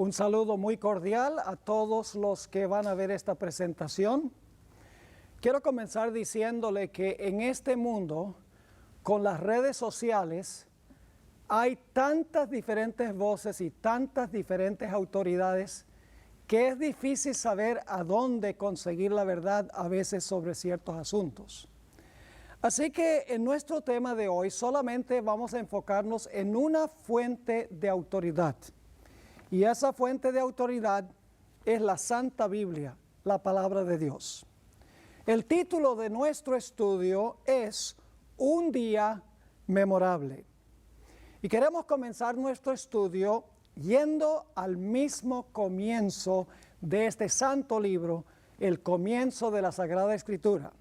Un saludo muy cordial a todos los que van a ver esta presentación. Quiero comenzar diciéndole que en este mundo, con las redes sociales, hay tantas diferentes voces y tantas diferentes autoridades que es difícil saber a dónde conseguir la verdad a veces sobre ciertos asuntos. Así que en nuestro tema de hoy solamente vamos a enfocarnos en una fuente de autoridad. Y esa fuente de autoridad es la Santa Biblia, la palabra de Dios. El título de nuestro estudio es Un día memorable. Y queremos comenzar nuestro estudio yendo al mismo comienzo de este santo libro, el comienzo de la Sagrada Escritura.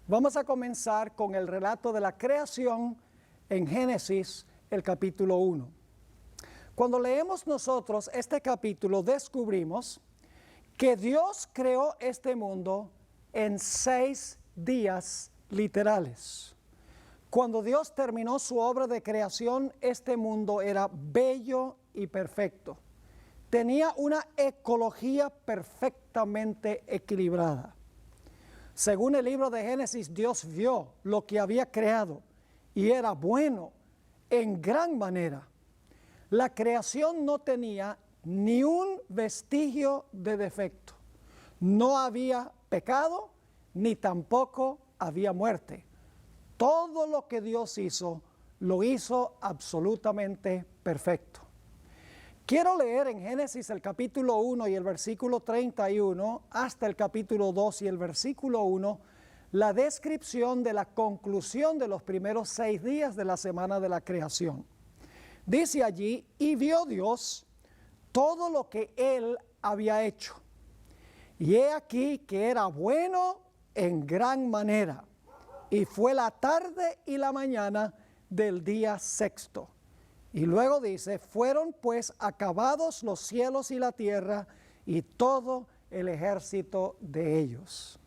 Vamos a comenzar con el relato de la creación en Génesis, el capítulo 1. Cuando leemos nosotros este capítulo, descubrimos que Dios creó este mundo en 6 días literales. Cuando Dios terminó su obra de creación, este mundo era bello y perfecto. Tenía una ecología perfectamente equilibrada. Según el libro de Génesis, Dios vio lo que había creado y era bueno en gran manera. La creación no tenía ni un vestigio de defecto. No había pecado, ni tampoco había muerte. Todo lo que Dios hizo, lo hizo absolutamente perfecto. Quiero leer en Génesis el capítulo 1 y el versículo 31 hasta el capítulo 2 y el versículo 1, la descripción de la conclusión de los primeros 6 días de la semana de la creación. Dice allí, y vio Dios todo lo que Él había hecho. Y he aquí que era bueno en gran manera. Y fue la tarde y la mañana del día sexto. Y luego dice, fueron pues acabados los cielos y la tierra y todo el ejército de ellos.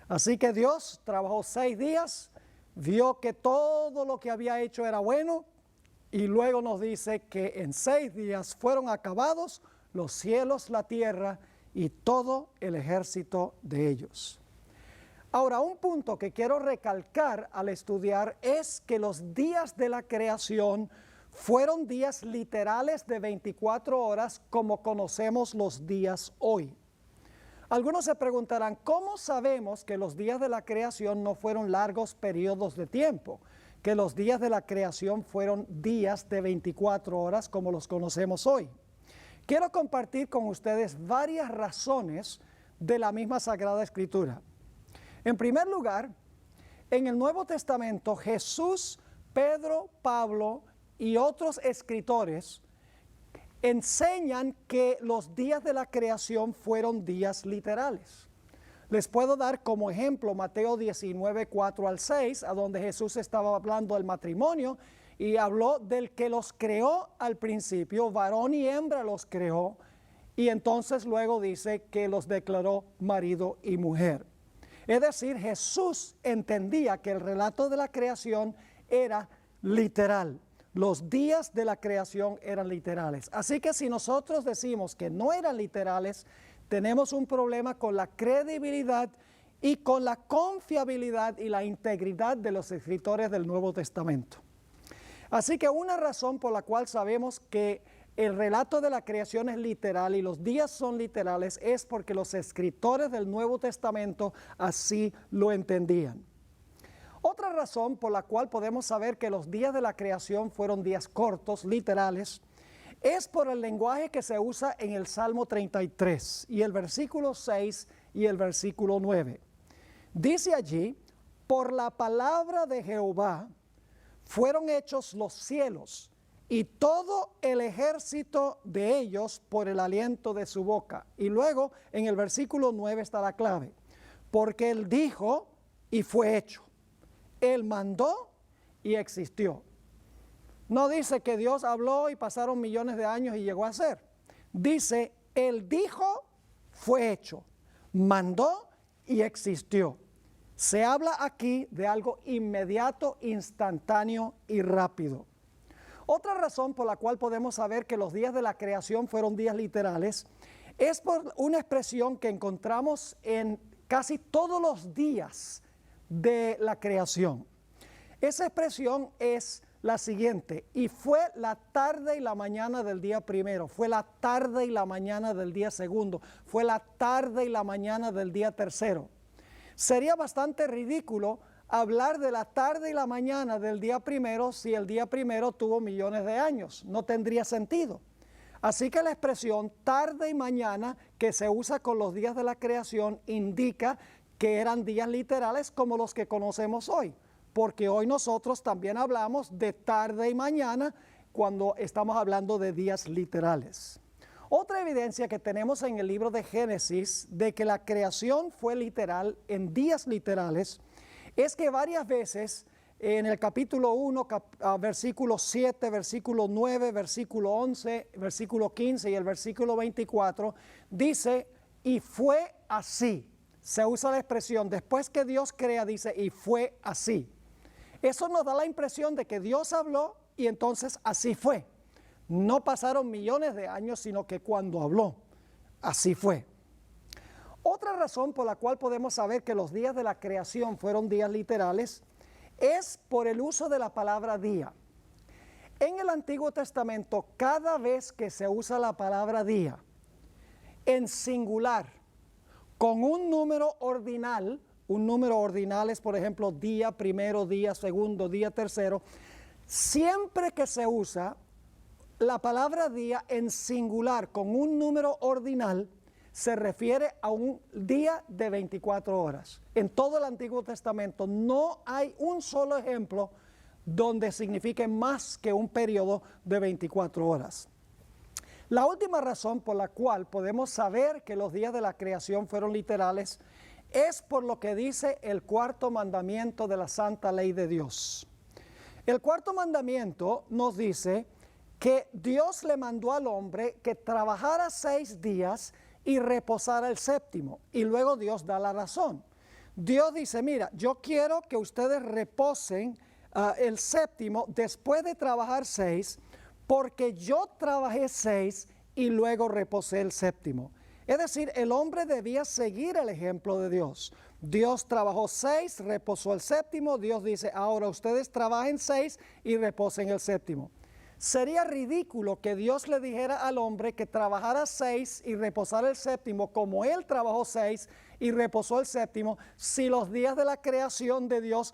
Así que Dios trabajó 6 días, vio que todo lo que había hecho era bueno, y luego nos dice que en 6 días fueron acabados los cielos, la tierra y todo el ejército de ellos. Ahora, un punto que quiero recalcar al estudiar es que los días de la creación fueron días literales de 24 horas como conocemos los días hoy. Algunos se preguntarán, ¿cómo sabemos que los días de la creación no fueron largos periodos de tiempo? Que los días de la creación fueron días de 24 horas como los conocemos hoy. Quiero compartir con ustedes varias razones de la misma Sagrada Escritura. En primer lugar, en el Nuevo Testamento, Jesús, Pedro, Pablo y otros escritores enseñan que los días de la creación fueron días literales. Les puedo dar como ejemplo Mateo 19, 4 al 6, a donde Jesús estaba hablando del matrimonio y habló del que los creó al principio, varón y hembra los creó, y entonces luego dice que los declaró marido y mujer. Es decir, Jesús entendía que el relato de la creación era literal. Los días de la creación eran literales. Así que si nosotros decimos que no eran literales, tenemos un problema con la credibilidad y con la confiabilidad y la integridad de los escritores del Nuevo Testamento. Así que una razón por la cual sabemos que el relato de la creación es literal y los días son literales es porque los escritores del Nuevo Testamento así lo entendían. Otra razón por la cual podemos saber que los días de la creación fueron días cortos, literales, es por el lenguaje que se usa en el Salmo 33 y el versículo 6 y el versículo 9. Dice allí, por la palabra de Jehová fueron hechos los cielos y todo el ejército de ellos por el aliento de su boca. Y luego en el versículo 9 está la clave, porque Él dijo y fue hecho. Él mandó y existió. No dice que Dios habló y pasaron millones de años y llegó a ser. Dice, Él dijo, fue hecho, mandó y existió. Se habla aquí de algo inmediato, instantáneo y rápido. Otra razón por la cual podemos saber que los días de la creación fueron días literales es por una expresión que encontramos en casi todos los días de la creación. Esa expresión es la siguiente: y fue la tarde y la mañana del día primero, fue la tarde y la mañana del día segundo, fue la tarde y la mañana del día tercero. Sería bastante ridículo hablar de la tarde y la mañana del día primero si el día primero tuvo millones de años. No tendría sentido. Así que la expresión tarde y mañana que se usa con los días de la creación indica que eran días literales como los que conocemos hoy, porque hoy nosotros también hablamos de tarde y mañana cuando estamos hablando de días literales. Otra evidencia que tenemos en el libro de Génesis de que la creación fue literal en días literales es que varias veces en el capítulo 1, versículo 7, versículo 9, versículo 11, versículo 15 y el versículo 24, dice, y fue así. Se usa la expresión, después que Dios crea, dice, y fue así. Eso nos da la impresión de que Dios habló y entonces así fue. No pasaron millones de años, sino que cuando habló, así fue. Otra razón por la cual podemos saber que los días de la creación fueron días literales es por el uso de la palabra día. En el Antiguo Testamento, cada vez que se usa la palabra día en singular, con un número ordinal es, por ejemplo, día primero, día segundo, día tercero, siempre que se usa la palabra día en singular con un número ordinal, se refiere a un día de 24 horas. En todo el Antiguo Testamento no hay un solo ejemplo donde signifique más que un periodo de 24 horas. La última razón por la cual podemos saber que los días de la creación fueron literales es por lo que dice el cuarto mandamiento de la santa ley de Dios. El cuarto mandamiento nos dice que Dios le mandó al hombre que trabajara 6 días y reposara el séptimo. Y luego Dios da la razón. Dios dice, mira, yo quiero que ustedes reposen el séptimo después de trabajar 6, porque yo trabajé 6 y luego reposé el séptimo. Es decir, el hombre debía seguir el ejemplo de Dios. Dios trabajó 6, reposó el séptimo. Dios dice, ahora ustedes trabajen 6 y reposen el séptimo. Sería ridículo que Dios le dijera al hombre que trabajara 6 y reposara el séptimo como él trabajó 6 y reposó el séptimo si los días de la creación de Dios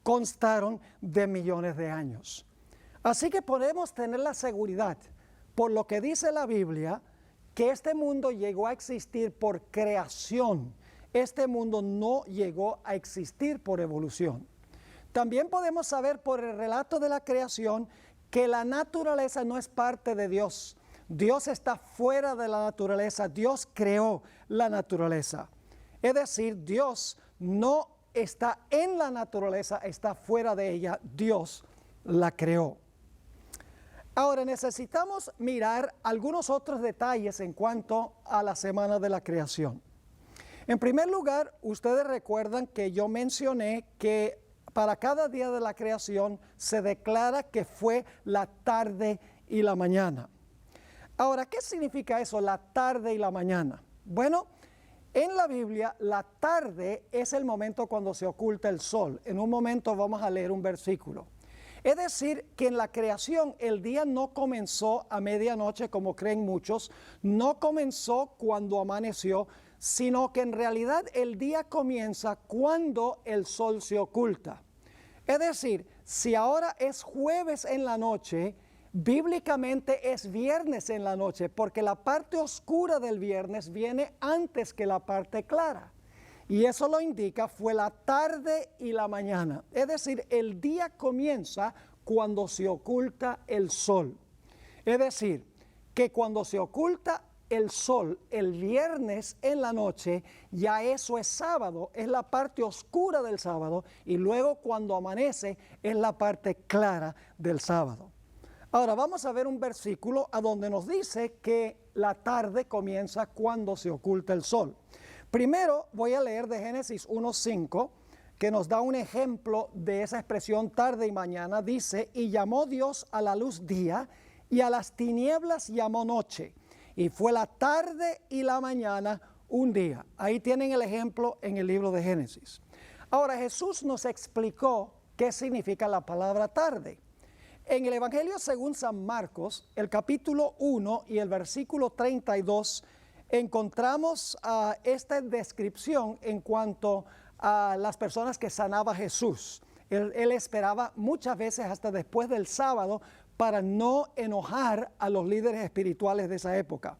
constaron de millones de años. Así que podemos tener la seguridad, por lo que dice la Biblia, que este mundo llegó a existir por creación. Este mundo no llegó a existir por evolución. También podemos saber por el relato de la creación que la naturaleza no es parte de Dios. Dios está fuera de la naturaleza. Dios creó la naturaleza. Es decir, Dios no está en la naturaleza, está fuera de ella. Dios la creó. Ahora necesitamos mirar algunos otros detalles en cuanto a la semana de la creación. En primer lugar, ustedes recuerdan que yo mencioné que para cada día de la creación se declara que fue la tarde y la mañana. Ahora, ¿qué significa eso, la tarde y la mañana? Bueno, en la Biblia, la tarde es el momento cuando se oculta el sol. En un momento vamos a leer un versículo. Es decir, que en la creación el día no comenzó a medianoche, como creen muchos, no comenzó cuando amaneció, sino que en realidad el día comienza cuando el sol se oculta. Es decir, si ahora es jueves en la noche, bíblicamente es viernes en la noche, porque la parte oscura del viernes viene antes que la parte clara. Y eso lo indica, fue la tarde y la mañana. Es decir, el día comienza cuando se oculta el sol. Es decir, que cuando se oculta el sol el viernes en la noche, ya eso es sábado, es la parte oscura del sábado, y luego cuando amanece es la parte clara del sábado. Ahora vamos a ver un versículo a donde nos dice que la tarde comienza cuando se oculta el sol. Primero voy a leer de Génesis 1:5, que nos da un ejemplo de esa expresión tarde y mañana, dice, y llamó Dios a la luz día, y a las tinieblas llamó noche, y fue la tarde y la mañana un día. Ahí tienen el ejemplo en el libro de Génesis. Ahora, Jesús nos explicó qué significa la palabra tarde. En el Evangelio según San Marcos, el capítulo 1 y el versículo 32, encontramos esta descripción en cuanto a las personas que sanaba Jesús. Él esperaba muchas veces hasta después del sábado para no enojar a los líderes espirituales de esa época.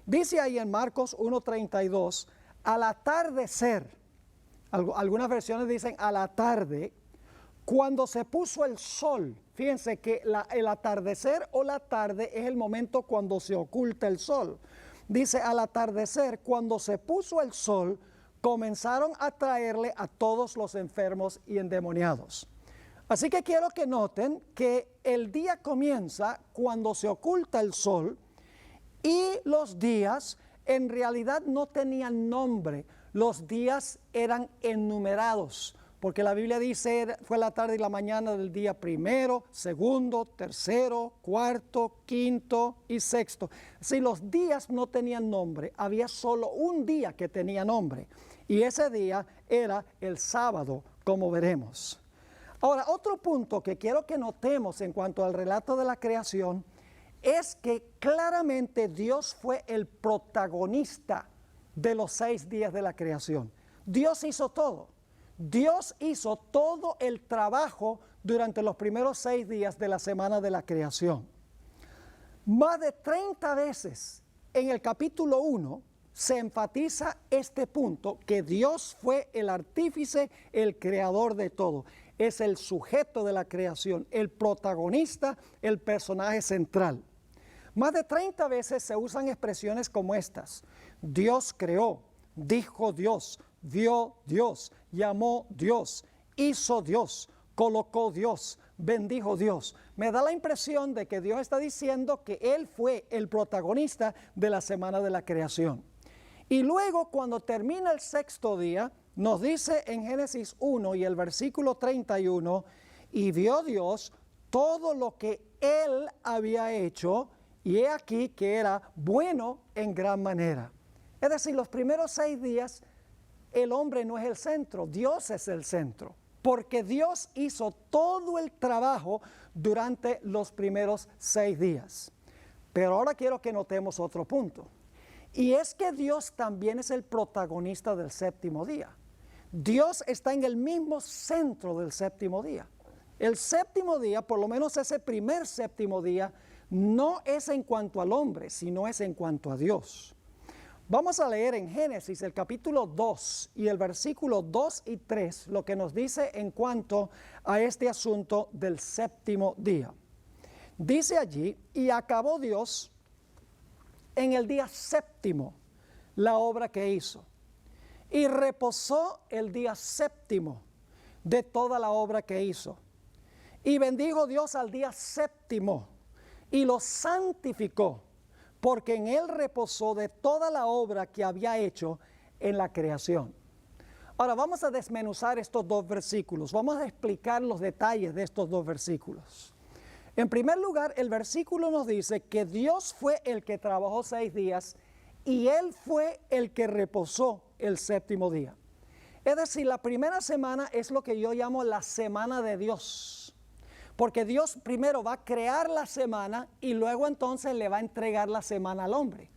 Dice ahí en Marcos 1:32, al atardecer, algunas versiones dicen a la tarde, cuando se puso el sol. Fíjense que el atardecer o la tarde es el momento cuando se oculta el sol. Dice al atardecer, cuando se puso el sol, comenzaron a traerle a todos los enfermos y endemoniados. Así que quiero que noten que el día comienza cuando se oculta el sol y los días en realidad no tenían nombre. Los días eran enumerados, porque la Biblia dice fue la tarde y la mañana del día primero, segundo, tercero, cuarto, quinto y sexto. Si los días no tenían nombre, había solo un día que tenía nombre, y ese día era el sábado, como veremos. Ahora, otro punto que quiero que notemos en cuanto al relato de la creación es que claramente Dios fue el protagonista de los 6 días de la creación. Dios hizo todo. Dios hizo todo el trabajo durante los primeros 6 días de la semana de la creación. Más de 30 veces en el capítulo 1 se enfatiza este punto, que Dios fue el artífice, el creador de todo. Es el sujeto de la creación, el protagonista, el personaje central. Más de 30 veces se usan expresiones como estas: Dios creó, dijo Dios, vio Dios, llamó Dios, hizo Dios, colocó Dios, bendijo Dios. Me da la impresión de que Dios está diciendo que Él fue el protagonista de la semana de la creación. Y luego, cuando termina el 6º día, nos dice en Génesis 1 y el versículo 31, y vio Dios todo lo que Él había hecho, y he aquí que era bueno en gran manera. Es decir, los primeros 6 días, el hombre no es el centro, Dios es el centro, porque Dios hizo todo el trabajo durante los primeros 6 días. Pero ahora quiero que notemos otro punto, y es que Dios también es el protagonista del 7º día. Dios está en el mismo centro del 7º día. El 7º día, por lo menos ese primer 7º día, no es en cuanto al hombre, sino es en cuanto a Dios. Vamos a leer en Génesis el capítulo 2 y el versículo 2 y 3 lo que nos dice en cuanto a este asunto del 7º día. Dice allí, y acabó Dios en el día 7º la obra que hizo, y reposó el día 7º de toda la obra que hizo. Y bendijo Dios al día 7º y lo santificó, porque en él reposó de toda la obra que había hecho en la creación. Ahora vamos a desmenuzar estos 2 versículos, vamos a explicar los detalles de estos 2 versículos. En primer lugar, el versículo nos dice que Dios fue el que trabajó 6 días y Él fue el que reposó el 7º día. Es decir, la primera semana es lo que yo llamo la semana de Dios, porque Dios primero va a crear la semana y luego entonces le va a entregar la semana al hombre.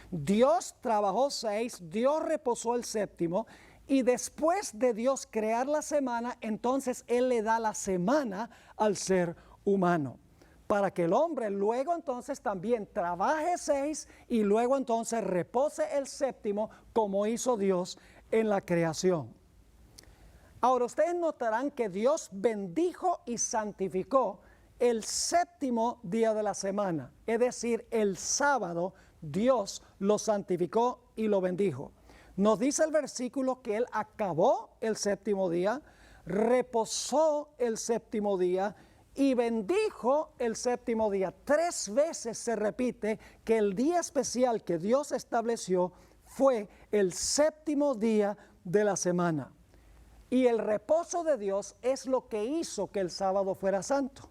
Dios trabajó 6, Dios reposó el 7º, y después de Dios crear la semana, entonces Él le da la semana al ser humano, para que el hombre luego entonces también trabaje 6 y luego entonces repose el 7º como hizo Dios en la creación. Ahora ustedes notarán que Dios bendijo y santificó el 7º día de la semana, es decir, el sábado Dios lo santificó y lo bendijo. Nos dice el versículo que Él acabó el 7º día, reposó el 7º día y bendijo el 7º día. 3 veces se repite que el día especial que Dios estableció fue el 7º día de la semana. Y el reposo de Dios es lo que hizo que el sábado fuera santo.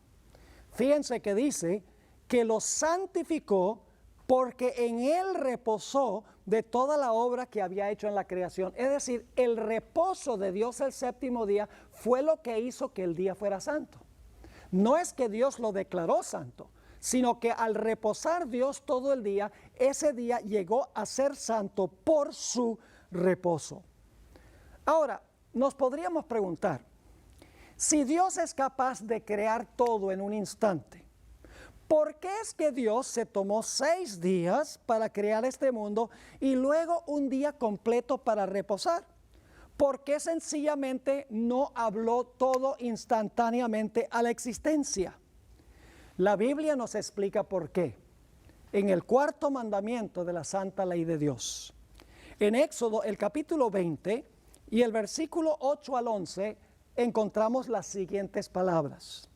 Fíjense que dice que lo santificó porque en él reposó de toda la obra que había hecho en la creación. Es decir, el reposo de Dios el séptimo día fue lo que hizo que el día fuera santo. No es que Dios lo declaró santo, sino que al reposar Dios todo el día, ese día llegó a ser santo por su reposo. Ahora, nos podríamos preguntar, si Dios es capaz de crear todo en un instante, ¿por qué es que Dios se tomó 6 días para crear este mundo y luego un día completo para reposar? ¿Por qué sencillamente no habló todo instantáneamente a la existencia? La Biblia nos explica por qué. En el 4º mandamiento de la santa ley de Dios. En Éxodo, el capítulo 20 y el versículo 8 al 11, encontramos las siguientes palabras.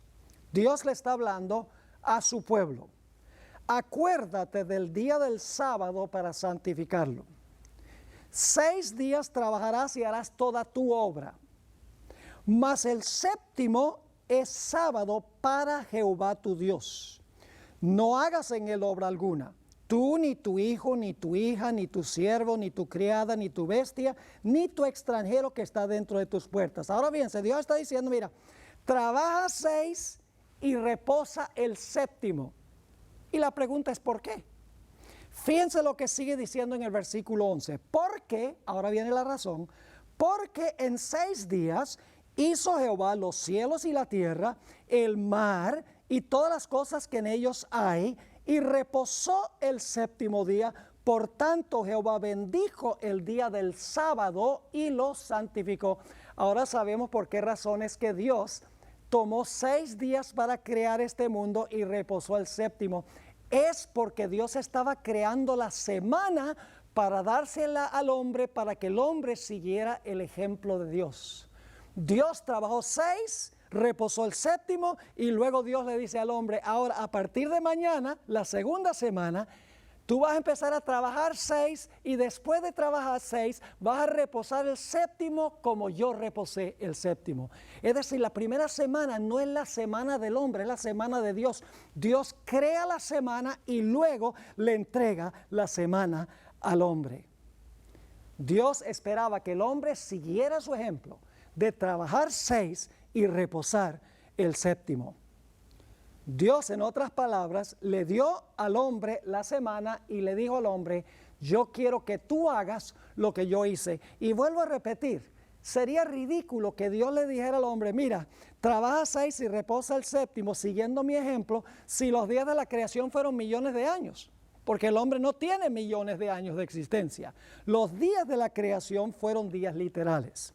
Dios le está hablando a su pueblo. Acuérdate del día del sábado para santificarlo. 6 días trabajarás y harás toda tu obra. Mas el séptimo es sábado para Jehová tu Dios. No hagas en él obra alguna. Tú, ni tu hijo, ni tu hija, ni tu siervo, ni tu criada, ni tu bestia, ni tu extranjero que está dentro de tus puertas. Ahora bien, Dios está diciendo, mira, trabaja 6 y reposa el séptimo. Y la pregunta es, ¿por qué? Fíjense lo que sigue diciendo en el versículo 11. Porque, ahora viene la razón, porque en 6 días hizo Jehová los cielos y la tierra, el mar y todas las cosas que en ellos hay, y reposó el séptimo día. Por tanto, Jehová bendijo el día del sábado y lo santificó. Ahora sabemos por qué razones que Dios tomó 6 días para crear este mundo y reposó el séptimo. Es porque Dios estaba creando la semana para dársela al hombre, para que el hombre siguiera el ejemplo de Dios. Dios trabajó 6, reposó el séptimo y luego Dios le dice al hombre, ahora a partir de mañana, la segunda semana, tú vas a empezar a trabajar 6 y después de trabajar 6 vas a reposar el séptimo como yo reposé el séptimo. Es decir, la primera semana no es la semana del hombre, es la semana de Dios. Dios crea la semana y luego le entrega la semana al hombre. Dios esperaba que el hombre siguiera su ejemplo de trabajar 6 y reposar el séptimo. Dios, en otras palabras, le dio al hombre la semana y le dijo al hombre, yo quiero que tú hagas lo que yo hice. Y vuelvo a repetir, sería ridículo que Dios le dijera al hombre, mira, trabaja 6 y reposa el séptimo siguiendo mi ejemplo, si los días de la creación fueron millones de años. Porque el hombre no tiene millones de años de existencia. Los días de la creación fueron días literales.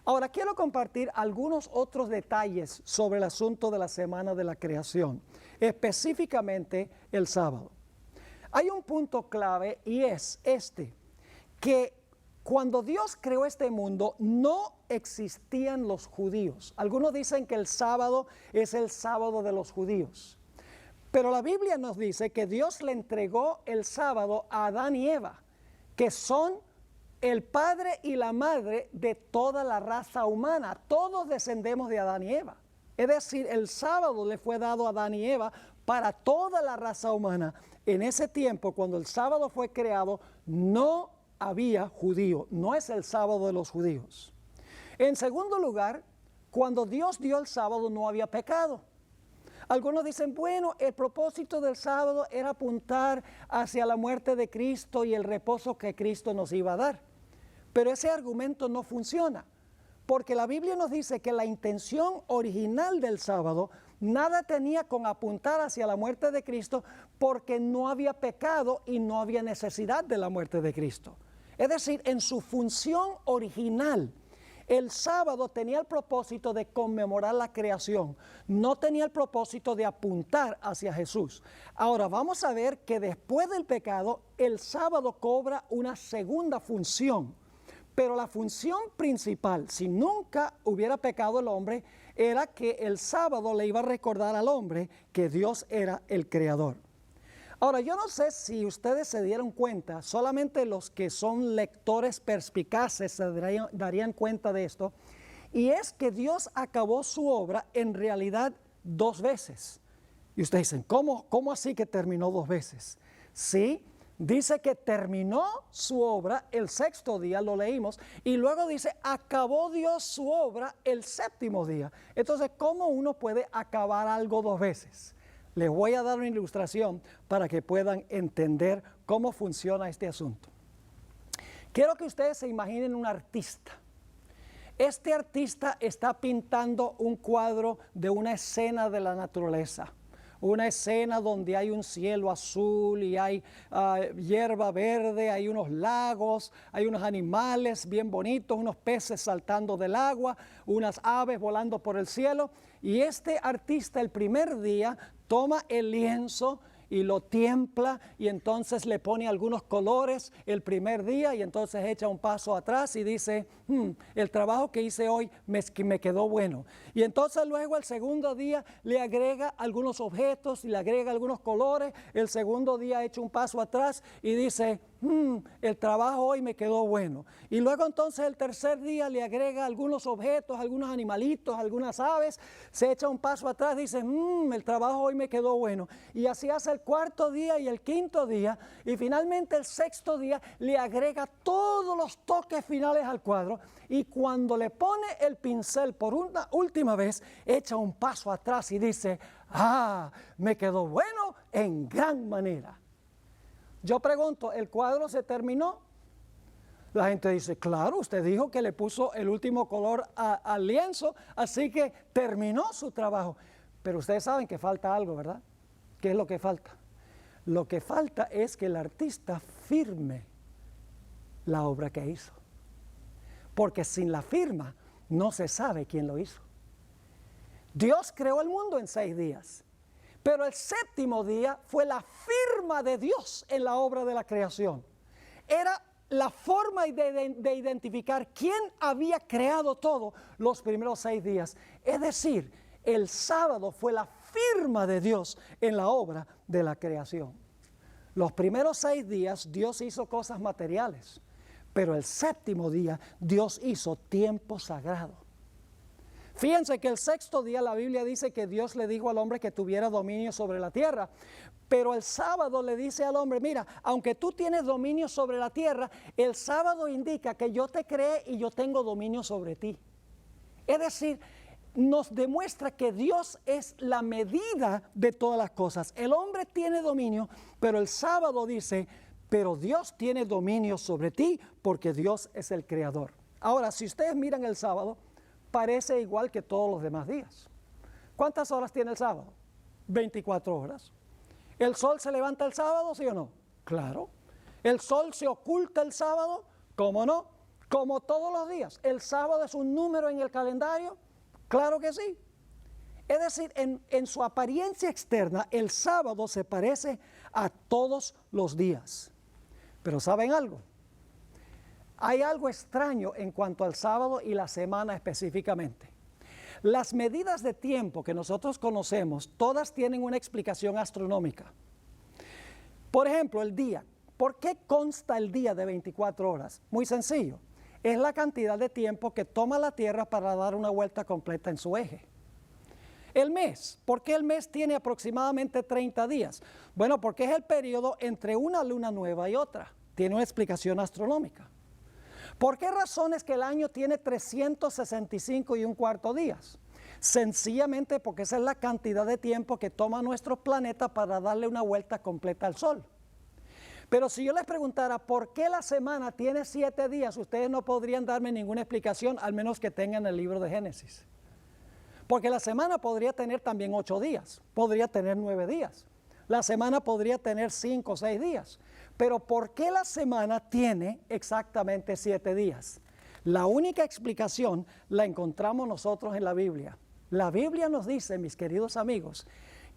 Ahora, quiero compartir algunos otros detalles sobre el asunto de la semana de la creación, específicamente el sábado. Hay un punto clave y es este, que cuando Dios creó este mundo no existían los judíos. Algunos dicen que el sábado es el sábado de los judíos. Pero la Biblia nos dice que Dios le entregó el sábado a Adán y Eva, que son el padre y la madre de toda la raza humana. Todos descendemos de Adán y Eva. Es decir, el sábado le fue dado a Adán y Eva para toda la raza humana. En ese tiempo, cuando el sábado fue creado, no había judío. No es el sábado de los judíos. En segundo lugar, cuando Dios dio el sábado no había pecado. Algunos dicen, bueno, el propósito del sábado era apuntar hacia la muerte de Cristo y el reposo que Cristo nos iba a dar. Pero ese argumento no funciona, porque la Biblia nos dice que la intención original del sábado nada tenía con apuntar hacia la muerte de Cristo, porque no había pecado y no había necesidad de la muerte de Cristo. Es decir, en su función original, el sábado tenía el propósito de conmemorar la creación, no tenía el propósito de apuntar hacia Jesús. Ahora vamos a ver que después del pecado, el sábado cobra una segunda función. Pero la función principal, si nunca hubiera pecado el hombre, era que el sábado le iba a recordar al hombre que Dios era el creador. Ahora, yo no sé si ustedes se dieron cuenta, solamente los que son lectores perspicaces se darían cuenta de esto, Y es que Dios acabó su obra en realidad 2 veces. Y ustedes dicen, ¿cómo así que terminó 2 veces? Sí, dice que terminó su obra el 6º día, lo leímos, y luego dice, acabó Dios su obra el 7º día. Entonces, ¿cómo uno puede acabar algo 2 veces? Les voy a dar una ilustración para que puedan entender cómo funciona este asunto. Quiero que ustedes se imaginen un artista. Este artista está pintando un cuadro de una escena de la naturaleza. Una escena donde hay un cielo azul y hay hierba verde, hay unos lagos, hay unos animales bien bonitos, unos peces saltando del agua, unas aves volando por el cielo. Y este artista el primer día toma el lienzo y lo tiempla y entonces le pone algunos colores el primer día y entonces echa un paso atrás y dice, el trabajo que hice hoy me quedó bueno. Y entonces luego el segundo día le agrega algunos objetos y le agrega algunos colores. El segundo día echa un paso atrás y dice, el trabajo hoy me quedó bueno. Y luego entonces el tercer día le agrega algunos objetos, algunos animalitos, algunas aves, se echa un paso atrás y dice, el trabajo hoy me quedó bueno. Y así hace el 4º día y el 5º día, y finalmente el 6º día le agrega todos los toques finales al cuadro, y cuando le pone el pincel por una última vez, echa un paso atrás y dice, me quedó bueno en gran manera. Yo pregunto, ¿el cuadro se terminó? La gente dice, claro, usted dijo que le puso el último color al lienzo, así que terminó su trabajo. Pero ustedes saben que falta algo, ¿verdad? ¿Qué es lo que falta? Lo que falta es que el artista firme la obra que hizo. Porque sin la firma no se sabe quién lo hizo. Dios creó el mundo en 6 días. Pero el 7º día fue la firma de Dios en la obra de la creación. Era la forma de identificar quién había creado todo los primeros 6 días. Es decir, el sábado fue la firma de Dios en la obra de la creación. Los primeros 6 días Dios hizo cosas materiales, pero el 7º día Dios hizo tiempo sagrado. Fíjense que el 6º día la Biblia dice que Dios le dijo al hombre que tuviera dominio sobre la tierra. Pero el sábado le dice al hombre, mira, aunque tú tienes dominio sobre la tierra, el sábado indica que yo te creé y yo tengo dominio sobre ti. Es decir, nos demuestra que Dios es la medida de todas las cosas. El hombre tiene dominio, pero el sábado dice, pero Dios tiene dominio sobre ti porque Dios es el creador. Ahora, si ustedes miran el sábado, parece igual que todos los demás días. ¿Cuántas horas tiene el sábado? 24 horas. ¿El sol se levanta el sábado, sí o no? Claro. ¿El sol se oculta el sábado? ¿Cómo no? Como todos los días. ¿El sábado es un número en el calendario? Claro que sí. Es decir, en su apariencia externa, el sábado se parece a todos los días. Pero ¿saben algo? Hay algo extraño en cuanto al sábado y la semana específicamente. Las medidas de tiempo que nosotros conocemos, todas tienen una explicación astronómica. Por ejemplo, el día. ¿Por qué consta el día de 24 horas? Muy sencillo. Es la cantidad de tiempo que toma la Tierra para dar una vuelta completa en su eje. El mes. ¿Por qué el mes tiene aproximadamente 30 días? Bueno, porque es el periodo entre una luna nueva y otra. Tiene una explicación astronómica. ¿Por qué razones que el año tiene 365 y un cuarto días? Sencillamente porque esa es la cantidad de tiempo que toma nuestro planeta para darle una vuelta completa al Sol. Pero si yo les preguntara por qué la semana tiene 7 días, ustedes no podrían darme ninguna explicación, al menos que tengan el libro de Génesis. Porque la semana podría tener también 8 días, podría tener 9 días. La semana podría tener 5 o 6 días. Pero ¿por qué la semana tiene exactamente 7 días? La única explicación la encontramos nosotros en la Biblia. La Biblia nos dice, mis queridos amigos,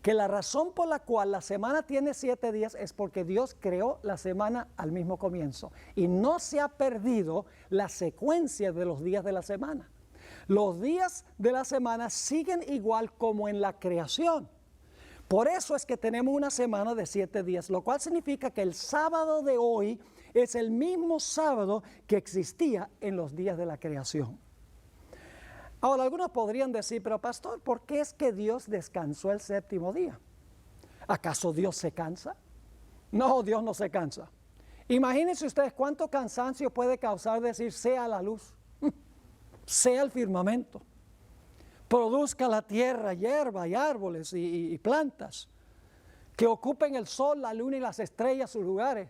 que la razón por la cual la semana tiene 7 días es porque Dios creó la semana al mismo comienzo. Y no se ha perdido la secuencia de los días de la semana. Los días de la semana siguen igual como en la creación. Por eso es que tenemos una semana de 7 días, lo cual significa que el sábado de hoy es el mismo sábado que existía en los días de la creación. Ahora, algunos podrían decir, pero pastor, ¿por qué es que Dios descansó el séptimo día? ¿Acaso Dios se cansa? No, Dios no se cansa. Imagínense ustedes cuánto cansancio puede causar decir sea la luz, sea el firmamento, produzca la tierra, hierba y árboles y plantas, que ocupen el sol, la luna y las estrellas sus lugares,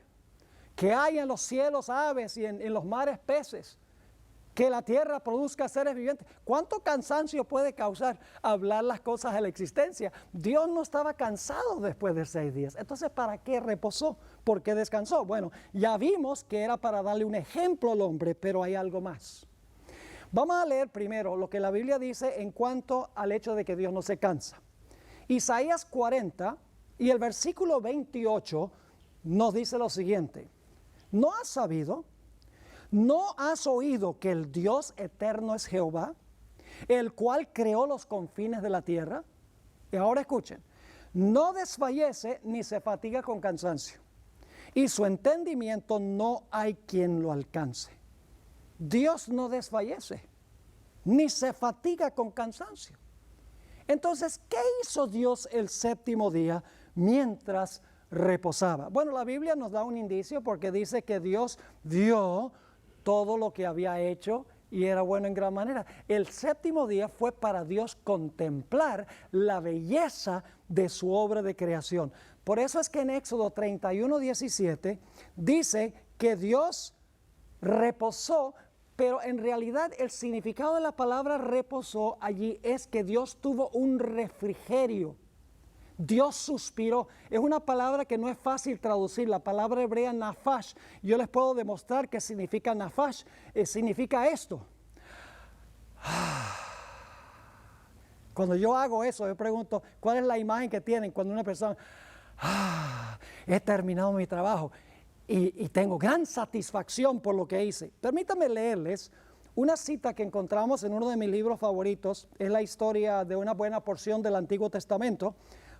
que haya en los cielos aves y en los mares peces, que la tierra produzca seres vivientes. ¿Cuánto cansancio puede causar hablar las cosas de la existencia? Dios no estaba cansado después de 6 días. Entonces, ¿para qué reposó? ¿Por qué descansó? Bueno, ya vimos que era para darle un ejemplo al hombre, pero hay algo más. Vamos a leer primero lo que la Biblia dice en cuanto al hecho de que Dios no se cansa. Isaías 40 y el versículo 28 nos dice lo siguiente: ¿no has sabido? ¿No has oído que el Dios eterno es Jehová, el cual creó los confines de la tierra? Y ahora escuchen, no desfallece ni se fatiga con cansancio, y su entendimiento no hay quien lo alcance. Dios no desfallece, ni se fatiga con cansancio. Entonces, ¿qué hizo Dios el séptimo día mientras reposaba? Bueno, la Biblia nos da un indicio porque dice que Dios dio todo lo que había hecho y era bueno en gran manera. El séptimo día fue para Dios contemplar la belleza de su obra de creación. Por eso es que en Éxodo 31:17 dice que Dios reposó, pero en realidad el significado de la palabra reposó allí es que Dios tuvo un refrigerio. Dios suspiró. Es una palabra que no es fácil traducir, la palabra hebrea nafash. Yo les puedo demostrar qué significa nafash. Significa esto. Cuando yo hago eso, yo pregunto, ¿cuál es la imagen que tienen cuando una persona, he terminado mi trabajo y tengo gran satisfacción por lo que hice? Permítanme leerles una cita que encontramos en uno de mis libros favoritos. Es la historia de una buena porción del Antiguo Testamento.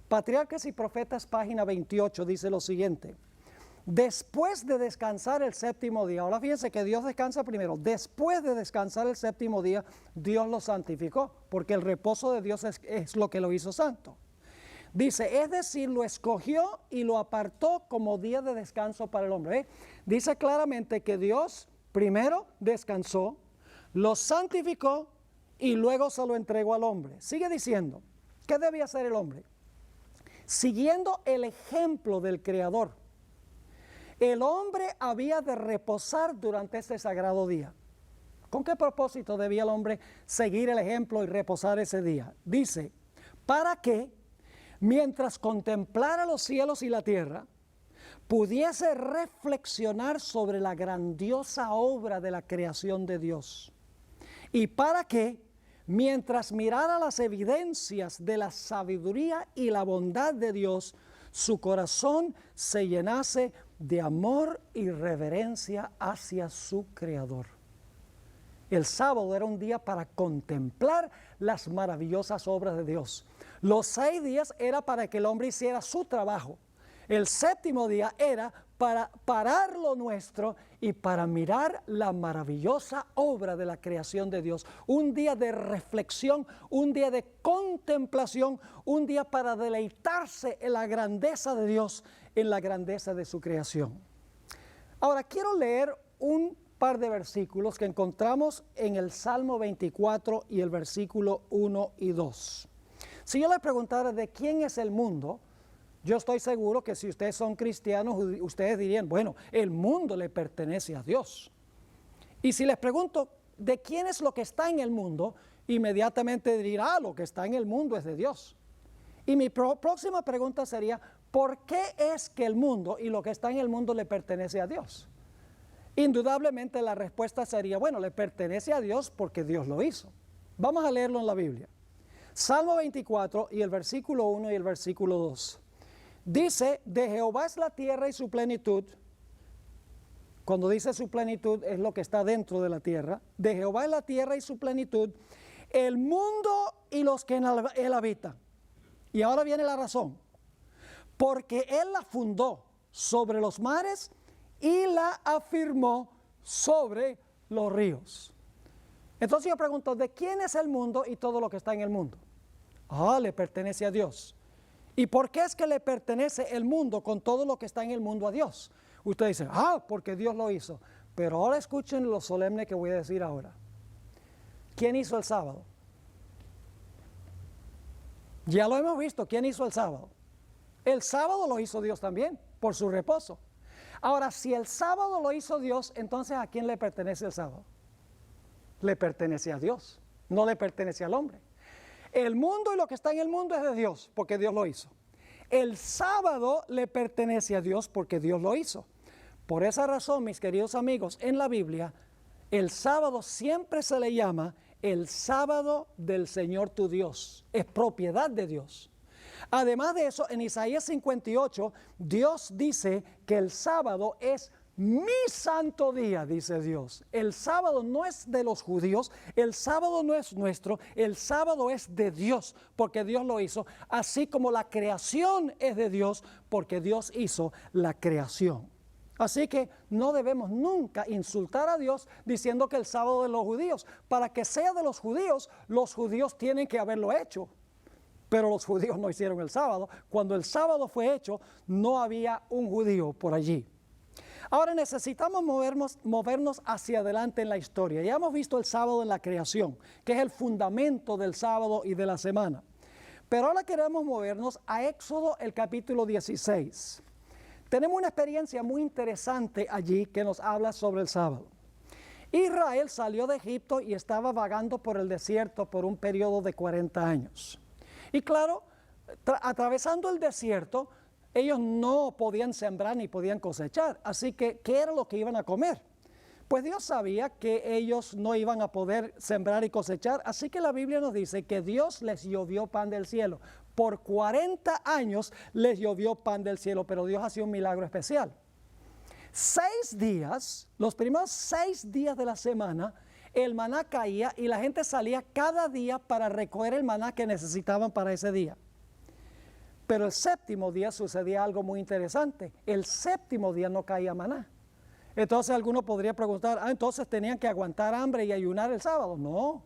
Patriarcas y Profetas, página 28, dice lo siguiente: después de descansar el séptimo día, ahora fíjense que Dios descansa primero, después de descansar el séptimo día, Dios lo santificó, porque el reposo de Dios es lo que lo hizo santo. Dice, es decir, lo escogió y lo apartó como día de descanso para el hombre. Dice claramente que Dios primero descansó, lo santificó y luego se lo entregó al hombre. Sigue diciendo, ¿qué debía hacer el hombre? Siguiendo el ejemplo del Creador, el hombre había de reposar durante este sagrado día. ¿Con qué propósito debía el hombre seguir el ejemplo y reposar ese día? Dice, para que, mientras contemplara los cielos y la tierra, pudiese reflexionar sobre la grandiosa obra de la creación de Dios. Y para que, mientras mirara las evidencias de la sabiduría y la bondad de Dios, su corazón se llenase de amor y reverencia hacia su Creador. El sábado era un día para contemplar las maravillosas obras de Dios. Los 6 días era para que el hombre hiciera su trabajo. El séptimo día era para parar lo nuestro y para mirar la maravillosa obra de la creación de Dios. Un día de reflexión, un día de contemplación, un día para deleitarse en la grandeza de Dios, en la grandeza de su creación. Ahora quiero leer un par de versículos que encontramos en el Salmo 24 y el versículo 1 y 2. Si yo les preguntara de quién es el mundo, yo estoy seguro que si ustedes son cristianos, ustedes dirían, bueno, el mundo le pertenece a Dios. Y si les pregunto, ¿de quién es lo que está en el mundo? Inmediatamente dirán, lo que está en el mundo es de Dios. Y mi próxima pregunta sería, ¿por qué es que el mundo y lo que está en el mundo le pertenece a Dios? Indudablemente la respuesta sería, bueno, le pertenece a Dios porque Dios lo hizo. Vamos a leerlo en la Biblia. Salmo 24 y el versículo 1 y el versículo 2. Dice, de Jehová es la tierra y su plenitud. Cuando dice su plenitud es lo que está dentro de la tierra. De Jehová es la tierra y su plenitud, el mundo y los que en él habitan. Y ahora viene la razón. Porque él la fundó sobre los mares y la afirmó sobre los ríos. Entonces yo pregunto, ¿de quién es el mundo y todo lo que está en el mundo? Le pertenece a Dios. ¿Y por qué es que le pertenece el mundo con todo lo que está en el mundo a Dios? Usted dice, porque Dios lo hizo. Pero ahora escuchen lo solemne que voy a decir ahora. ¿Quién hizo el sábado? Ya lo hemos visto, ¿quién hizo el sábado? El sábado lo hizo Dios también, por su reposo. Ahora, si el sábado lo hizo Dios, entonces ¿a quién le pertenece el sábado? Le pertenece a Dios, no le pertenece al hombre. El mundo y lo que está en el mundo es de Dios, porque Dios lo hizo. El sábado le pertenece a Dios porque Dios lo hizo. Por esa razón, mis queridos amigos, en la Biblia, el sábado siempre se le llama el sábado del Señor tu Dios. Es propiedad de Dios. Además de eso, en Isaías 58, Dios dice que el sábado es mi santo día, dice Dios. El sábado no es de los judíos, el sábado no es nuestro, el sábado es de Dios, porque Dios lo hizo, así como la creación es de Dios, porque Dios hizo la creación. Así que no debemos nunca insultar a Dios diciendo que el sábado es de los judíos. Para que sea de los judíos tienen que haberlo hecho. Pero los judíos no hicieron el sábado. Cuando el sábado fue hecho, no había un judío por allí. Ahora necesitamos movernos hacia adelante en la historia. Ya hemos visto el sábado en la creación, que es el fundamento del sábado y de la semana. Pero ahora queremos movernos a Éxodo, el capítulo 16. Tenemos una experiencia muy interesante allí que nos habla sobre el sábado. Israel salió de Egipto y estaba vagando por el desierto por un periodo de 40 años. Y claro, atravesando el desierto, ellos no podían sembrar ni podían cosechar. Así que, ¿qué era lo que iban a comer? Pues Dios sabía que ellos no iban a poder sembrar y cosechar. Así que la Biblia nos dice que Dios les llovió pan del cielo. Por 40 años les llovió pan del cielo, pero Dios hacía un milagro especial. 6 días, los primeros 6 días de la semana, el maná caía y la gente salía cada día para recoger el maná que necesitaban para ese día. Pero el séptimo día sucedía algo muy interesante. El séptimo día no caía maná. Entonces alguno podría preguntar, entonces tenían que aguantar hambre y ayunar el sábado. No.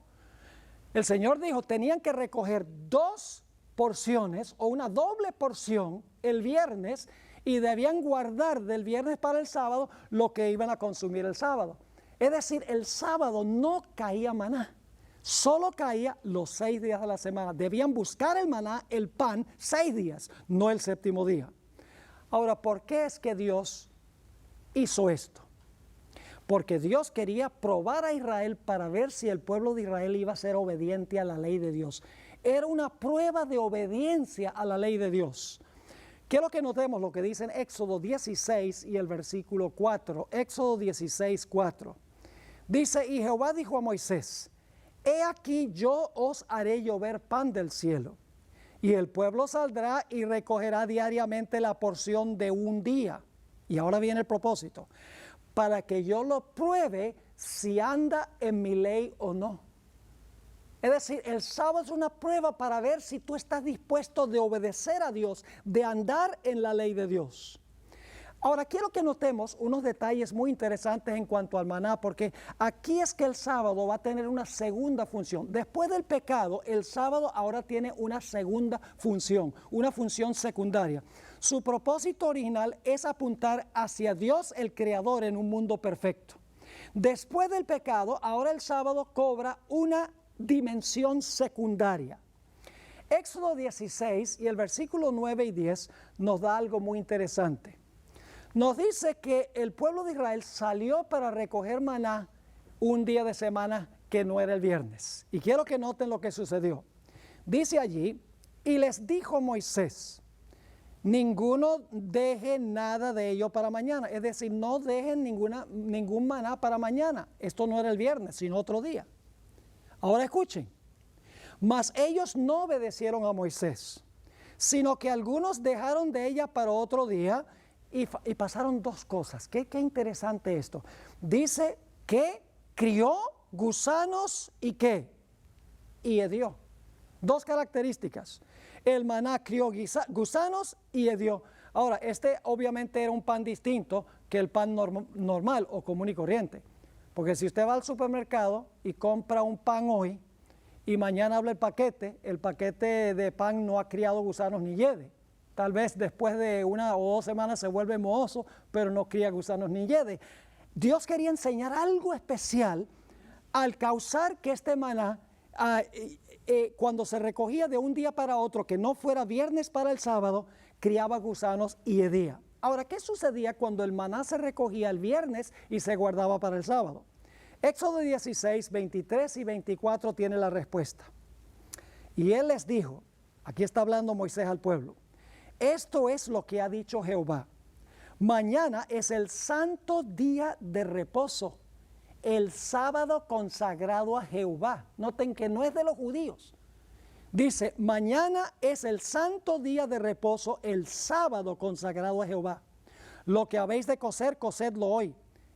El Señor dijo, tenían que recoger 2 porciones o una doble porción el viernes y debían guardar del viernes para el sábado lo que iban a consumir el sábado. Es decir, el sábado no caía maná. Solo caía los 6 días de la semana. Debían buscar el maná, el pan, 6 días, no el séptimo día. Ahora, ¿por qué es que Dios hizo esto? Porque Dios quería probar a Israel para ver si el pueblo de Israel iba a ser obediente a la ley de Dios. Era una prueba de obediencia a la ley de Dios. Quiero que notemos lo que dice en Éxodo 16 y el versículo 4. Éxodo 16, 4. Dice, y Jehová dijo a Moisés, he aquí yo os haré llover pan del cielo, y el pueblo saldrá y recogerá diariamente la porción de un día. Y ahora viene el propósito, para que yo lo pruebe si anda en mi ley o no. Es decir, el sábado es una prueba para ver si tú estás dispuesto de obedecer a Dios, de andar en la ley de Dios. Ahora, quiero que notemos unos detalles muy interesantes en cuanto al maná, porque aquí es que el sábado va a tener una segunda función. Después del pecado, el sábado ahora tiene una segunda función, una función secundaria. Su propósito original es apuntar hacia Dios, el Creador, en un mundo perfecto. Después del pecado, ahora el sábado cobra una dimensión secundaria. Éxodo 16 y el versículo 9 y 10 nos da algo muy interesante. Nos dice que el pueblo de Israel salió para recoger maná un día de semana que no era el viernes. Y quiero que noten lo que sucedió. Dice allí, y les dijo Moisés, ninguno deje nada de ello para mañana. Es decir, no dejen ningún maná para mañana. Esto no era el viernes, sino otro día. Ahora escuchen. Mas ellos no obedecieron a Moisés, sino que algunos dejaron de ella para otro día. Y pasaron 2 cosas. Qué interesante esto. Dice que crió gusanos y ¿qué? Y hedió. 2 características. El maná crió gusanos y hedió. Ahora, este obviamente era un pan distinto que el pan normal o común y corriente. Porque si usted va al supermercado y compra un pan hoy y mañana abre el paquete de pan no ha criado gusanos ni hiede. Tal vez después de 1 o 2 semanas se vuelve mohoso, pero no cría gusanos ni hiede. Dios quería enseñar algo especial al causar que este maná, cuando se recogía de un día para otro, que no fuera viernes para el sábado, criaba gusanos y hedía. Ahora, ¿qué sucedía cuando el maná se recogía el viernes y se guardaba para el sábado? Éxodo 16, 23 y 24 tiene la respuesta. Y él les dijo, aquí está hablando Moisés al pueblo, esto es lo que ha dicho Jehová. Mañana es el santo día de reposo, el sábado consagrado a Jehová. Noten que no es de los judíos. Dice, mañana es el santo día de reposo, el sábado consagrado a Jehová. Lo que habéis de cocer, cocedlo hoy.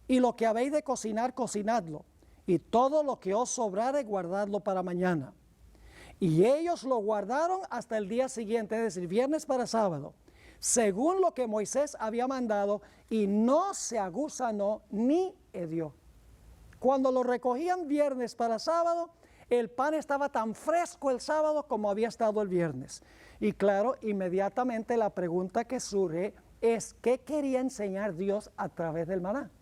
Y lo que habéis de cocinar, cocinadlo. Y todo lo que os sobrare, guardadlo para mañana. Y ellos lo guardaron hasta el día siguiente, es decir, viernes para sábado, según lo que Moisés había mandado, y no se agusanó ni hedió. Cuando lo recogían viernes para sábado, el pan estaba tan fresco el sábado como había estado el viernes. Y claro, inmediatamente la pregunta que surge es, ¿qué quería enseñar Dios a través del maná?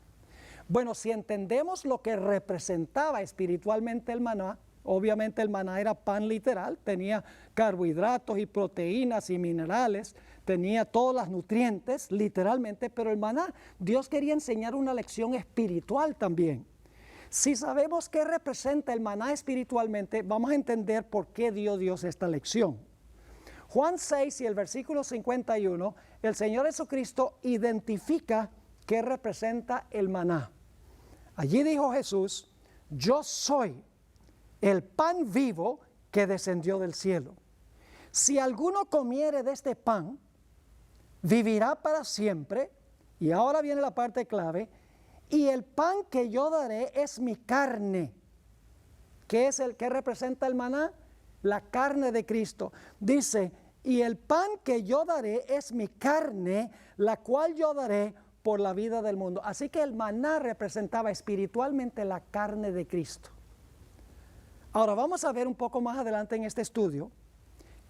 Bueno, si entendemos lo que representaba espiritualmente el maná, obviamente el maná era pan literal, tenía carbohidratos y proteínas y minerales, tenía todos los nutrientes literalmente, pero el maná, Dios quería enseñar una lección espiritual también. Si sabemos qué representa el maná espiritualmente, vamos a entender por qué dio Dios esta lección. Juan 6 y el versículo 51, el Señor Jesucristo identifica qué representa el maná. Allí dijo Jesús, yo soy el pan vivo que descendió del cielo. Si alguno comiere de este pan, vivirá para siempre. Y ahora viene la parte clave. Y el pan que yo daré es mi carne. ¿Qué es el que representa el maná? La carne de Cristo. Dice, y el pan que yo daré es mi carne, la cual yo daré por la vida del mundo. Así que el maná representaba espiritualmente la carne de Cristo. Ahora vamos a ver un poco más adelante en este estudio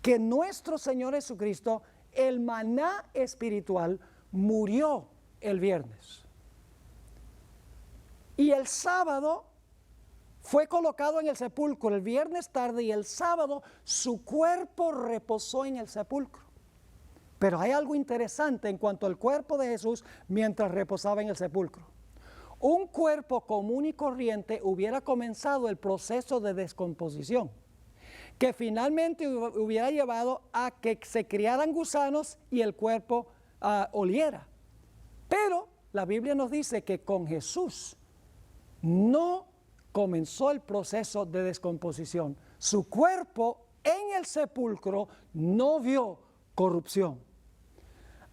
que nuestro Señor Jesucristo, el maná espiritual, murió el viernes. Y el sábado fue colocado en el sepulcro el viernes tarde y el sábado su cuerpo reposó en el sepulcro. Pero hay algo interesante en cuanto al cuerpo de Jesús mientras reposaba en el sepulcro. Un cuerpo común y corriente hubiera comenzado el proceso de descomposición, que finalmente hubiera llevado a que se criaran gusanos y el cuerpo oliera. Pero la Biblia nos dice que con Jesús no comenzó el proceso de descomposición. Su cuerpo en el sepulcro no vio corrupción.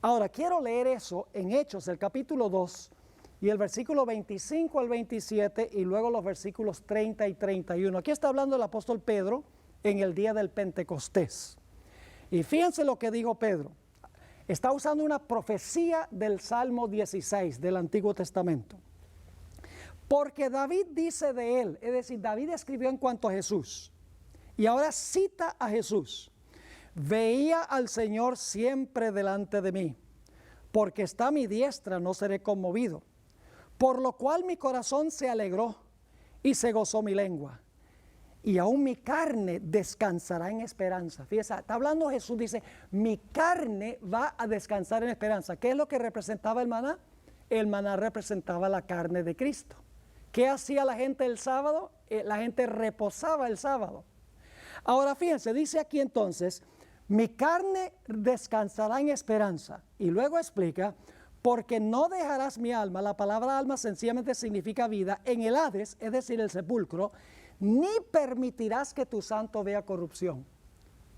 Ahora quiero leer eso en Hechos, el capítulo 2, y el versículo 25 al 27, y luego los versículos 30 y 31. Aquí está hablando el apóstol Pedro en el día del Pentecostés. Y fíjense lo que dijo Pedro. Está usando una profecía del Salmo 16 del Antiguo Testamento. Porque David dice de él, es decir, David escribió en cuanto a Jesús, y ahora cita a Jesús. Veía al Señor siempre delante de mí, porque está a mi diestra, no seré conmovido. Por lo cual mi corazón se alegró y se gozó mi lengua. Y aún mi carne descansará en esperanza. Fíjese, está hablando Jesús, dice, mi carne va a descansar en esperanza. ¿Qué es lo que representaba el maná? El maná representaba la carne de Cristo. ¿Qué hacía la gente el sábado? La gente reposaba el sábado. Ahora fíjense, dice aquí entonces, mi carne descansará en esperanza. Y luego explica, porque no dejarás mi alma, la palabra alma sencillamente significa vida, en el Hades, es decir, el sepulcro, ni permitirás que tu santo vea corrupción.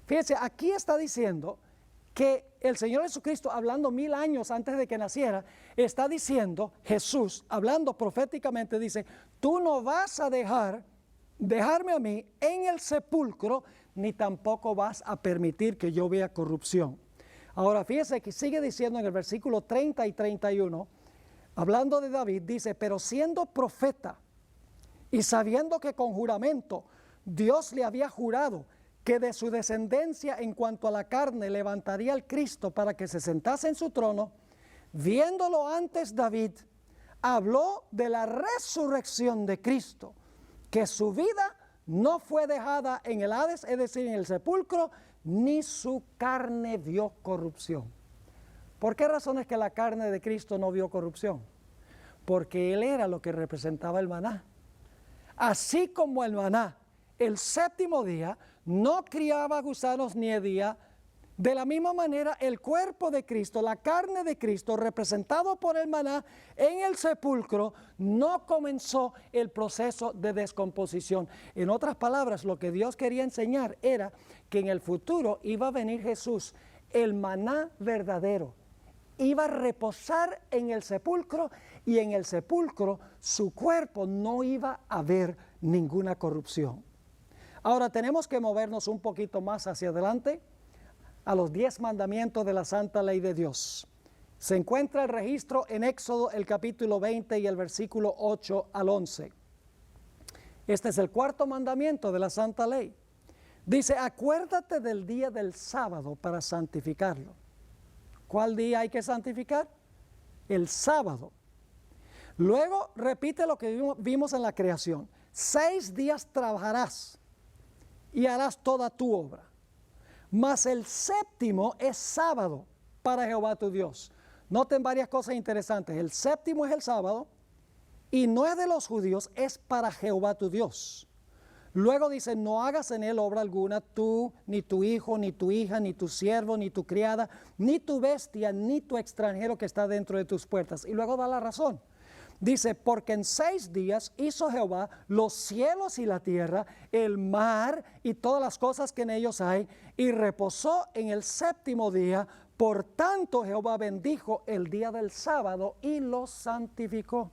Fíjense, aquí está diciendo que el Señor Jesucristo, hablando 1000 años antes de que naciera, está diciendo, Jesús, hablando proféticamente, dice, tú no vas a dejarme a mí en el sepulcro, ni tampoco vas a permitir que yo vea corrupción. Ahora, fíjese que sigue diciendo en el versículo 30 y 31, hablando de David, dice, pero siendo profeta, y sabiendo que con juramento Dios le había jurado que de su descendencia en cuanto a la carne levantaría al Cristo para que se sentase en su trono, viéndolo antes David, habló de la resurrección de Cristo, que su vida no fue dejada en el Hades, es decir, en el sepulcro, ni su carne vio corrupción. ¿Por qué razón es que la carne de Cristo no vio corrupción? Porque Él era lo que representaba el maná. Así como el maná, el séptimo día, no criaba gusanos ni hedía, de la misma manera el cuerpo de Cristo, la carne de Cristo, representado por el maná en el sepulcro, no comenzó el proceso de descomposición. En otras palabras, lo que Dios quería enseñar era que en el futuro iba a venir Jesús, el maná verdadero, iba a reposar en el sepulcro y en el sepulcro su cuerpo no iba a ver ninguna corrupción. Ahora tenemos que movernos un poquito más hacia adelante a los 10 mandamientos de la santa ley de Dios. Se encuentra el registro en Éxodo el capítulo 20 y el versículo 8 al 11. Este es el cuarto mandamiento de la santa ley. Dice, acuérdate del día del sábado para santificarlo. ¿Cuál día hay que santificar? El sábado. Luego repite lo que vimos en la creación. 6 días trabajarás y harás toda tu obra. Mas el séptimo es sábado para Jehová tu Dios. Noten varias cosas interesantes. El séptimo es el sábado y no es de los judíos, es para Jehová tu Dios. Luego dice, no hagas en él obra alguna, tú, ni tu hijo, ni tu hija, ni tu siervo, ni tu criada, ni tu bestia, ni tu extranjero que está dentro de tus puertas. Y luego da la razón. Dice, porque en 6 días hizo Jehová los cielos y la tierra, el mar y todas las cosas que en ellos hay, y reposó en el séptimo día. Por tanto, Jehová bendijo el día del sábado y lo santificó.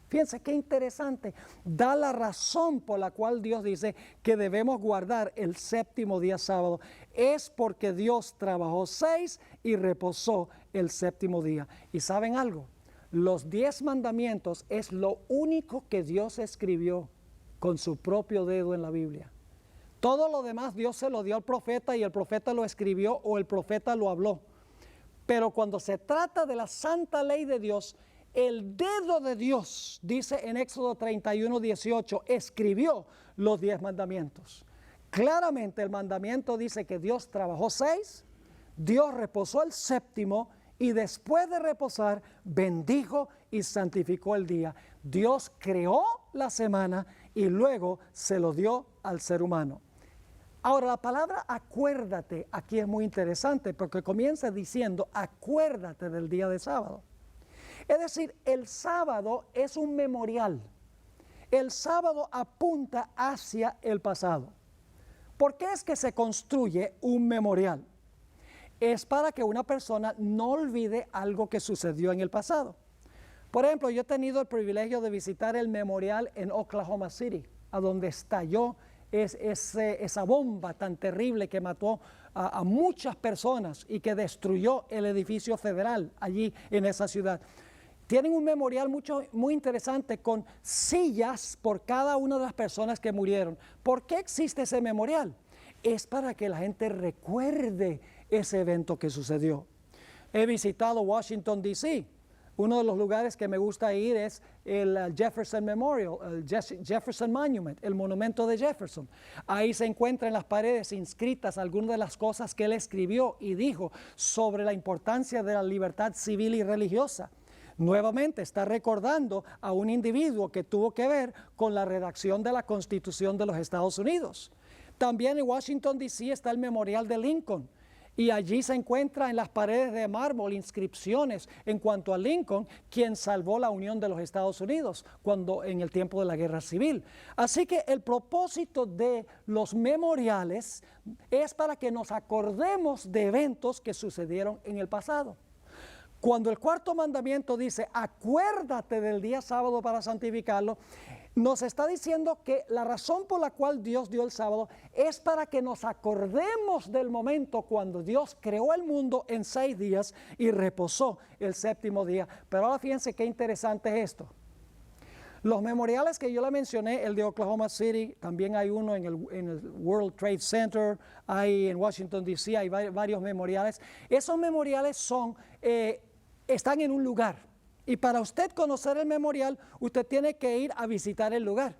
Fíjense qué interesante. Da la razón por la cual Dios dice que debemos guardar el séptimo día sábado. Es porque Dios trabajó 6 y reposó el séptimo día. ¿Y saben algo? Los 10 mandamientos es lo único que Dios escribió con su propio dedo en la Biblia. Todo lo demás Dios se lo dio al profeta y el profeta lo escribió o el profeta lo habló. Pero cuando se trata de la santa ley de Dios, el dedo de Dios, dice en Éxodo 31, 18, escribió los 10 mandamientos. Claramente el mandamiento dice que Dios trabajó 6, Dios reposó el séptimo y después de reposar bendijo y santificó el día. Dios creó la semana y luego se lo dio al ser humano. Ahora la palabra acuérdate aquí es muy interesante porque comienza diciendo acuérdate del día de sábado. Es decir, el sábado es un memorial. El sábado apunta hacia el pasado. ¿Por qué es que se construye un memorial? Es para que una persona no olvide algo que sucedió en el pasado. Por ejemplo, yo he tenido el privilegio de visitar el memorial en Oklahoma City, a donde estalló esa bomba tan terrible que mató a muchas personas y que destruyó el edificio federal allí en esa ciudad. Tienen un memorial muy interesante con sillas por cada una de las personas que murieron. ¿Por qué existe ese memorial? Es para que la gente recuerde ese evento que sucedió. He visitado Washington, D.C. Uno de los lugares que me gusta ir es el Jefferson Memorial, el Jefferson Monument, el monumento de Jefferson. Ahí se encuentran en las paredes inscritas algunas de las cosas que él escribió y dijo sobre la importancia de la libertad civil y religiosa. Nuevamente está recordando a un individuo que tuvo que ver con la redacción de la Constitución de los Estados Unidos. También en Washington, D.C. está el Memorial de Lincoln. Y allí se encuentra en las paredes de mármol inscripciones en cuanto a Lincoln, quien salvó la unión de los Estados Unidos en el tiempo de la Guerra Civil. Así que el propósito de los memoriales es para que nos acordemos de eventos que sucedieron en el pasado. Cuando el cuarto mandamiento dice, acuérdate del día sábado para santificarlo, nos está diciendo que la razón por la cual Dios dio el sábado es para que nos acordemos del momento cuando Dios creó el mundo en 6 días y reposó el séptimo día. Pero ahora fíjense qué interesante es esto. Los memoriales que yo le mencioné, el de Oklahoma City, también hay uno en el World Trade Center, hay en Washington D.C., hay varios memoriales. Esos memoriales están en un lugar. Y para usted conocer el memorial, usted tiene que ir a visitar el lugar.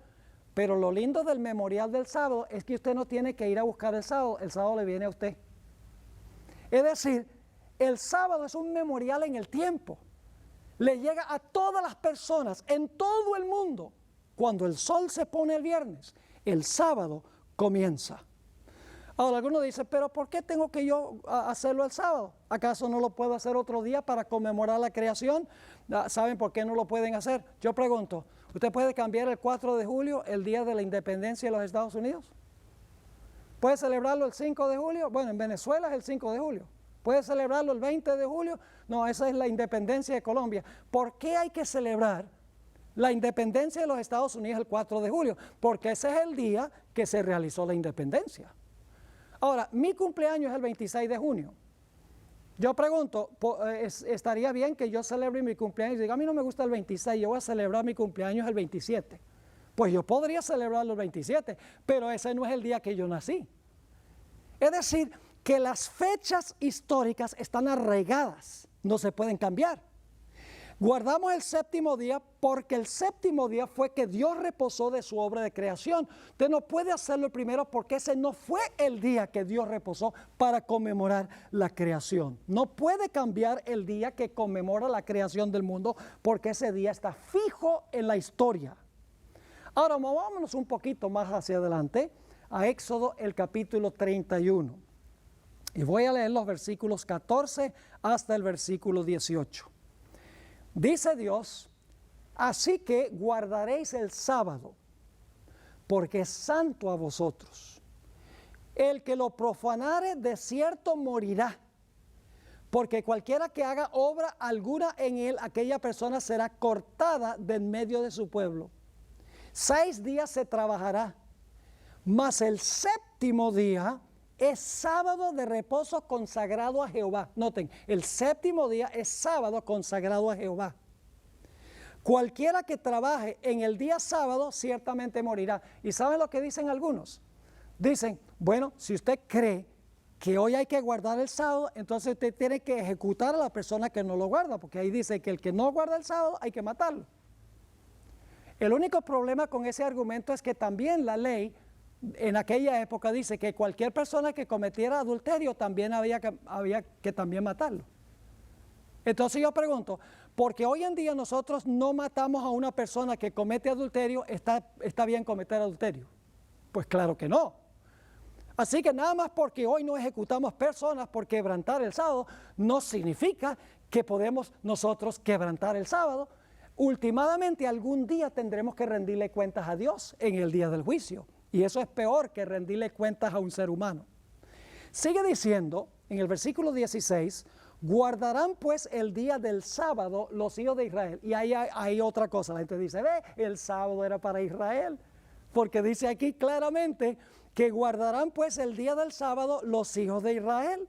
Pero lo lindo del memorial del sábado es que usted no tiene que ir a buscar el sábado le viene a usted. Es decir, el sábado es un memorial en el tiempo. Le llega a todas las personas en todo el mundo. Cuando el sol se pone el viernes, el sábado comienza. Ahora algunos dicen, pero ¿por qué tengo que yo hacerlo el sábado? ¿Acaso no lo puedo hacer otro día para conmemorar la creación? ¿Saben por qué no lo pueden hacer? Yo pregunto, ¿usted puede cambiar el 4 de julio, el día de la independencia de los Estados Unidos? ¿Puede celebrarlo el 5 de julio? Bueno, en Venezuela es el 5 de julio. ¿Puede celebrarlo el 20 de julio? No, esa es la independencia de Colombia. ¿Por qué hay que celebrar la independencia de los Estados Unidos el 4 de julio? Porque ese es el día que se realizó la independencia. Ahora, mi cumpleaños es el 26 de junio. Yo pregunto, ¿estaría bien que yo celebre mi cumpleaños y diga, a mí no me gusta el 26, yo voy a celebrar mi cumpleaños el 27? Pues yo podría celebrarlo el 27, pero ese no es el día que yo nací. Es decir, que las fechas históricas están arraigadas, no se pueden cambiar. Guardamos el séptimo día porque el séptimo día fue que Dios reposó de su obra de creación. Usted no puede hacerlo primero porque ese no fue el día que Dios reposó para conmemorar la creación. No puede cambiar el día que conmemora la creación del mundo porque ese día está fijo en la historia. Ahora movámonos un poquito más hacia adelante a Éxodo el capítulo 31. Y voy a leer los versículos 14 hasta el versículo 18. Dice Dios, así que guardaréis el sábado, porque es santo a vosotros. El que lo profanare de cierto morirá, porque cualquiera que haga obra alguna en él, aquella persona será cortada de en medio de su pueblo. 6 días se trabajará, mas el séptimo día es sábado de reposo consagrado a Jehová. Noten, el séptimo día es sábado consagrado a Jehová. Cualquiera que trabaje en el día sábado ciertamente morirá. ¿Y saben lo que dicen algunos? Dicen, bueno, si usted cree que hoy hay que guardar el sábado, entonces usted tiene que ejecutar a la persona que no lo guarda, porque ahí dice que el que no guarda el sábado hay que matarlo. El único problema con ese argumento es que también la ley en aquella época dice que cualquier persona que cometiera adulterio también había que también matarlo. Entonces yo pregunto, porque hoy en día nosotros no matamos a una persona que comete adulterio, ¿está bien cometer adulterio? Pues claro que no. Así que nada más porque hoy no ejecutamos personas por quebrantar el sábado, no significa que podemos nosotros quebrantar el sábado. Últimamente algún día tendremos que rendirle cuentas a Dios en el día del juicio. Y eso es peor que rendirle cuentas a un ser humano. Sigue diciendo en el versículo 16, guardarán pues el día del sábado los hijos de Israel. Y ahí hay otra cosa, la gente dice, ve, el sábado era para Israel. Porque dice aquí claramente que guardarán pues el día del sábado los hijos de Israel,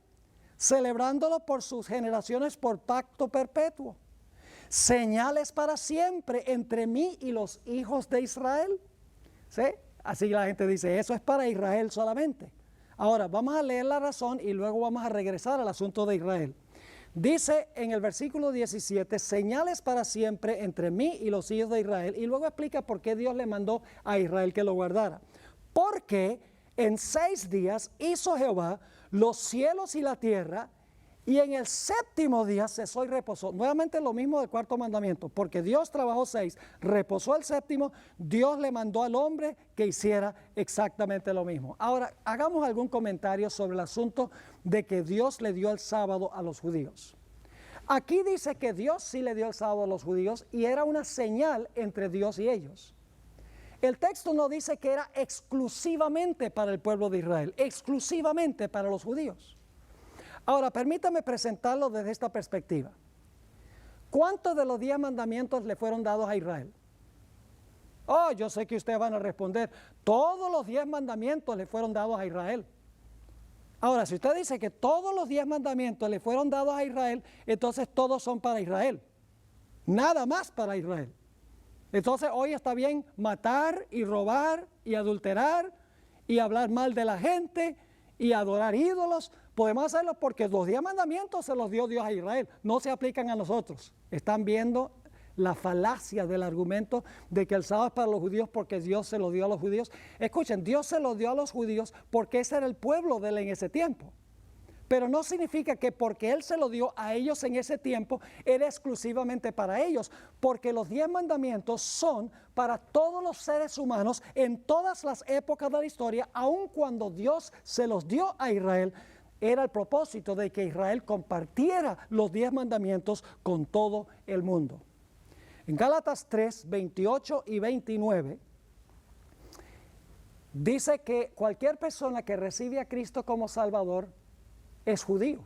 celebrándolo por sus generaciones por pacto perpetuo. Señales para siempre entre mí y los hijos de Israel. ¿Sí? Así la gente dice, eso es para Israel solamente. Ahora, vamos a leer la razón y luego vamos a regresar al asunto de Israel. Dice en el versículo 17, señales para siempre entre mí y los hijos de Israel. Y luego explica por qué Dios le mandó a Israel que lo guardara. Porque en 6 días hizo Jehová los cielos y la tierra, y en el séptimo día cesó y reposó. Nuevamente lo mismo del cuarto mandamiento, porque Dios trabajó 6, reposó el séptimo, Dios le mandó al hombre que hiciera exactamente lo mismo. Ahora, hagamos algún comentario sobre el asunto de que Dios le dio el sábado a los judíos. Aquí dice que Dios sí le dio el sábado a los judíos y era una señal entre Dios y ellos. El texto no dice que era exclusivamente para el pueblo de Israel, exclusivamente para los judíos. Ahora, permítame presentarlo desde esta perspectiva. ¿Cuántos de los 10 mandamientos le fueron dados a Israel? Oh, yo sé que ustedes van a responder, todos los 10 mandamientos le fueron dados a Israel. Ahora, si usted dice que todos los 10 mandamientos le fueron dados a Israel, entonces todos son para Israel. Nada más para Israel. Entonces hoy está bien matar y robar y adulterar y hablar mal de la gente y adorar ídolos. Podemos hacerlo porque los 10 mandamientos se los dio Dios a Israel, no se aplican a nosotros. Están viendo la falacia del argumento de que el sábado es para los judíos porque Dios se lo dio a los judíos. Escuchen, Dios se lo dio a los judíos porque ese era el pueblo de él en ese tiempo. Pero no significa que porque Él se lo dio a ellos en ese tiempo, era exclusivamente para ellos, porque los 10 mandamientos son para todos los seres humanos en todas las épocas de la historia, aun cuando Dios se los dio a Israel. Era el propósito de que Israel compartiera los 10 mandamientos con todo el mundo. En Gálatas 3, 28 y 29, dice que cualquier persona que recibe a Cristo como Salvador es judío.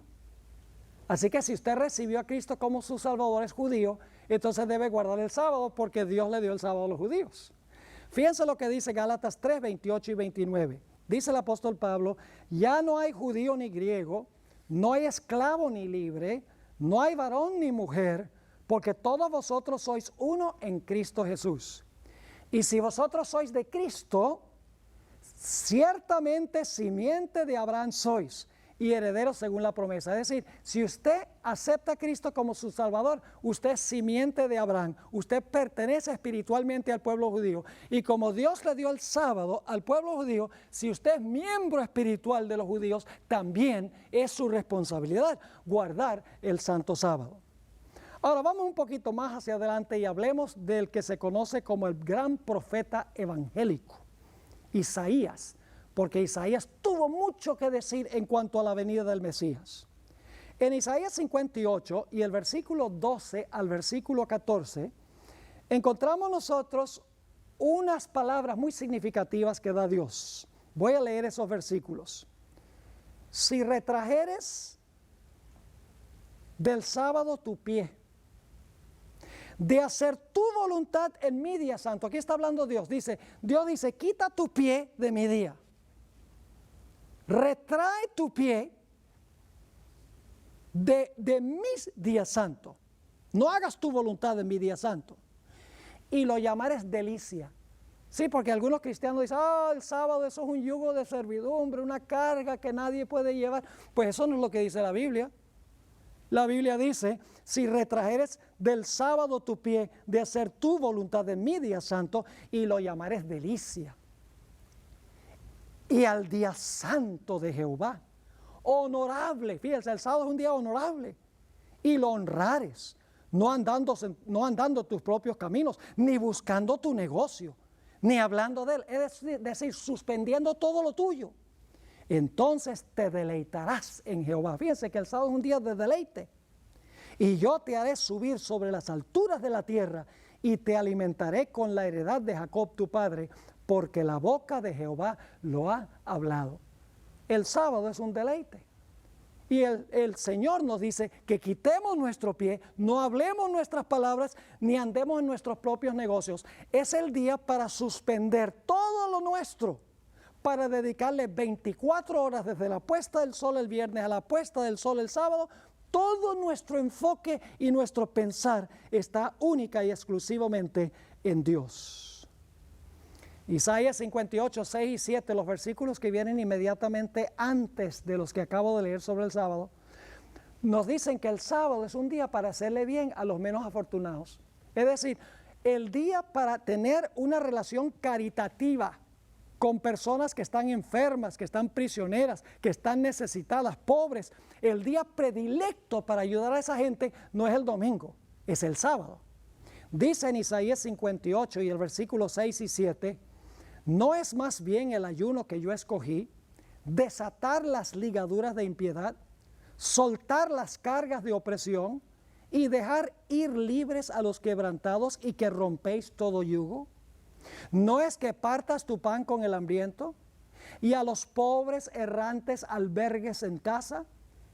Así que si usted recibió a Cristo como su Salvador, es judío, entonces debe guardar el sábado porque Dios le dio el sábado a los judíos. Fíjense lo que dice Gálatas 3, 28 y 29. Dice el apóstol Pablo, ya no hay judío ni griego, no hay esclavo ni libre, no hay varón ni mujer, porque todos vosotros sois uno en Cristo Jesús. Y si vosotros sois de Cristo, ciertamente simiente de Abraham sois y herederos según la promesa. Es decir, si usted acepta a Cristo como su Salvador, usted es simiente de Abraham, usted pertenece espiritualmente al pueblo judío. Y como Dios le dio el sábado al pueblo judío, si usted es miembro espiritual de los judíos, también es su responsabilidad guardar el santo sábado. Ahora vamos un poquito más hacia adelante y hablemos del que se conoce como el gran profeta evangélico, Isaías. Porque Isaías tuvo mucho que decir en cuanto a la venida del Mesías. En Isaías 58 y el versículo 12 al versículo 14, encontramos nosotros unas palabras muy significativas que da Dios. Voy a leer esos versículos. Si retrajeres del sábado tu pie, de hacer tu voluntad en mi día santo. Aquí está hablando Dios dice, quita tu pie de mi día. Retrae tu pie de mis días santos. No hagas tu voluntad en mi día santo. Y lo llamares delicia. Sí, porque algunos cristianos dicen, el sábado eso es un yugo de servidumbre, una carga que nadie puede llevar. Pues eso no es lo que dice la Biblia. La Biblia dice, si retrajeres del sábado tu pie de hacer tu voluntad en mi día santo, y lo llamares delicia. Y al día santo de Jehová, honorable, fíjense, el sábado es un día honorable, y lo honrares, no andando tus propios caminos, ni buscando tu negocio, ni hablando de él, es decir, suspendiendo todo lo tuyo. Entonces te deleitarás en Jehová. Fíjense que el sábado es un día de deleite. Y yo te haré subir sobre las alturas de la tierra, y te alimentaré con la heredad de Jacob tu padre, porque la boca de Jehová lo ha hablado. El sábado es un deleite. Y el Señor nos dice que quitemos nuestro pie, no hablemos nuestras palabras, ni andemos en nuestros propios negocios. Es el día para suspender todo lo nuestro, para dedicarle 24 horas desde la puesta del sol el viernes a la puesta del sol el sábado. Todo nuestro enfoque y nuestro pensar está única y exclusivamente en Dios. Isaías 58, 6 y 7, los versículos que vienen inmediatamente antes de los que acabo de leer sobre el sábado, nos dicen que el sábado es un día para hacerle bien a los menos afortunados. Es decir, el día para tener una relación caritativa con personas que están enfermas, que están prisioneras, que están necesitadas, pobres. El día predilecto para ayudar a esa gente no es el domingo, es el sábado. Dice en Isaías 58 y el versículo 6 y 7, ¿no es más bien el ayuno que yo escogí, desatar las ligaduras de impiedad, soltar las cargas de opresión y dejar ir libres a los quebrantados y que rompéis todo yugo? ¿No es que partas tu pan con el hambriento y a los pobres errantes albergues en casa?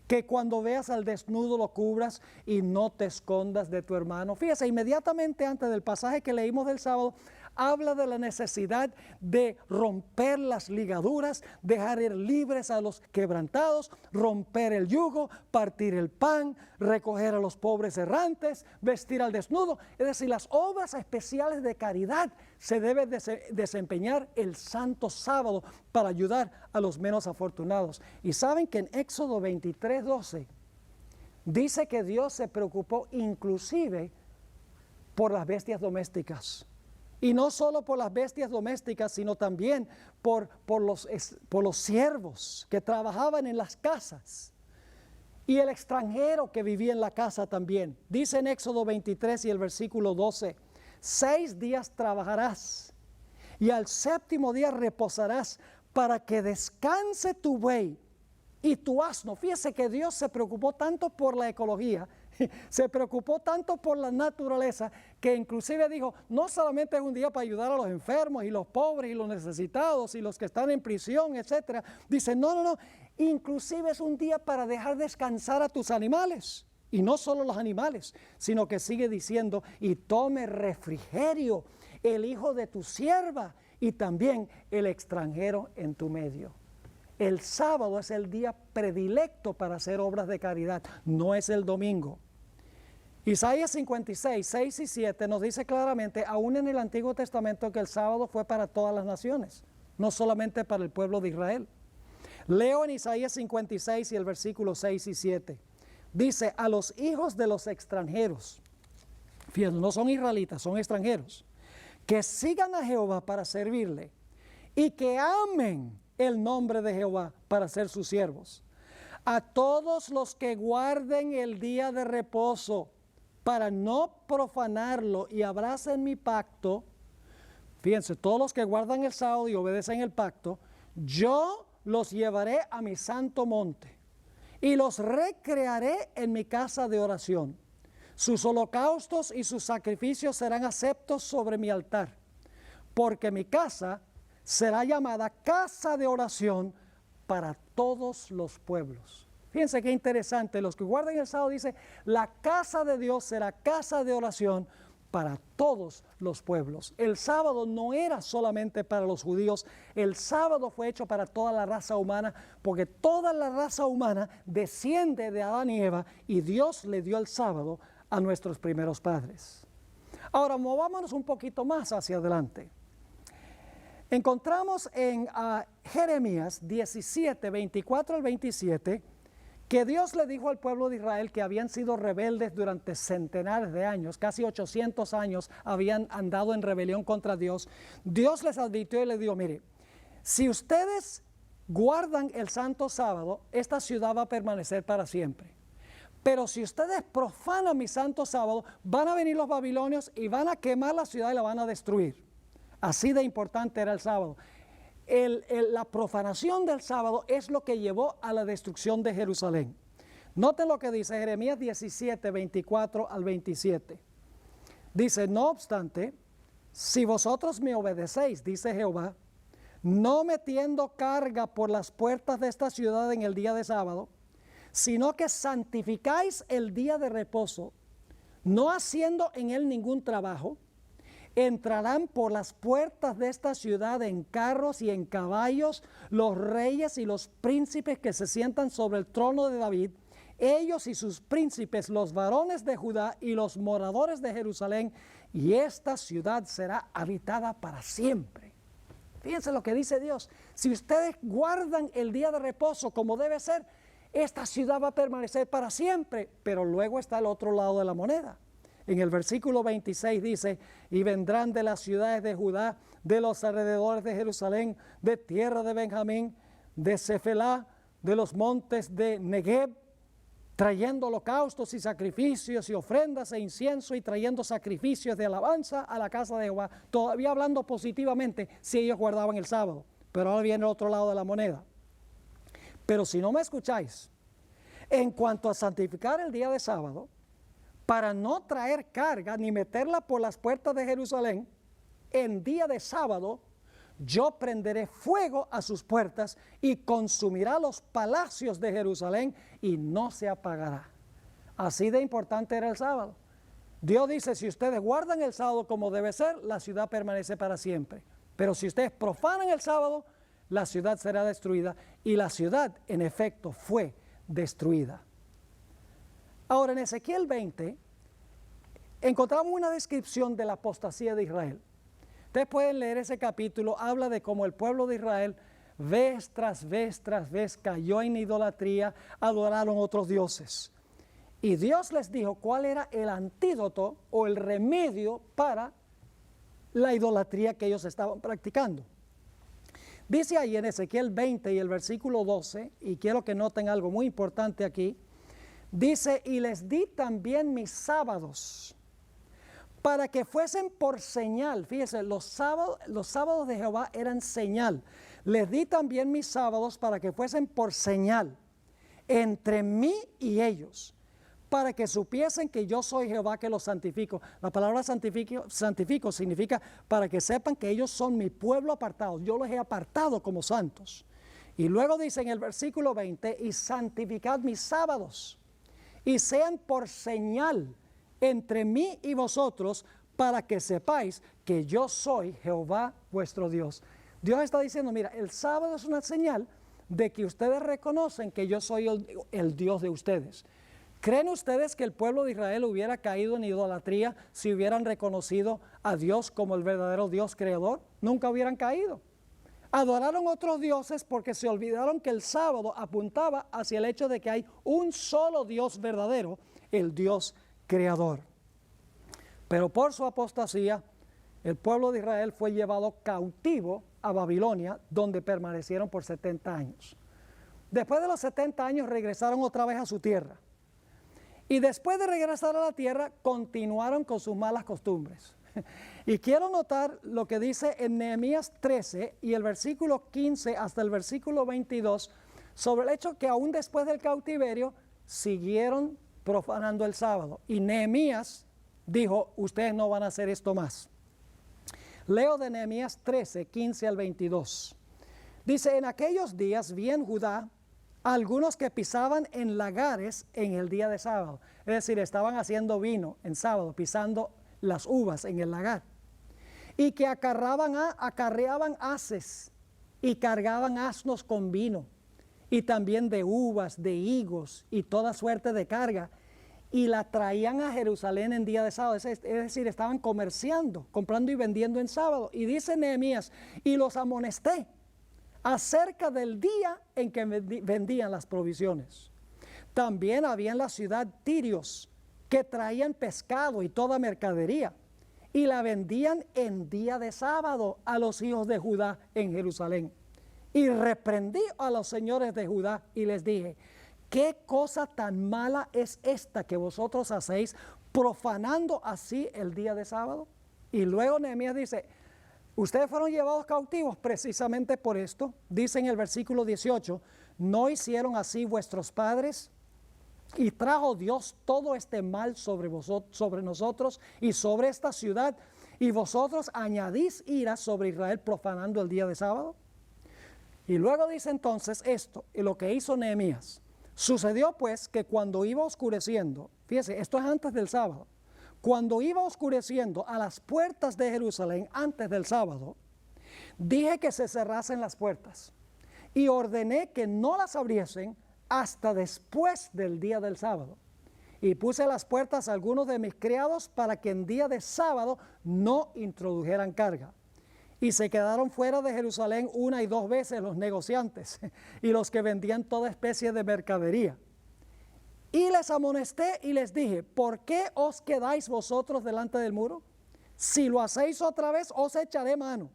Que cuando veas al desnudo lo cubras y no te escondas de tu hermano. Fíjese, inmediatamente antes del pasaje que leímos del sábado, habla de la necesidad de romper las ligaduras, dejar ir libres a los quebrantados, romper el yugo, partir el pan, recoger a los pobres errantes, vestir al desnudo. Es decir, las obras especiales de caridad se deben desempeñar el santo sábado para ayudar a los menos afortunados. Y saben que en Éxodo 23:12 dice que Dios se preocupó inclusive por las bestias domésticas. Y no solo por las bestias domésticas, sino también por los siervos que trabajaban en las casas. Y el extranjero que vivía en la casa también. Dice en Éxodo 23 y el versículo 12, 6 días trabajarás y al séptimo día reposarás para que descanse tu buey y tu asno. Fíjese que Dios se preocupó tanto por la ecología, se preocupó tanto por la naturaleza, que inclusive dijo, no solamente es un día para ayudar a los enfermos y los pobres y los necesitados y los que están en prisión, etcétera. Dice, no, inclusive es un día para dejar descansar a tus animales. Y no solo los animales, sino que sigue diciendo, y tome refrigerio el hijo de tu sierva y también el extranjero en tu medio. El sábado es el día predilecto para hacer obras de caridad, no es el domingo. Isaías 56, 6 y 7 nos dice claramente, aún en el Antiguo Testamento, que el sábado fue para todas las naciones, no solamente para el pueblo de Israel. Leo en Isaías 56 y el versículo 6 y 7. Dice, a los hijos de los extranjeros, fíjense, no son israelitas, son extranjeros, que sigan a Jehová para servirle y que amen el nombre de Jehová para ser sus siervos. A todos los que guarden el día de reposo para no profanarlo y abracen mi pacto, fíjense, todos los que guardan el sábado y obedecen el pacto, yo los llevaré a mi santo monte y los recrearé en mi casa de oración. Sus holocaustos y sus sacrificios serán aceptos sobre mi altar, porque mi casa será llamada casa de oración para todos los pueblos. Fíjense qué interesante, los que guardan el sábado dice, la casa de Dios será casa de oración para todos los pueblos. El sábado no era solamente para los judíos, el sábado fue hecho para toda la raza humana, porque toda la raza humana desciende de Adán y Eva, y Dios le dio el sábado a nuestros primeros padres. Ahora, movámonos un poquito más hacia adelante. Encontramos en Jeremías 17, 24 al 27, que Dios le dijo al pueblo de Israel que habían sido rebeldes durante centenares de años, casi 800 años habían andado en rebelión contra Dios. Dios les advirtió y les dijo, mire, si ustedes guardan el santo sábado, esta ciudad va a permanecer para siempre. Pero si ustedes profanan mi santo sábado, van a venir los babilonios y van a quemar la ciudad y la van a destruir. Así de importante era el sábado. La profanación del sábado es lo que llevó a la destrucción de Jerusalén. Noten lo que dice Jeremías 17, 24 al 27. Dice, no obstante, si vosotros me obedecéis, dice Jehová, no metiendo carga por las puertas de esta ciudad en el día de sábado, sino que santificáis el día de reposo, no haciendo en él ningún trabajo, entrarán por las puertas de esta ciudad en carros y en caballos los reyes y los príncipes que se sientan sobre el trono de David, ellos y sus príncipes, los varones de Judá y los moradores de Jerusalén, y esta ciudad será habitada para siempre. Fíjense lo que dice Dios, si ustedes guardan el día de reposo como debe ser, esta ciudad va a permanecer para siempre. Pero luego está el otro lado de la moneda. En el versículo 26 dice, y vendrán de las ciudades de Judá, de los alrededores de Jerusalén, de tierra de Benjamín, de Cefelá, de los montes de Negev, trayendo holocaustos y sacrificios y ofrendas e incienso y trayendo sacrificios de alabanza a la casa de Jehová. Todavía hablando positivamente si ellos guardaban el sábado. Pero ahora viene el otro lado de la moneda. Pero si no me escucháis, en cuanto a santificar el día de sábado, para no traer carga ni meterla por las puertas de Jerusalén, en día de sábado yo prenderé fuego a sus puertas y consumirá los palacios de Jerusalén y no se apagará. Así de importante era el sábado. Dios dice, si ustedes guardan el sábado como debe ser, la ciudad permanece para siempre. Pero si ustedes profanan el sábado, la ciudad será destruida. Y la ciudad, en efecto, fue destruida. Ahora, en Ezequiel 20, encontramos una descripción de la apostasía de Israel. Ustedes pueden leer ese capítulo, habla de cómo el pueblo de Israel, vez tras vez tras vez, cayó en idolatría, adoraron otros dioses. Y Dios les dijo cuál era el antídoto o el remedio para la idolatría que ellos estaban practicando. Dice ahí en Ezequiel 20 y el versículo 12, y quiero que noten algo muy importante aquí, dice, y les di también mis sábados, para que fuesen por señal. Fíjense, los sábados de Jehová eran señal. Les di también mis sábados para que fuesen por señal entre mí y ellos, para que supiesen que yo soy Jehová que los santifico. La palabra santifico significa para que sepan que ellos son mi pueblo apartado. Yo los he apartado como santos. Y luego dice en el versículo 20, y santificad mis sábados, y sean por señal entre mí y vosotros, para que sepáis que yo soy Jehová vuestro Dios. Dios está diciendo, mira, el sábado es una señal de que ustedes reconocen que yo soy el Dios de ustedes. ¿Creen ustedes que el pueblo de Israel hubiera caído en idolatría si hubieran reconocido a Dios como el verdadero Dios creador? Nunca hubieran caído. Adoraron otros dioses porque se olvidaron que el sábado apuntaba hacia el hecho de que hay un solo Dios verdadero, el Dios creador. Pero por su apostasía, el pueblo de Israel fue llevado cautivo a Babilonia, donde permanecieron por 70 años. Después de los 70 años regresaron otra vez a su tierra. Y después de regresar a la tierra, continuaron con sus malas costumbres. Y quiero notar lo que dice en Nehemías 13 y el versículo 15 hasta el versículo 22, sobre el hecho que aún después del cautiverio siguieron profanando el sábado. Y Nehemías dijo, ustedes no van a hacer esto más. Leo de Nehemías 13, 15 al 22. Dice, en aquellos días vi en Judá algunos que pisaban en lagares en el día de sábado. Es decir, estaban haciendo vino en sábado, pisando las uvas en el lagar. Y que acarreaban haces y cargaban asnos con vino. Y también de uvas, de higos y toda suerte de carga. Y la traían a Jerusalén en día de sábado. Es decir, estaban comerciando, comprando y vendiendo en sábado. Y dice Nehemías, y los amonesté acerca del día en que vendían las provisiones. También había en la ciudad tirios que traían pescado y toda mercadería y la vendían en día de sábado a los hijos de Judá en Jerusalén. Y reprendí a los señores de Judá y les dije, ¿qué cosa tan mala es esta que vosotros hacéis, profanando así el día de sábado? Y luego Nehemías dice, ustedes fueron llevados cautivos precisamente por esto. Dice en el versículo 18, ¿no hicieron así vuestros padres? Y trajo Dios todo este mal sobre nosotros y sobre esta ciudad, y vosotros añadís ira sobre Israel profanando el día de sábado. Y luego dice entonces esto, y lo que hizo Nehemías. Sucedió pues que cuando iba oscureciendo, fíjese, esto es antes del sábado, cuando iba oscureciendo a las puertas de Jerusalén antes del sábado, dije que se cerrasen las puertas y ordené que no las abriesen hasta después del día del sábado. Y puse a las puertas a algunos de mis criados para que en día de sábado no introdujeran carga. Y se quedaron fuera de Jerusalén 1 y 2 veces los negociantes y los que vendían toda especie de mercadería. Y les amonesté y les dije, ¿por qué os quedáis vosotros delante del muro? Si lo hacéis otra vez, os echaré mano.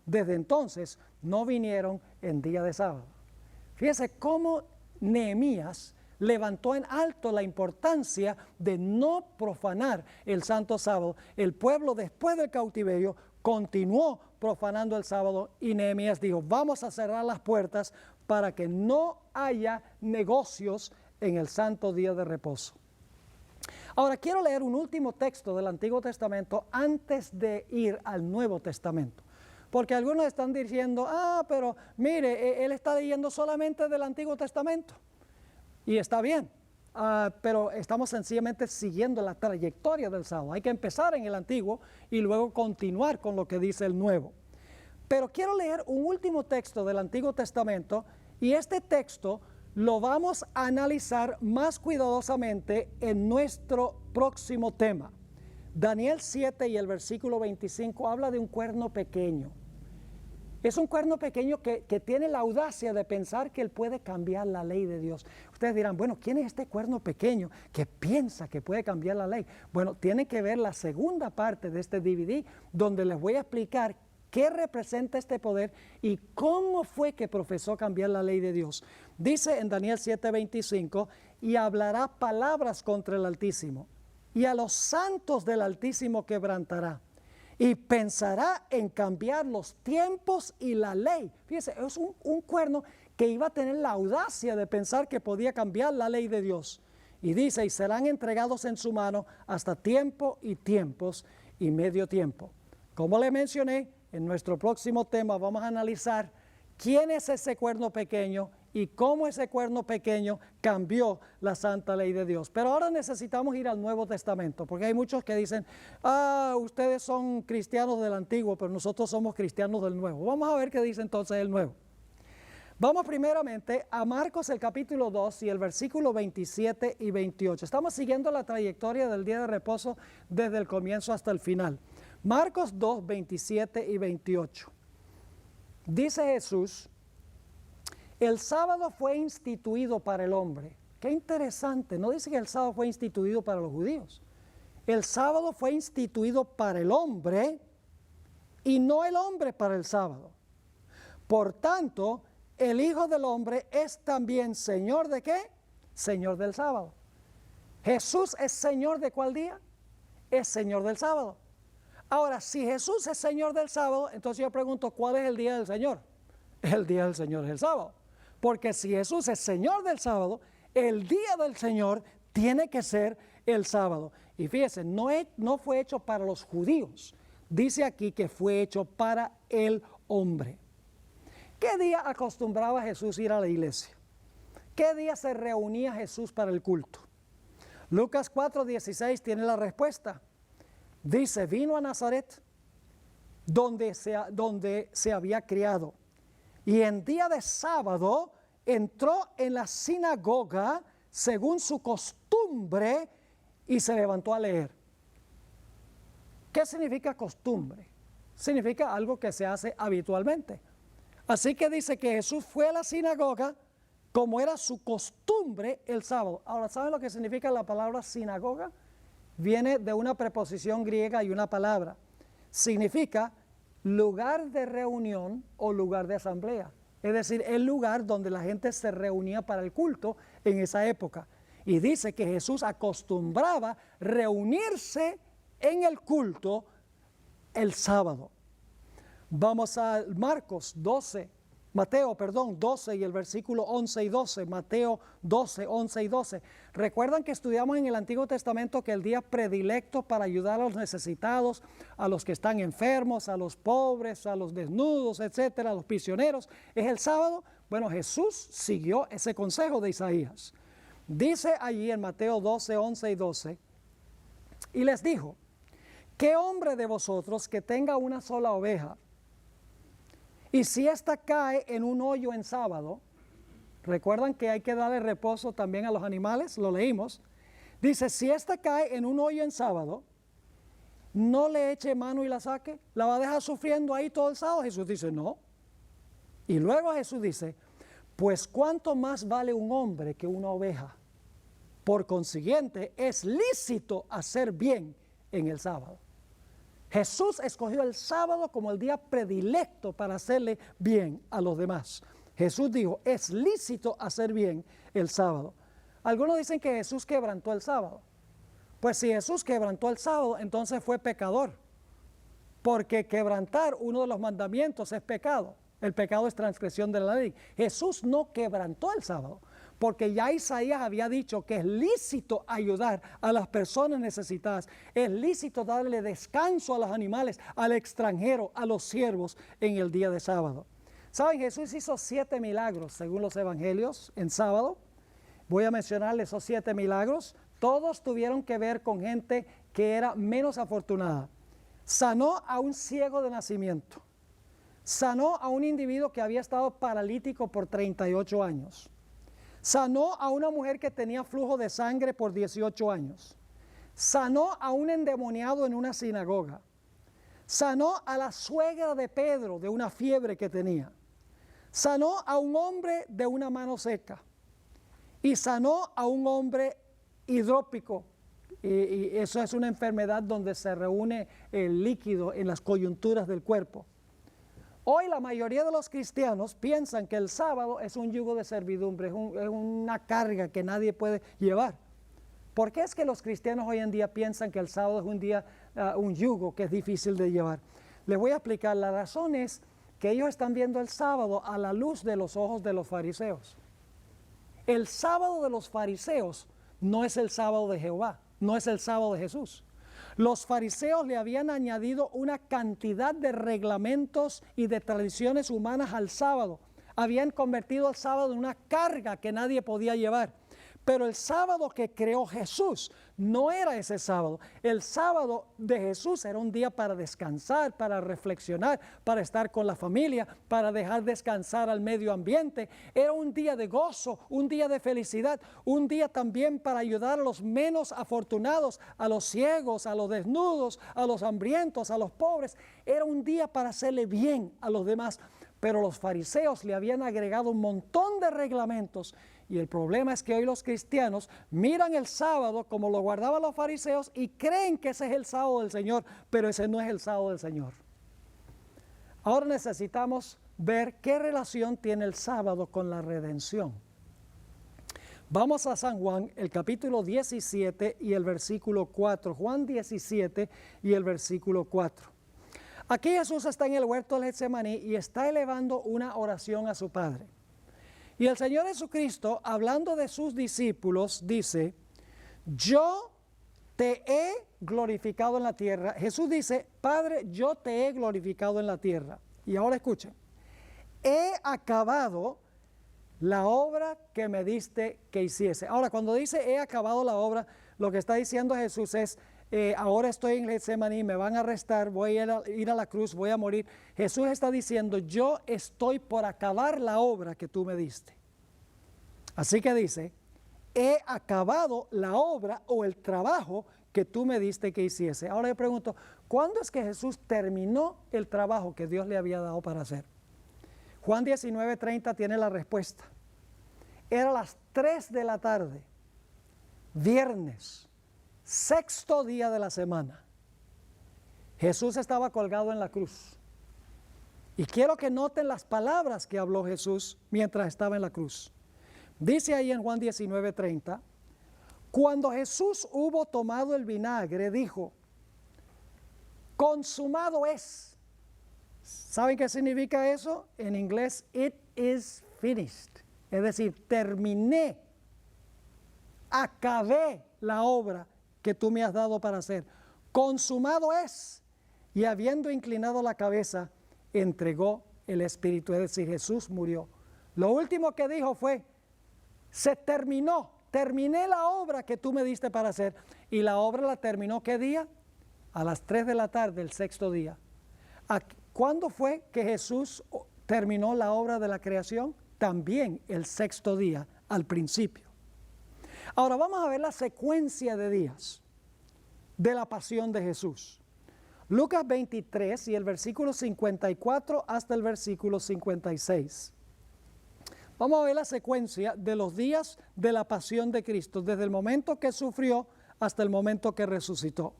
Desde entonces no vinieron en día de sábado. Fíjense cómo Nehemías levantó en alto la importancia de no profanar el santo sábado. El pueblo después del cautiverio continuó profanando el sábado y Nehemías dijo, vamos a cerrar las puertas para que no haya negocios en el santo día de reposo. Ahora quiero leer un último texto del Antiguo Testamento antes de ir al Nuevo Testamento. Porque algunos están diciendo, pero mire, él está leyendo solamente del Antiguo Testamento. Y está bien. pero estamos sencillamente siguiendo la trayectoria del sábado. Hay que empezar en el antiguo y luego continuar con lo que dice el nuevo. Pero quiero leer un último texto del Antiguo Testamento y este texto lo vamos a analizar más cuidadosamente en nuestro próximo tema. Daniel 7 y el versículo 25 habla de un cuerno pequeño. Es un cuerno pequeño que tiene la audacia de pensar que él puede cambiar la ley de Dios. Ustedes dirán, bueno, ¿quién es este cuerno pequeño que piensa que puede cambiar la ley? Bueno, tienen que ver la segunda parte de este DVD donde les voy a explicar qué representa este poder y cómo fue que profesó cambiar la ley de Dios. Dice en Daniel 7:25, y hablará palabras contra el Altísimo, y a los santos del Altísimo quebrantará, y pensará en cambiar los tiempos y la ley. Fíjese, es un cuerno que iba a tener la audacia de pensar que podía cambiar la ley de Dios. Y dice, y serán entregados en su mano hasta tiempo y tiempos y medio tiempo. Como le mencioné, en nuestro próximo tema vamos a analizar quién es ese cuerno pequeño y cómo ese cuerno pequeño cambió la santa ley de Dios. Pero ahora necesitamos ir al Nuevo Testamento, porque hay muchos que dicen, ustedes son cristianos del Antiguo, pero nosotros somos cristianos del Nuevo. Vamos a ver qué dice entonces el Nuevo. Vamos primeramente a Marcos el capítulo 2 y el versículo 27 y 28. Estamos siguiendo la trayectoria del día de reposo desde el comienzo hasta el final. Marcos 2, 27 y 28. Dice Jesús, el sábado fue instituido para el hombre. Qué interesante, no dice que el sábado fue instituido para los judíos. El sábado fue instituido para el hombre y no el hombre para el sábado. Por tanto, el Hijo del Hombre es también Señor ¿de qué? Señor del sábado. ¿Jesús es Señor de cuál día? Es Señor del sábado. Ahora, si Jesús es Señor del sábado, entonces yo pregunto, ¿cuál es el día del Señor? El día del Señor es el sábado. Porque si Jesús es Señor del sábado, el día del Señor tiene que ser el sábado. Y fíjense, no fue hecho para los judíos. Dice aquí que fue hecho para el hombre. ¿Qué día acostumbraba Jesús ir a la iglesia? ¿Qué día se reunía Jesús para el culto? Lucas 4:16 tiene la respuesta. Dice, vino a Nazaret, donde se había criado, y en día de sábado entró en la sinagoga según su costumbre y se levantó a leer. ¿Qué significa costumbre? Significa algo que se hace habitualmente. Así que dice que Jesús fue a la sinagoga como era su costumbre el sábado. Ahora, ¿saben lo que significa la palabra sinagoga? Viene de una preposición griega y una palabra. Significa lugar de reunión o lugar de asamblea. Es decir, el lugar donde la gente se reunía para el culto en esa época. Y dice que Jesús acostumbraba reunirse en el culto el sábado. Vamos a Mateo 12 y el versículo 11 y 12, Mateo 12, 11 y 12. Recuerdan que estudiamos en el Antiguo Testamento que el día predilecto para ayudar a los necesitados, a los que están enfermos, a los pobres, a los desnudos, etcétera, a los prisioneros, es el sábado. Bueno, Jesús siguió ese consejo de Isaías. Dice allí en Mateo 12, 11 y 12, y les dijo, ¿qué hombre de vosotros que tenga una sola oveja? Y si ésta cae en un hoyo en sábado, recuerdan que hay que darle reposo también a los animales, lo leímos. Dice, si ésta cae en un hoyo en sábado, no le eche mano y la saque, la va a dejar sufriendo ahí todo el sábado. Jesús dice, no. Y luego Jesús dice, pues cuánto más vale un hombre que una oveja. Por consiguiente, es lícito hacer bien en el sábado. Jesús escogió el sábado como el día predilecto para hacerle bien a los demás. Jesús dijo, es lícito hacer bien el sábado. Algunos dicen que Jesús quebrantó el sábado. Pues si Jesús quebrantó el sábado, entonces fue pecador. Porque quebrantar uno de los mandamientos es pecado. El pecado es transgresión de la ley. Jesús no quebrantó el sábado. Porque ya Isaías había dicho que es lícito ayudar a las personas necesitadas, es lícito darle descanso a los animales, al extranjero, a los siervos en el día de sábado. ¿Saben? Jesús hizo 7 milagros según los evangelios en sábado. Voy a mencionarles esos 7 milagros. Todos tuvieron que ver con gente que era menos afortunada. Sanó a un ciego de nacimiento. Sanó a un individuo que había estado paralítico por 38 años. Sanó a una mujer que tenía flujo de sangre por 18 años. Sanó a un endemoniado en una sinagoga. Sanó a la suegra de Pedro de una fiebre que tenía. Sanó a un hombre de una mano seca. Y sanó a un hombre hidrópico. Y eso es una enfermedad donde se reúne el líquido en las coyunturas del cuerpo. Hoy la mayoría de los cristianos piensan que el sábado es un yugo de servidumbre, es una carga que nadie puede llevar. ¿Por qué es que los cristianos hoy en día piensan que el sábado es un día, un yugo que es difícil de llevar? Les voy a explicar. La razón es que ellos están viendo el sábado a la luz de los ojos de los fariseos. El sábado de los fariseos no es el sábado de Jehová, no es el sábado de Jesús. Los fariseos le habían añadido una cantidad de reglamentos y de tradiciones humanas al sábado. Habían convertido el sábado en una carga que nadie podía llevar. Pero el sábado que creó Jesús no era ese sábado. El sábado de Jesús era un día para descansar, para reflexionar, para estar con la familia, para dejar descansar al medio ambiente. Era un día de gozo, un día de felicidad, un día también para ayudar a los menos afortunados, a los ciegos, a los desnudos, a los hambrientos, a los pobres. Era un día para hacerle bien a los demás. Pero los fariseos le habían agregado un montón de reglamentos. Y el problema es que hoy los cristianos miran el sábado como lo guardaban los fariseos y creen que ese es el sábado del Señor, pero ese no es el sábado del Señor. Ahora necesitamos ver qué relación tiene el sábado con la redención. Vamos a San Juan, el capítulo 17 y el versículo 4. Juan 17 y el versículo 4. Aquí Jesús está en el huerto del Getsemaní y está elevando una oración a su Padre. Y el Señor Jesucristo, hablando de sus discípulos, dice, yo te he glorificado en la tierra. Jesús dice, Padre, yo te he glorificado en la tierra. Y ahora escuchen, he acabado la obra que me diste que hiciese. Ahora, cuando dice he acabado la obra, lo que está diciendo Jesús es, ahora estoy en Getsemaní, me van a arrestar, voy a ir a la cruz, voy a morir. Jesús está diciendo, yo estoy por acabar la obra que tú me diste. Así que dice, he acabado la obra o el trabajo que tú me diste que hiciese. Ahora yo pregunto, ¿cuándo es que Jesús terminó el trabajo que Dios le había dado para hacer? Juan 19:30 tiene la respuesta. Era las 3 de la tarde, viernes, 6º día de la semana. Jesús estaba colgado en la cruz. Y quiero que noten las palabras que habló Jesús mientras estaba en la cruz. Dice ahí en Juan 19:30, cuando Jesús hubo tomado el vinagre, dijo, consumado es. ¿Saben qué significa eso? En inglés, it is finished. Es decir, terminé, acabé la obra que tú me has dado para hacer. Consumado es. Y habiendo inclinado la cabeza, entregó el Espíritu. Es decir, Jesús murió. Lo último que dijo fue, se terminó, terminé la obra que tú me diste para hacer. Y la obra la terminó, ¿qué día? A las 3 de la tarde, el 6º día. ¿Cuándo fue que Jesús terminó la obra de la creación? También el 6º día, al principio. Ahora vamos a ver la secuencia de días de la pasión de Jesús. Lucas 23 y el versículo 54 hasta el versículo 56. Vamos a ver la secuencia de los días de la pasión de Cristo, desde el momento que sufrió hasta el momento que resucitó.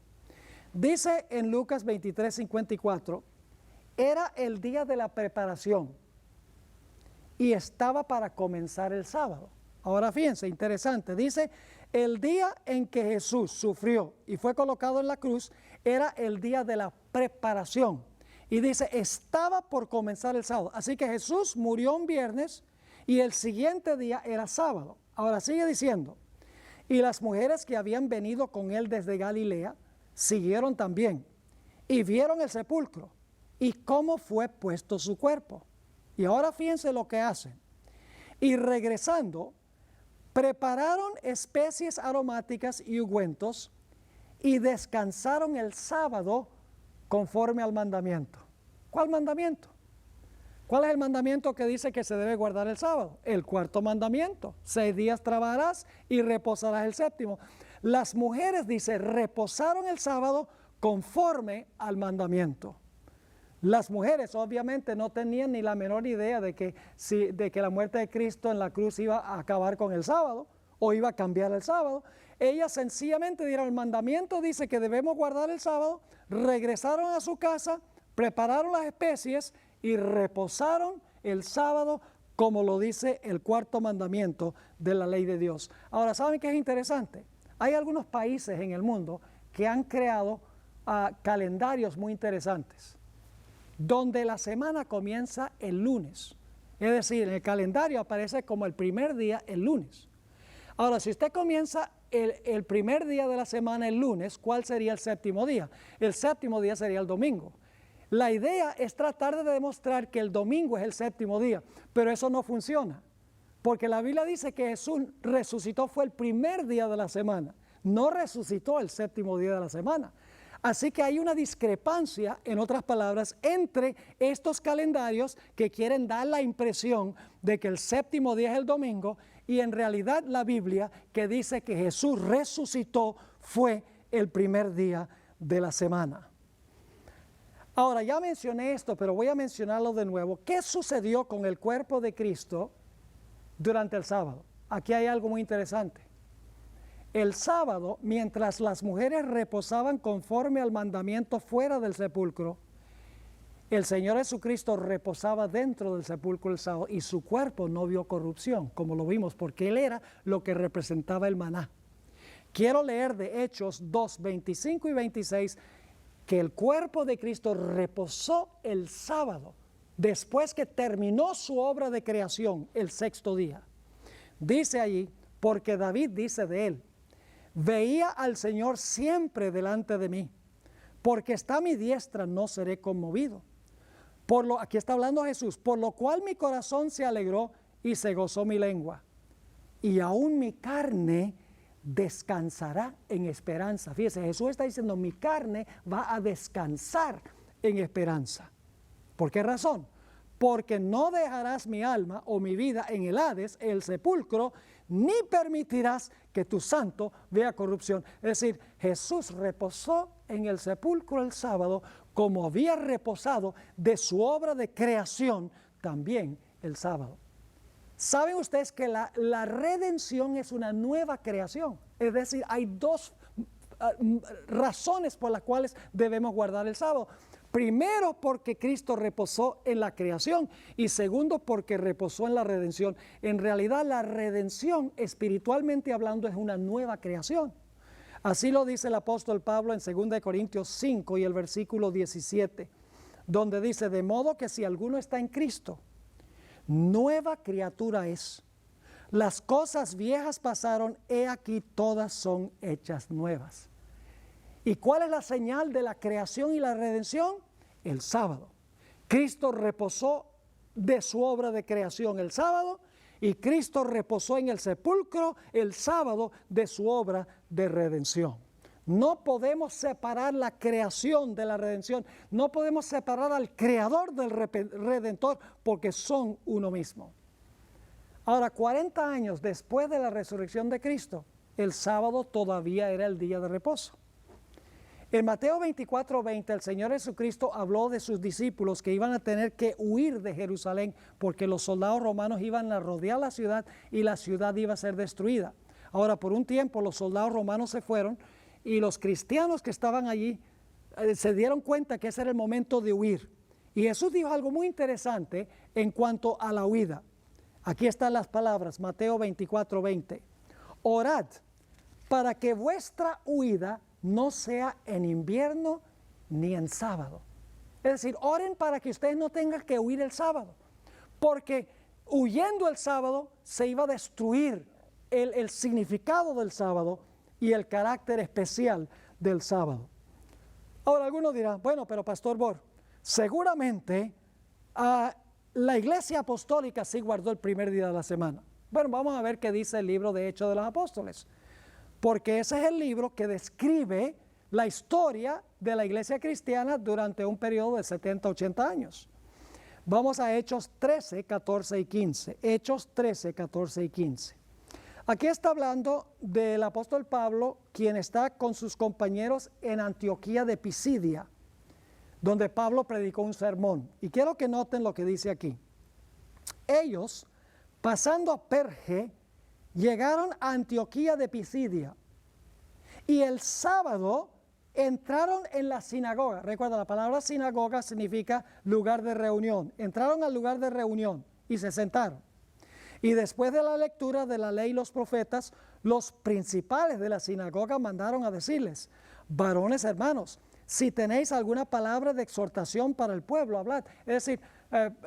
Dice en Lucas 23, 54, era el día de la preparación y estaba para comenzar el sábado. Ahora fíjense, interesante, dice, el día en que Jesús sufrió y fue colocado en la cruz, era el día de la preparación. Y dice, estaba por comenzar el sábado. Así que Jesús murió un viernes y el siguiente día era sábado. Ahora sigue diciendo, y las mujeres que habían venido con él desde Galilea, siguieron también y vieron el sepulcro y cómo fue puesto su cuerpo. Y ahora fíjense lo que hacen. Y regresando, prepararon especies aromáticas y ungüentos y descansaron el sábado conforme al mandamiento. ¿Cuál mandamiento? ¿Cuál es el mandamiento que dice que se debe guardar el sábado? El cuarto mandamiento. 6 días trabajarás y reposarás el séptimo. Las mujeres, dice, reposaron el sábado conforme al mandamiento. Las mujeres obviamente no tenían ni la menor idea de que la muerte de Cristo en la cruz iba a acabar con el sábado o iba a cambiar el sábado. Ellas sencillamente dieron el mandamiento, dice que debemos guardar el sábado, regresaron a su casa, prepararon las especies y reposaron el sábado como lo dice el cuarto mandamiento de la ley de Dios. Ahora, ¿saben qué es interesante? Hay algunos países en el mundo que han creado calendarios muy interesantes, donde la semana comienza el lunes. Es decir, en el calendario aparece como el primer día el lunes. Ahora, si usted comienza el primer día de la semana el lunes, ¿cuál sería el séptimo día? El séptimo día sería el domingo. La idea es tratar de demostrar que el domingo es el séptimo día, pero eso no funciona, porque la Biblia dice que Jesús resucitó fue el primer día de la semana, no resucitó el séptimo día de la semana. Así que hay una discrepancia, en otras palabras, entre estos calendarios que quieren dar la impresión de que el séptimo día es el domingo y en realidad la Biblia que dice que Jesús resucitó fue el primer día de la semana. Ahora, ya mencioné esto, pero voy a mencionarlo de nuevo. ¿Qué sucedió con el cuerpo de Cristo durante el sábado? Aquí hay algo muy interesante. El sábado, mientras las mujeres reposaban conforme al mandamiento fuera del sepulcro, el Señor Jesucristo reposaba dentro del sepulcro el sábado y su cuerpo no vio corrupción, como lo vimos, porque Él era lo que representaba el maná. Quiero leer de Hechos 2, 25 y 26, que el cuerpo de Cristo reposó el sábado, después que terminó su obra de creación el sexto día. Dice allí, porque David dice de Él, veía al Señor siempre delante de mí, porque está a mi diestra, no seré conmovido. Aquí está hablando Jesús, por lo cual mi corazón se alegró y se gozó mi lengua. Y aún mi carne descansará en esperanza. Fíjese, Jesús está diciendo, mi carne va a descansar en esperanza. ¿Por qué razón? Porque no dejarás mi alma o mi vida en el Hades, el sepulcro, ni permitirás que tu santo vea corrupción. Es decir, Jesús reposó en el sepulcro el sábado como había reposado de su obra de creación también el sábado. ¿Saben ustedes que la redención es una nueva creación? Es decir, hay dos razones por las cuales debemos guardar el sábado. Primero, porque Cristo reposó en la creación y segundo, porque reposó en la redención. En realidad, la redención, espiritualmente hablando, es una nueva creación. Así lo dice el apóstol Pablo en 2 Corintios 5 y el versículo 17, donde dice, de modo que si alguno está en Cristo, nueva criatura es. Las cosas viejas pasaron, he aquí todas son hechas nuevas. ¿Y cuál es la señal de la creación y la redención? El sábado. Cristo reposó de su obra de creación el sábado y Cristo reposó en el sepulcro el sábado de su obra de redención. No podemos separar la creación de la redención, no podemos separar al creador del redentor porque son uno mismo. Ahora, 40 años después de la resurrección de Cristo, el sábado todavía era el día de reposo. En Mateo 24, 20, el Señor Jesucristo habló de sus discípulos que iban a tener que huir de Jerusalén porque los soldados romanos iban a rodear la ciudad y la ciudad iba a ser destruida. Ahora, por un tiempo los soldados romanos se fueron y los cristianos que estaban allí se dieron cuenta que ese era el momento de huir. Y Jesús dijo algo muy interesante en cuanto a la huida. Aquí están las palabras, Mateo 24, 20. Orad para que vuestra huida no sea en invierno ni en sábado. Es decir, oren para que ustedes no tengan que huir el sábado, porque huyendo el sábado se iba a destruir el significado del sábado y el carácter especial del sábado. Ahora algunos dirán, bueno, pero Pastor Bor, seguramente la iglesia apostólica sí guardó el primer día de la semana. Bueno, vamos a ver qué dice el libro de Hechos de los Apóstoles, porque ese es el libro que describe la historia de la iglesia cristiana durante un periodo de 70, 80 años. Vamos a Hechos 13, 14 y 15. Hechos 13, 14 y 15. Aquí está hablando del apóstol Pablo, quien está con sus compañeros en Antioquía de Pisidia, donde Pablo predicó un sermón. Y quiero que noten lo que dice aquí. Ellos, pasando a Perge, llegaron a Antioquía de Pisidia. Y el sábado entraron en la sinagoga. Recuerda, la palabra sinagoga significa lugar de reunión. Entraron al lugar de reunión y se sentaron. Y después de la lectura de la ley y los profetas, los principales de la sinagoga mandaron a decirles: varones hermanos, si tenéis alguna palabra de exhortación para el pueblo, hablad. Es decir,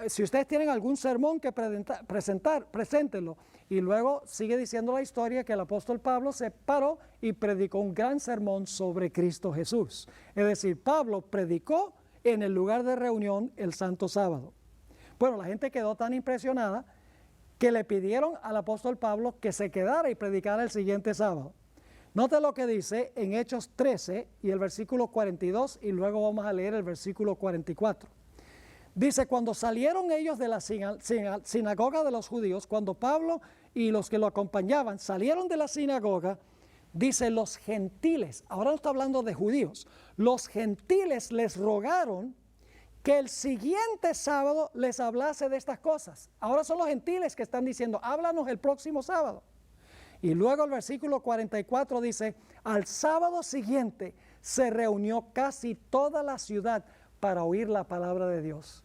si ustedes tienen algún sermón que presentar, preséntenlo. Y luego sigue diciendo la historia que el apóstol Pablo se paró y predicó un gran sermón sobre Cristo Jesús. Es decir, Pablo predicó en el lugar de reunión el santo sábado. Bueno, la gente quedó tan impresionada que le pidieron al apóstol Pablo que se quedara y predicara el siguiente sábado. Note lo que dice en Hechos 13 y el versículo 42, y luego vamos a leer el versículo 44. Dice: cuando salieron ellos de la sinagoga de los judíos, cuando Pablo y los que lo acompañaban salieron de la sinagoga, dice, los gentiles, ahora no está hablando de judíos, los gentiles les rogaron que el siguiente sábado les hablase de estas cosas. Ahora son los gentiles que están diciendo: háblanos el próximo sábado. Y luego el versículo 44 dice: al sábado siguiente se reunió casi toda la ciudad para oír la palabra de Dios.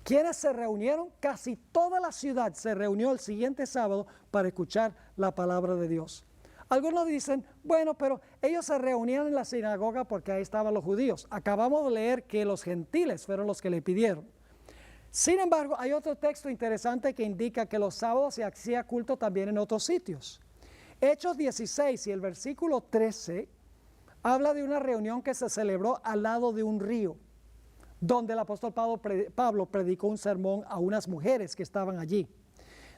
¿Quiénes se reunieron? Casi toda la ciudad se reunió el siguiente sábado para escuchar la palabra de Dios. Algunos dicen: bueno, pero ellos se reunían en la sinagoga porque ahí estaban los judíos. Acabamos de leer que los gentiles fueron los que le pidieron. Sin embargo, hay otro texto interesante que indica que los sábados se hacía culto también en otros sitios. Hechos 16 y el versículo 13 habla de una reunión que se celebró al lado de un río, donde el apóstol Pablo predicó un sermón a unas mujeres que estaban allí.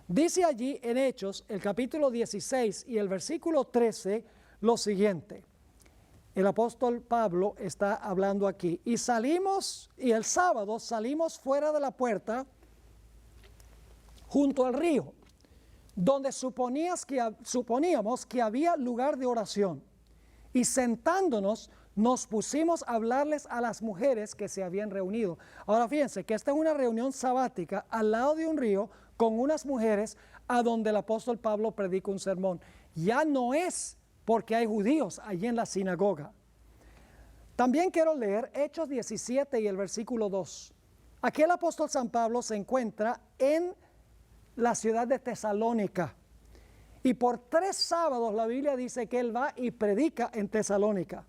Dice allí en Hechos, el capítulo 16 y el versículo 13, lo siguiente. El apóstol Pablo está hablando aquí. Y el sábado salimos fuera de la puerta junto al río, donde suponíamos que había lugar de oración. Y sentándonos, nos pusimos a hablarles a las mujeres que se habían reunido. Ahora fíjense que esta es una reunión sabática al lado de un río con unas mujeres a donde el apóstol Pablo predica un sermón. Ya no es porque hay judíos allí en la sinagoga. También quiero leer Hechos 17 y el versículo 2. Aquí el apóstol San Pablo se encuentra en la ciudad de Tesalónica. Y por 3 sábados la Biblia dice que él va y predica en Tesalónica.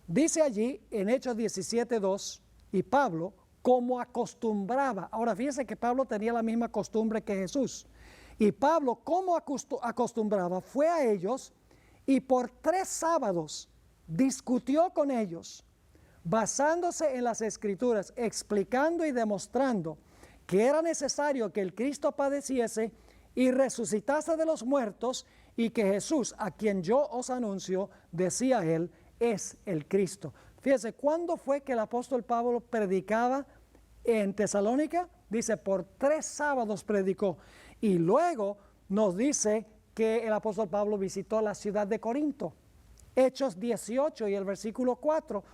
Dice allí en Hechos 17:2, y Pablo, como acostumbraba, ahora fíjense que Pablo tenía la misma costumbre que Jesús, y Pablo, como acostumbraba, fue a ellos y por 3 sábados discutió con ellos, basándose en las Escrituras, explicando y demostrando que era necesario que el Cristo padeciese y resucitase de los muertos, y que Jesús, a quien yo os anuncio, decía él, es el Cristo. Fíjense, ¿cuándo fue que el apóstol Pablo predicaba en Tesalónica? Dice, por 3 sábados predicó. Y luego nos dice que el apóstol Pablo visitó la ciudad de Corinto. Hechos 18 y el versículo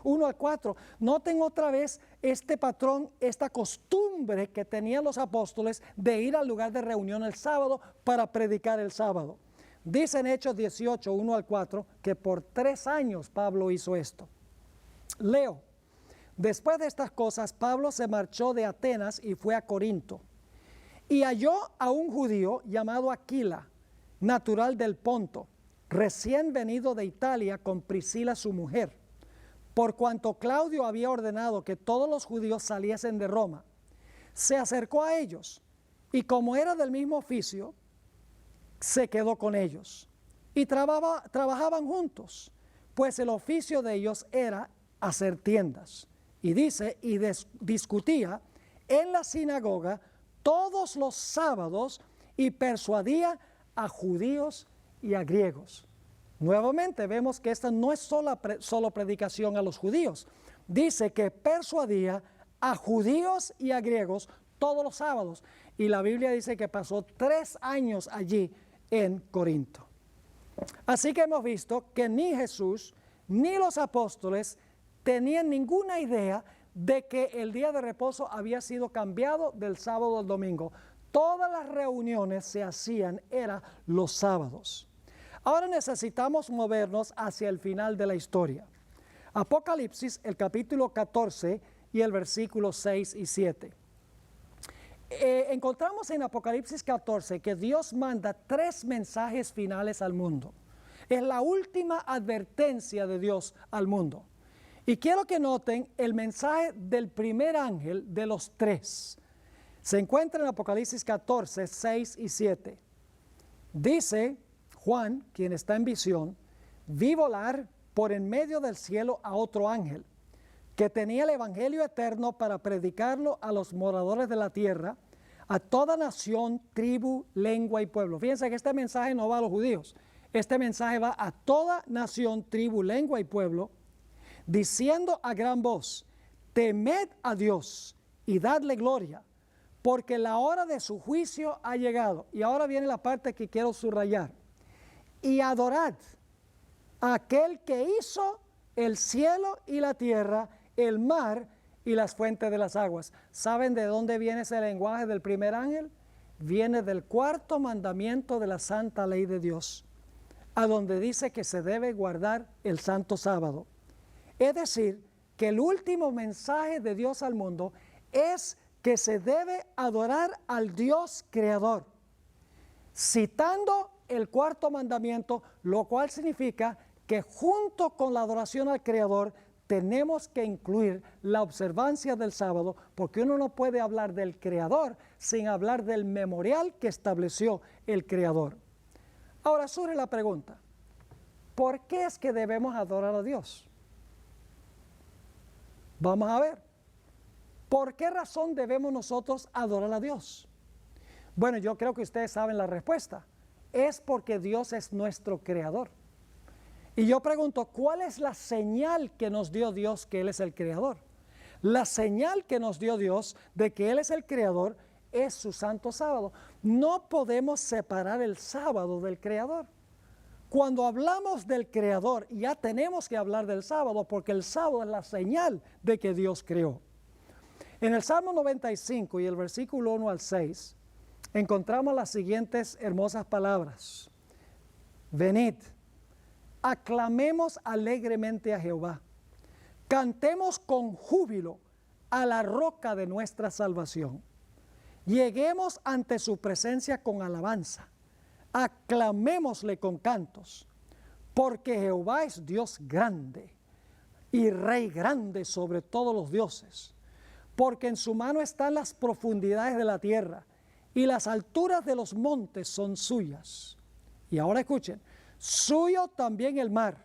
1 al 4. Noten otra vez este patrón, esta costumbre que tenían los apóstoles de ir al lugar de reunión el sábado para predicar el sábado. Dice en Hechos 18, 1 al 4, que por 3 años Pablo hizo esto. Leo: después de estas cosas, Pablo se marchó de Atenas y fue a Corinto. Y halló a un judío llamado Aquila, natural del Ponto, recién venido de Italia con Priscila su mujer, por cuanto Claudio había ordenado que todos los judíos saliesen de Roma. Se acercó a ellos, y como era del mismo oficio, se quedó con ellos. Y trabajaban juntos, pues el oficio de ellos era hacer tiendas. Y dice, discutía en la sinagoga todos los sábados y persuadía a judíos y a griegos. Nuevamente vemos que esta no es solo predicación a los judíos. Dice que persuadía a judíos y a griegos todos los sábados. Y la Biblia dice que pasó 3 años allí en Corinto. Así que hemos visto que ni Jesús ni los apóstoles tenían ninguna idea de que el día de reposo había sido cambiado del sábado al domingo. Todas las reuniones se hacían, era los sábados. Ahora necesitamos movernos hacia el final de la historia. Apocalipsis, el capítulo 14 y el versículo 6 y 7. Encontramos en Apocalipsis 14 que Dios manda 3 mensajes finales al mundo. Es la última advertencia de Dios al mundo. Y quiero que noten el mensaje del primer ángel de los 3. Se encuentra en Apocalipsis 14, 6 y 7. Dice Juan, quien está en visión, vi volar por en medio del cielo a otro ángel, que tenía el evangelio eterno para predicarlo a los moradores de la tierra, a toda nación, tribu, lengua y pueblo. Fíjense que este mensaje no va a los judíos. Este mensaje va a toda nación, tribu, lengua y pueblo, diciendo a gran voz, temed a Dios y dadle gloria, porque la hora de su juicio ha llegado. Y ahora viene la parte que quiero subrayar. Y adorad a aquel que hizo el cielo y la tierra, el mar y las fuentes de las aguas. ¿Saben de dónde viene ese lenguaje del primer ángel? Viene del 4º mandamiento de la santa ley de Dios, a donde dice que se debe guardar el santo sábado. Es decir, que el último mensaje de Dios al mundo es que se debe adorar al Dios creador, citando el 4º mandamiento, lo cual significa que junto con la adoración al creador tenemos que incluir la observancia del sábado, porque uno no puede hablar del creador sin hablar del memorial que estableció el creador. Ahora surge la pregunta, ¿por qué es que debemos adorar a Dios? Vamos a ver, ¿por qué razón debemos nosotros adorar a Dios? Bueno, yo creo que ustedes saben la respuesta. Es porque Dios es nuestro creador. Y yo pregunto, ¿cuál es la señal que nos dio Dios que Él es el creador? La señal que nos dio Dios de que Él es el creador es su santo sábado. No podemos separar el sábado del creador. Cuando hablamos del creador, ya tenemos que hablar del sábado, porque el sábado es la señal de que Dios creó. En el Salmo 95 y el versículo 1 al 6, encontramos las siguientes hermosas palabras. Venid, aclamemos alegremente a Jehová, cantemos con júbilo a la roca de nuestra salvación. Lleguemos ante su presencia con alabanza, aclamémosle con cantos, porque Jehová es Dios grande y Rey grande sobre todos los dioses, porque en su mano están las profundidades de la tierra y las alturas de los montes son suyas. Y ahora escuchen, suyo también el mar,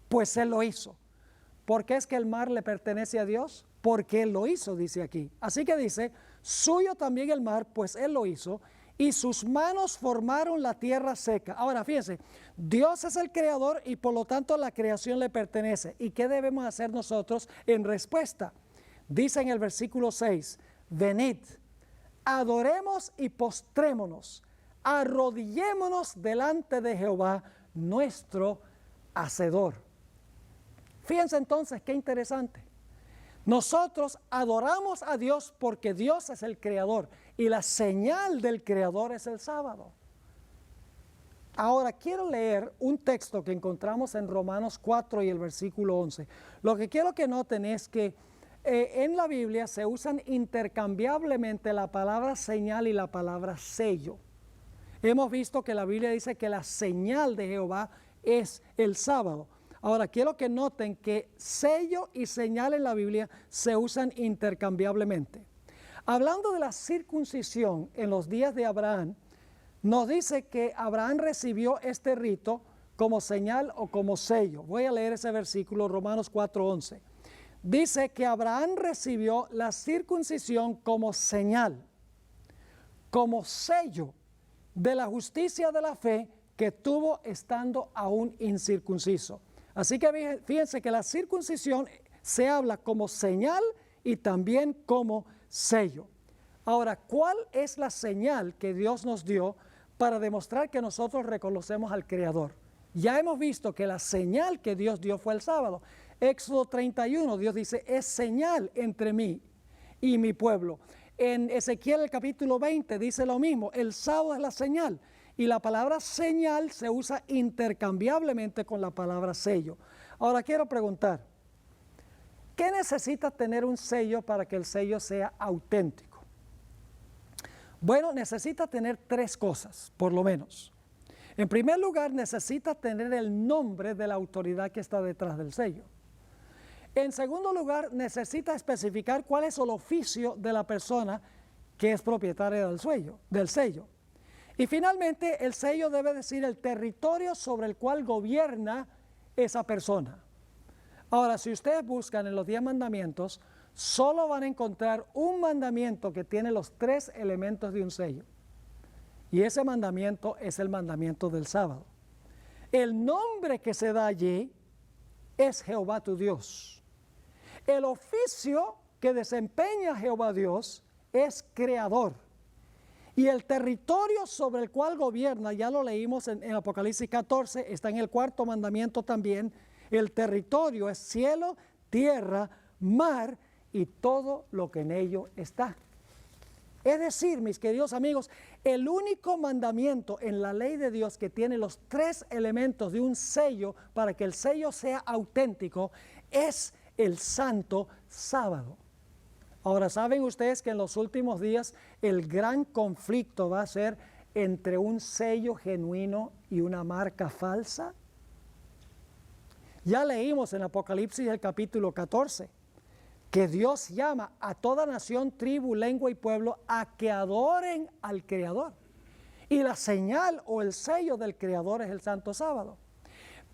pues Él lo hizo. ¿Por qué es que el mar le pertenece a Dios? Porque Él lo hizo, dice aquí. Así que dice, suyo también el mar, pues Él lo hizo, y sus manos formaron la tierra seca. Ahora fíjense, Dios es el creador y por lo tanto la creación le pertenece. ¿Y qué debemos hacer nosotros en respuesta? Dice en el versículo 6, venid, adoremos y postrémonos, arrodillémonos delante de Jehová, nuestro Hacedor. Fíjense entonces qué interesante. Nosotros adoramos a Dios porque Dios es el creador y la señal del creador es el sábado. Ahora quiero leer un texto que encontramos en Romanos 4 y el versículo 11. Lo que quiero que noten es que en la Biblia se usan intercambiablemente la palabra señal y la palabra sello. Hemos visto que la Biblia dice que la señal de Jehová es el sábado. Ahora quiero que noten que sello y señal en la Biblia se usan intercambiablemente. Hablando de la circuncisión en los días de Abraham, nos dice que Abraham recibió este rito como señal o como sello. Voy a leer ese versículo, Romanos 4:11. Dice que Abraham recibió la circuncisión como señal, como sello de la justicia de la fe que tuvo estando aún incircunciso. Así que fíjense que la circuncisión se habla como señal y también como sello. Ahora, ¿cuál es la señal que Dios nos dio para demostrar que nosotros reconocemos al Creador? Ya hemos visto que la señal que Dios dio fue el sábado. Éxodo 31, Dios dice, es señal entre mí y mi pueblo. En Ezequiel el capítulo 20 dice lo mismo, el sábado es la señal. Y la palabra señal se usa intercambiablemente con la palabra sello. Ahora quiero preguntar, ¿qué necesita tener un sello para que el sello sea auténtico? Bueno, necesita tener tres cosas, por lo menos. En primer lugar, necesita tener el nombre de la autoridad que está detrás del sello. En segundo lugar, necesita especificar cuál es el oficio de la persona que es propietaria del sello. Y finalmente, el sello debe decir el territorio sobre el cual gobierna esa persona. Ahora, si ustedes buscan en los 10 mandamientos, solo van a encontrar un mandamiento que tiene los 3 elementos de un sello. Y ese mandamiento es el mandamiento del sábado. El nombre que se da allí es Jehová tu Dios. El oficio que desempeña Jehová Dios es creador. Y el territorio sobre el cual gobierna, ya lo leímos en Apocalipsis 14, está en el 4º mandamiento también. El territorio es cielo, tierra, mar y todo lo que en ello está. Es decir, mis queridos amigos, el único mandamiento en la ley de Dios que tiene los 3 elementos de un sello para que el sello sea auténtico es el santo sábado. Ahora, ¿saben ustedes que en los últimos días el gran conflicto va a ser entre un sello genuino y una marca falsa? Ya leímos en Apocalipsis el capítulo 14 que Dios llama a toda nación, tribu, lengua y pueblo a que adoren al Creador. Y la señal o el sello del Creador es el santo sábado.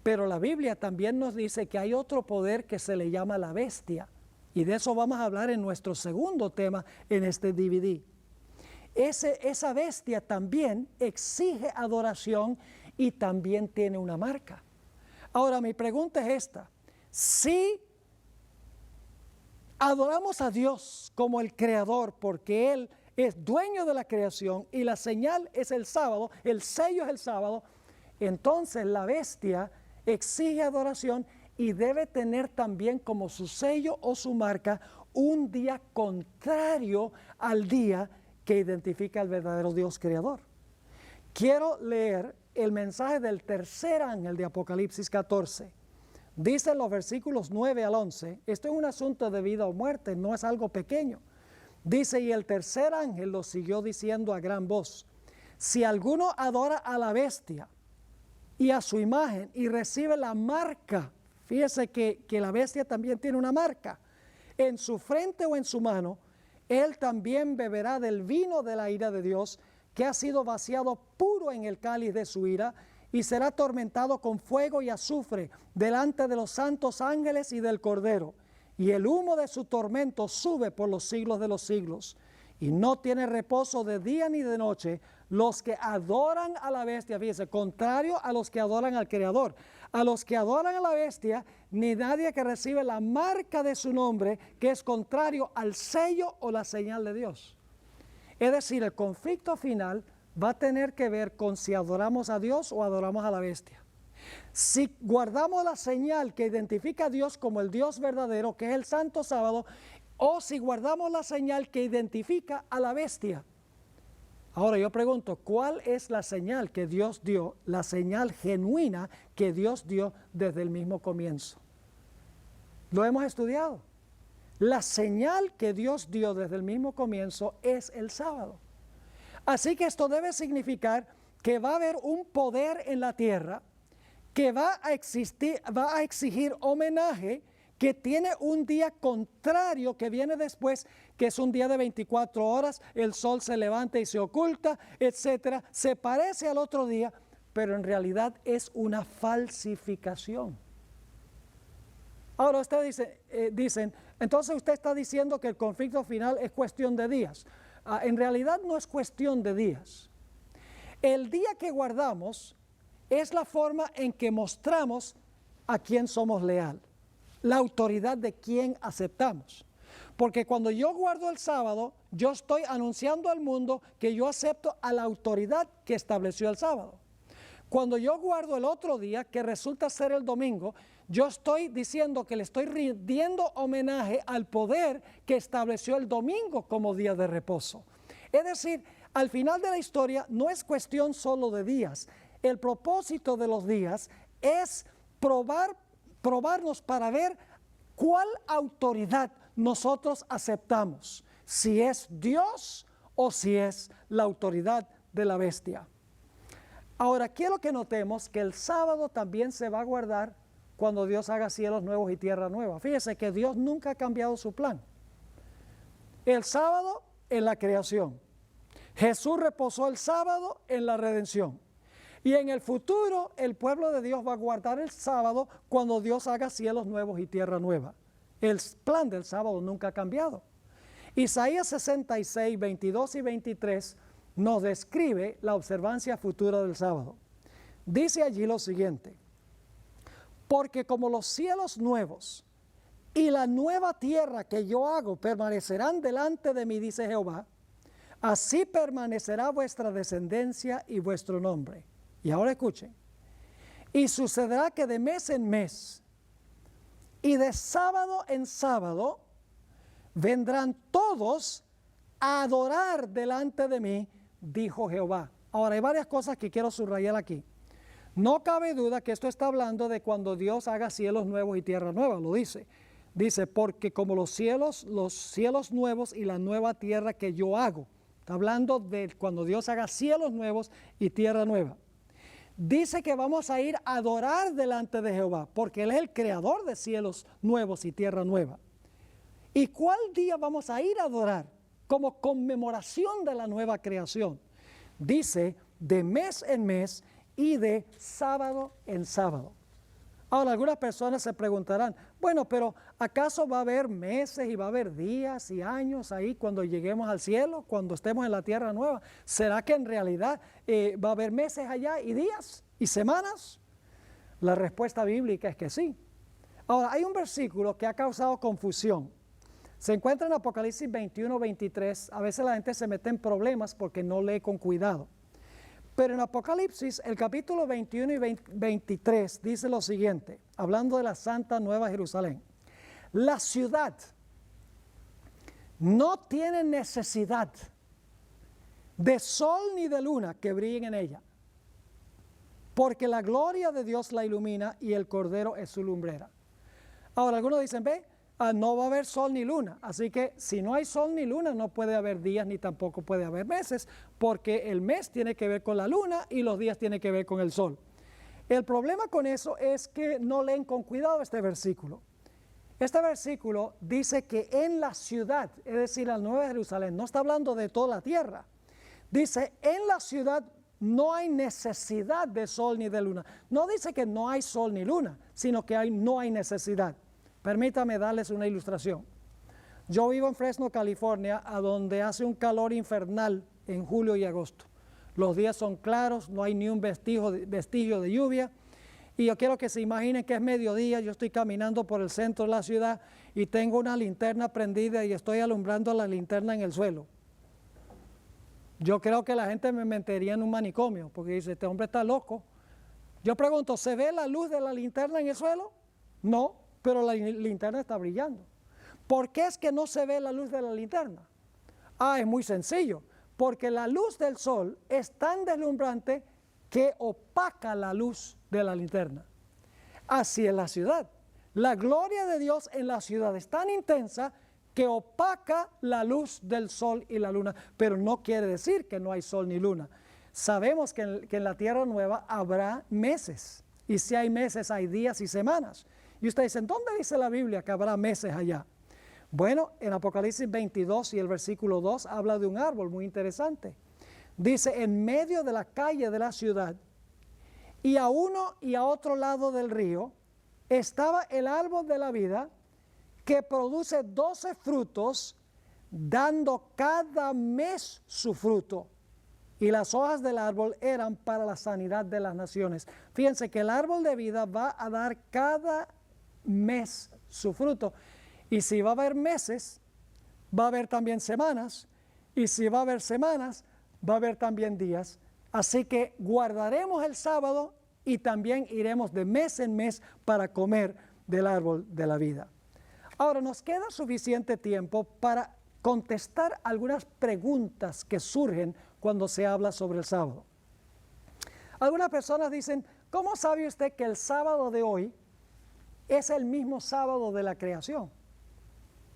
Pero la Biblia también nos dice que hay otro poder que se le llama la bestia. Y de eso vamos a hablar en nuestro segundo tema en este DVD. Esa bestia también exige adoración y también tiene una marca. Ahora, mi pregunta es esta. Si adoramos a Dios como el Creador porque Él es dueño de la creación y la señal es el sábado, el sello es el sábado, entonces la bestia exige adoración y debe tener también como su sello o su marca un día contrario al día que identifica al verdadero Dios creador. Quiero leer el mensaje del tercer ángel de Apocalipsis 14. Dice en los versículos 9 al 11, esto es un asunto de vida o muerte, no es algo pequeño. Dice, y el tercer ángel lo siguió diciendo a gran voz, si alguno adora a la bestia y a su imagen y recibe la marca, fíjese que la bestia también tiene una marca, en su frente o en su mano, él también beberá del vino de la ira de Dios, que ha sido vaciado puro en el cáliz de su ira, y será atormentado con fuego y azufre delante de los santos ángeles y del Cordero. Y el humo de su tormento sube por los siglos de los siglos. Y no tiene reposo de día ni de noche los que adoran a la bestia, fíjense, contrario a los que adoran al Creador. A los que adoran a la bestia, ni nadie que recibe la marca de su nombre, que es contrario al sello o la señal de Dios. Es decir, el conflicto final va a tener que ver con si adoramos a Dios o adoramos a la bestia. Si guardamos la señal que identifica a Dios como el Dios verdadero, que es el santo sábado, o si guardamos la señal que identifica a la bestia. Ahora yo pregunto, ¿cuál es la señal que Dios dio, la señal genuina que Dios dio desde el mismo comienzo? Lo hemos estudiado. La señal que Dios dio desde el mismo comienzo es el sábado. Así que esto debe significar que va a haber un poder en la tierra que va a exigir homenaje, que tiene un día contrario que viene después, que es un día de 24 horas, el sol se levanta y se oculta, etcétera. Se parece al otro día, pero en realidad es una falsificación. Ahora ustedes dicen, entonces usted está diciendo que el conflicto final es cuestión de días. En realidad no es cuestión de días. El día que guardamos es la forma en que mostramos a quién somos leal, la autoridad de quién aceptamos. Porque cuando yo guardo el sábado, yo estoy anunciando al mundo que yo acepto a la autoridad que estableció el sábado. Cuando yo guardo el otro día, que resulta ser el domingo, yo estoy diciendo que le estoy rindiendo homenaje al poder que estableció el domingo como día de reposo. Es decir, al final de la historia no es cuestión solo de días. El propósito de los días es probarnos para ver cuál autoridad nosotros aceptamos, si es Dios o si es la autoridad de la bestia. Ahora, quiero que notemos que el sábado también se va a guardar cuando Dios haga cielos nuevos y tierra nueva. Fíjese que Dios nunca ha cambiado su plan. El sábado en la creación. Jesús reposó el sábado en la redención. Y en el futuro el pueblo de Dios va a guardar el sábado cuando Dios haga cielos nuevos y tierra nueva. El plan del sábado nunca ha cambiado. Isaías 66, 22 y 23 nos describe la observancia futura del sábado. Dice allí lo siguiente: porque como los cielos nuevos y la nueva tierra que yo hago permanecerán delante de mí, dice Jehová, así permanecerá vuestra descendencia y vuestro nombre. Y ahora escuchen: y sucederá que de mes en mes y de sábado en sábado vendrán todos a adorar delante de mí, dijo Jehová. Ahora hay varias cosas que quiero subrayar aquí. No cabe duda que esto está hablando de cuando Dios haga cielos nuevos y tierra nueva, lo dice. Dice, porque como los cielos nuevos y la nueva tierra que yo hago. Está hablando de cuando Dios haga cielos nuevos y tierra nueva. Dice que vamos a ir a adorar delante de Jehová, porque Él es el creador de cielos nuevos y tierra nueva. ¿Y cuál día vamos a ir a adorar? Como conmemoración de la nueva creación. Dice, de mes en mes y de sábado en sábado. Ahora, algunas personas se preguntarán, bueno, pero ¿acaso va a haber meses y va a haber días y años ahí cuando lleguemos al cielo, cuando estemos en la tierra nueva? ¿Será que en realidad va a haber meses allá y días y semanas? La respuesta bíblica es que sí. Ahora, hay un versículo que ha causado confusión. Se encuentra en Apocalipsis 21, 23. A veces la gente se mete en problemas porque no lee con cuidado. Pero en Apocalipsis, el capítulo 21 y 23 dice lo siguiente, hablando de la Santa Nueva Jerusalén. La ciudad no tiene necesidad de sol ni de luna que brillen en ella, porque la gloria de Dios la ilumina y el Cordero es su lumbrera. Ahora, algunos dicen, no va a haber sol ni luna, así que si no hay sol ni luna no puede haber días ni tampoco puede haber meses, porque el mes tiene que ver con la luna y los días tienen que ver con el sol. El problema con eso es que no leen con cuidado este versículo. Este versículo dice que en la ciudad, es decir, la Nueva Jerusalén, no está hablando de toda la tierra, dice en la ciudad no hay necesidad de sol ni de luna. No dice que no hay sol ni luna, sino que no hay necesidad. Permítame darles una ilustración. Yo vivo en Fresno, California, a donde hace un calor infernal en julio y agosto. Los días son claros, no hay ni un vestigio de lluvia. Y yo quiero que se imaginen que es mediodía, yo estoy caminando por el centro de la ciudad y tengo una linterna prendida y estoy alumbrando la linterna en el suelo. Yo creo que la gente me metería en un manicomio, porque dice, este hombre está loco. Yo pregunto, ¿se ve la luz de la linterna en el suelo? No. Pero la linterna está brillando. ¿Por qué es que no se ve la luz de la linterna? Es muy sencillo. Porque la luz del sol es tan deslumbrante que opaca la luz de la linterna. Así es la ciudad. La gloria de Dios en la ciudad es tan intensa que opaca la luz del sol y la luna. Pero no quiere decir que no hay sol ni luna. Sabemos que en la tierra nueva habrá meses. Y si hay meses, hay días y semanas. Y ustedes dicen, ¿dónde dice la Biblia que habrá meses allá? Bueno, en Apocalipsis 22 y el versículo 2 habla de un árbol muy interesante. Dice, en medio de la calle de la ciudad y a uno y a otro lado del río estaba el árbol de la vida que produce 12 frutos, dando cada mes su fruto. y las hojas del árbol eran para la sanidad de las naciones. Fíjense que el árbol de vida va a dar cada mes su fruto. Y si va a haber meses, va a haber también semanas. Y si va a haber semanas, va a haber también días. Así que guardaremos el sábado y también iremos de mes en mes para comer del árbol de la vida. Ahora, nos queda suficiente tiempo para contestar algunas preguntas que surgen cuando se habla sobre el sábado. Algunas personas dicen, ¿cómo sabe usted que el sábado de hoy es el mismo sábado de la creación?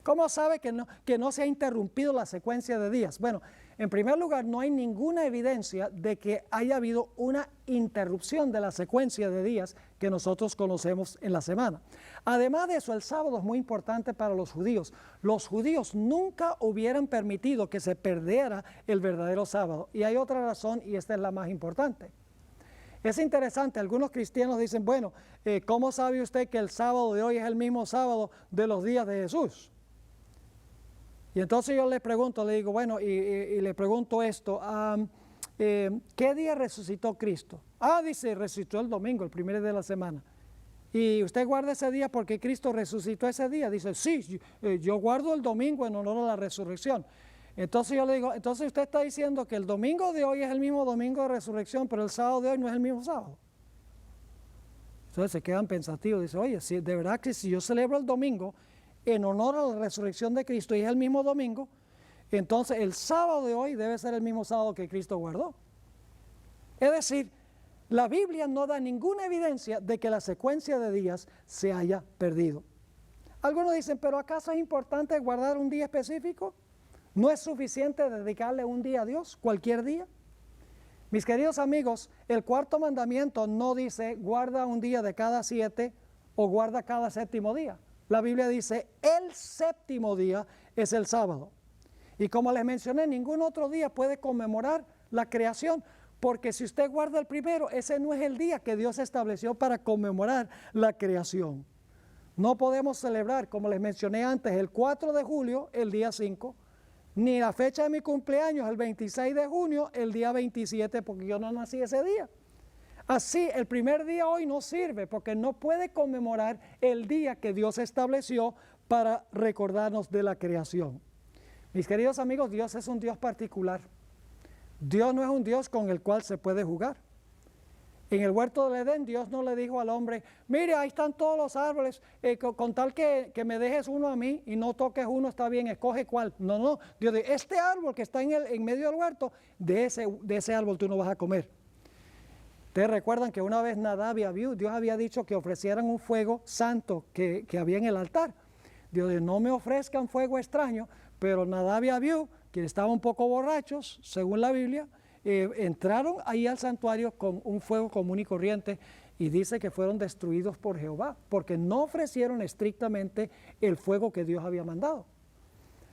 ¿Cómo sabe que no se ha interrumpido la secuencia de días? Bueno, en primer lugar, no hay ninguna evidencia de que haya habido una interrupción de la secuencia de días que nosotros conocemos en la semana. Además de eso, el sábado es muy importante para los judíos. Los judíos nunca hubieran permitido que se perdiera el verdadero sábado. Y hay otra razón, y esta es la más importante. Es interesante, algunos cristianos dicen, bueno, ¿cómo sabe usted que el sábado de hoy es el mismo sábado de los días de Jesús? Y entonces yo le pregunto, le digo, bueno, y le pregunto esto, ¿qué día resucitó Cristo? Dice, resucitó el domingo, el primer día de la semana. ¿Y usted guarda ese día porque Cristo resucitó ese día? Dice, sí, yo guardo el domingo en honor a la resurrección. Entonces yo le digo, entonces usted está diciendo que el domingo de hoy es el mismo domingo de resurrección, pero el sábado de hoy no es el mismo sábado. Entonces se quedan pensativos, dice, oye, si de verdad que si yo celebro el domingo en honor a la resurrección de Cristo y es el mismo domingo, entonces el sábado de hoy debe ser el mismo sábado que Cristo guardó. Es decir, la Biblia no da ninguna evidencia de que la secuencia de días se haya perdido. Algunos dicen, pero ¿acaso es importante guardar un día específico? ¿No es suficiente dedicarle un día a Dios, cualquier día? Mis queridos amigos, el cuarto mandamiento no dice guarda un día de cada 7 o guarda cada séptimo día. La Biblia dice el séptimo día es el sábado. Y como les mencioné, ningún otro día puede conmemorar la creación, porque si usted guarda el primero, ese no es el día que Dios estableció para conmemorar la creación. No podemos celebrar, como les mencioné antes, el 4 de julio, el día 5, ni la fecha de mi cumpleaños, el 26 de junio, el día 27, porque yo no nací ese día. Así, el primer día hoy no sirve porque no puede conmemorar el día que Dios estableció para recordarnos de la creación. Mis queridos amigos, Dios es un Dios particular. Dios no es un Dios con el cual se puede jugar. En el huerto del Edén, Dios no le dijo al hombre, mire, ahí están todos los árboles, con tal que me dejes uno a mí y no toques uno, está bien, escoge cuál. No, Dios dice, este árbol que está en medio del huerto, de ese árbol tú no vas a comer. Ustedes recuerdan que una vez Nadab y Abiú, Dios había dicho que ofrecieran un fuego santo que había en el altar. Dios dijo, no me ofrezcan fuego extraño, pero Nadab y Abiú, quienes estaban un poco borrachos, según la Biblia, entraron ahí al santuario con un fuego común y corriente y dice que fueron destruidos por Jehová, porque no ofrecieron estrictamente el fuego que Dios había mandado.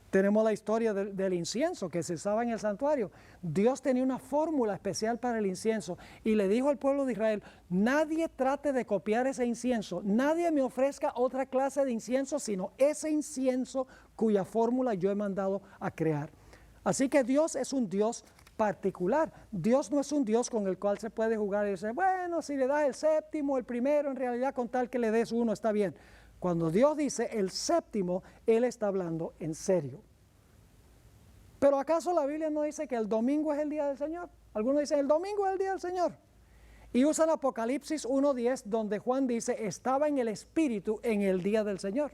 Tenemos la historia del incienso que se usaba en el santuario. Dios tenía una fórmula especial para el incienso y le dijo al pueblo de Israel, nadie trate de copiar ese incienso, nadie me ofrezca otra clase de incienso, sino ese incienso cuya fórmula yo he mandado a crear. Así que Dios es un Dios particular. Dios no es un Dios con el cual se puede jugar y decir, bueno, si le das el séptimo, el primero, en realidad con tal que le des uno está bien. Cuando Dios dice el séptimo, Él está hablando en serio. Pero ¿acaso la Biblia no dice que el domingo es el día del Señor? Algunos dicen el domingo es el día del Señor. Y usan Apocalipsis 1:10 donde Juan dice estaba en el Espíritu en el día del Señor.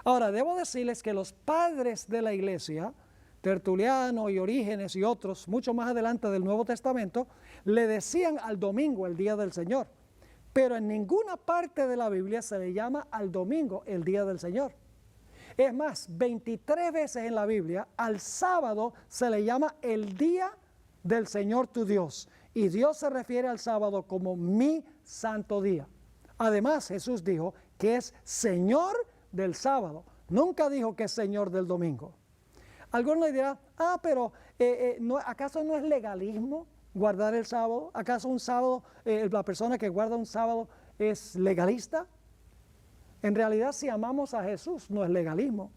Ahora, debo decirles que los padres de la iglesia, Tertuliano y Orígenes y otros, mucho más adelante del Nuevo Testamento, le decían al domingo el día del Señor. Pero en ninguna parte de la Biblia se le llama al domingo el día del Señor. Es más, 23 veces en la Biblia al sábado se le llama el día del Señor tu Dios. Y Dios se refiere al sábado como mi santo día. Además, Jesús dijo que es Señor del sábado. Nunca dijo que es Señor del domingo. Algunos dirán, pero ¿acaso no es legalismo guardar el sábado? ¿Acaso un sábado, la persona que guarda un sábado es legalista? En realidad, si amamos a Jesús, no es legalismo.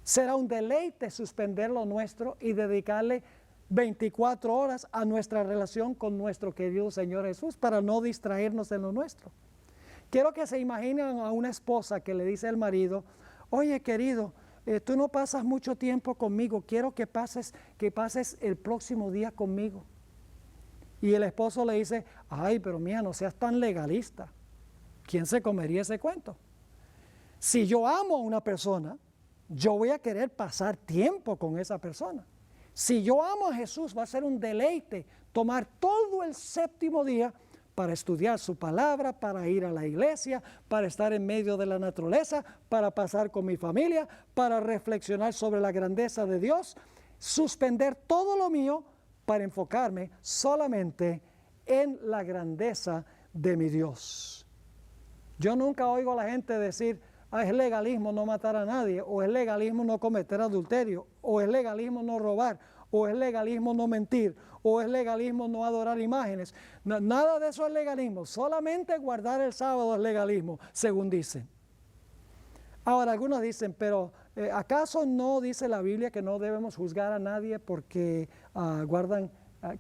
Será un deleite suspender lo nuestro y dedicarle 24 horas a nuestra relación con nuestro querido Señor Jesús para no distraernos en lo nuestro. Quiero que se imaginen a una esposa que le dice al marido, oye querido, tú no pasas mucho tiempo conmigo, quiero que pases el próximo día conmigo. Y el esposo le dice, ay, pero mía, no seas tan legalista. ¿Quién se comería ese cuento? Si yo amo a una persona, yo voy a querer pasar tiempo con esa persona. Si yo amo a Jesús, va a ser un deleite tomar todo el séptimo día para estudiar su palabra, para ir a la iglesia, para estar en medio de la naturaleza, para pasar con mi familia, para reflexionar sobre la grandeza de Dios, suspender todo lo mío para enfocarme solamente en la grandeza de mi Dios. Yo nunca oigo a la gente decir, es legalismo no matar a nadie, o es legalismo no cometer adulterio, o es legalismo no robar, o es legalismo no mentir, o es legalismo no adorar imágenes. Nada de eso es legalismo, solamente guardar el sábado es legalismo, según dicen. Ahora, algunos dicen, pero ¿acaso no dice la Biblia que no debemos juzgar a nadie porque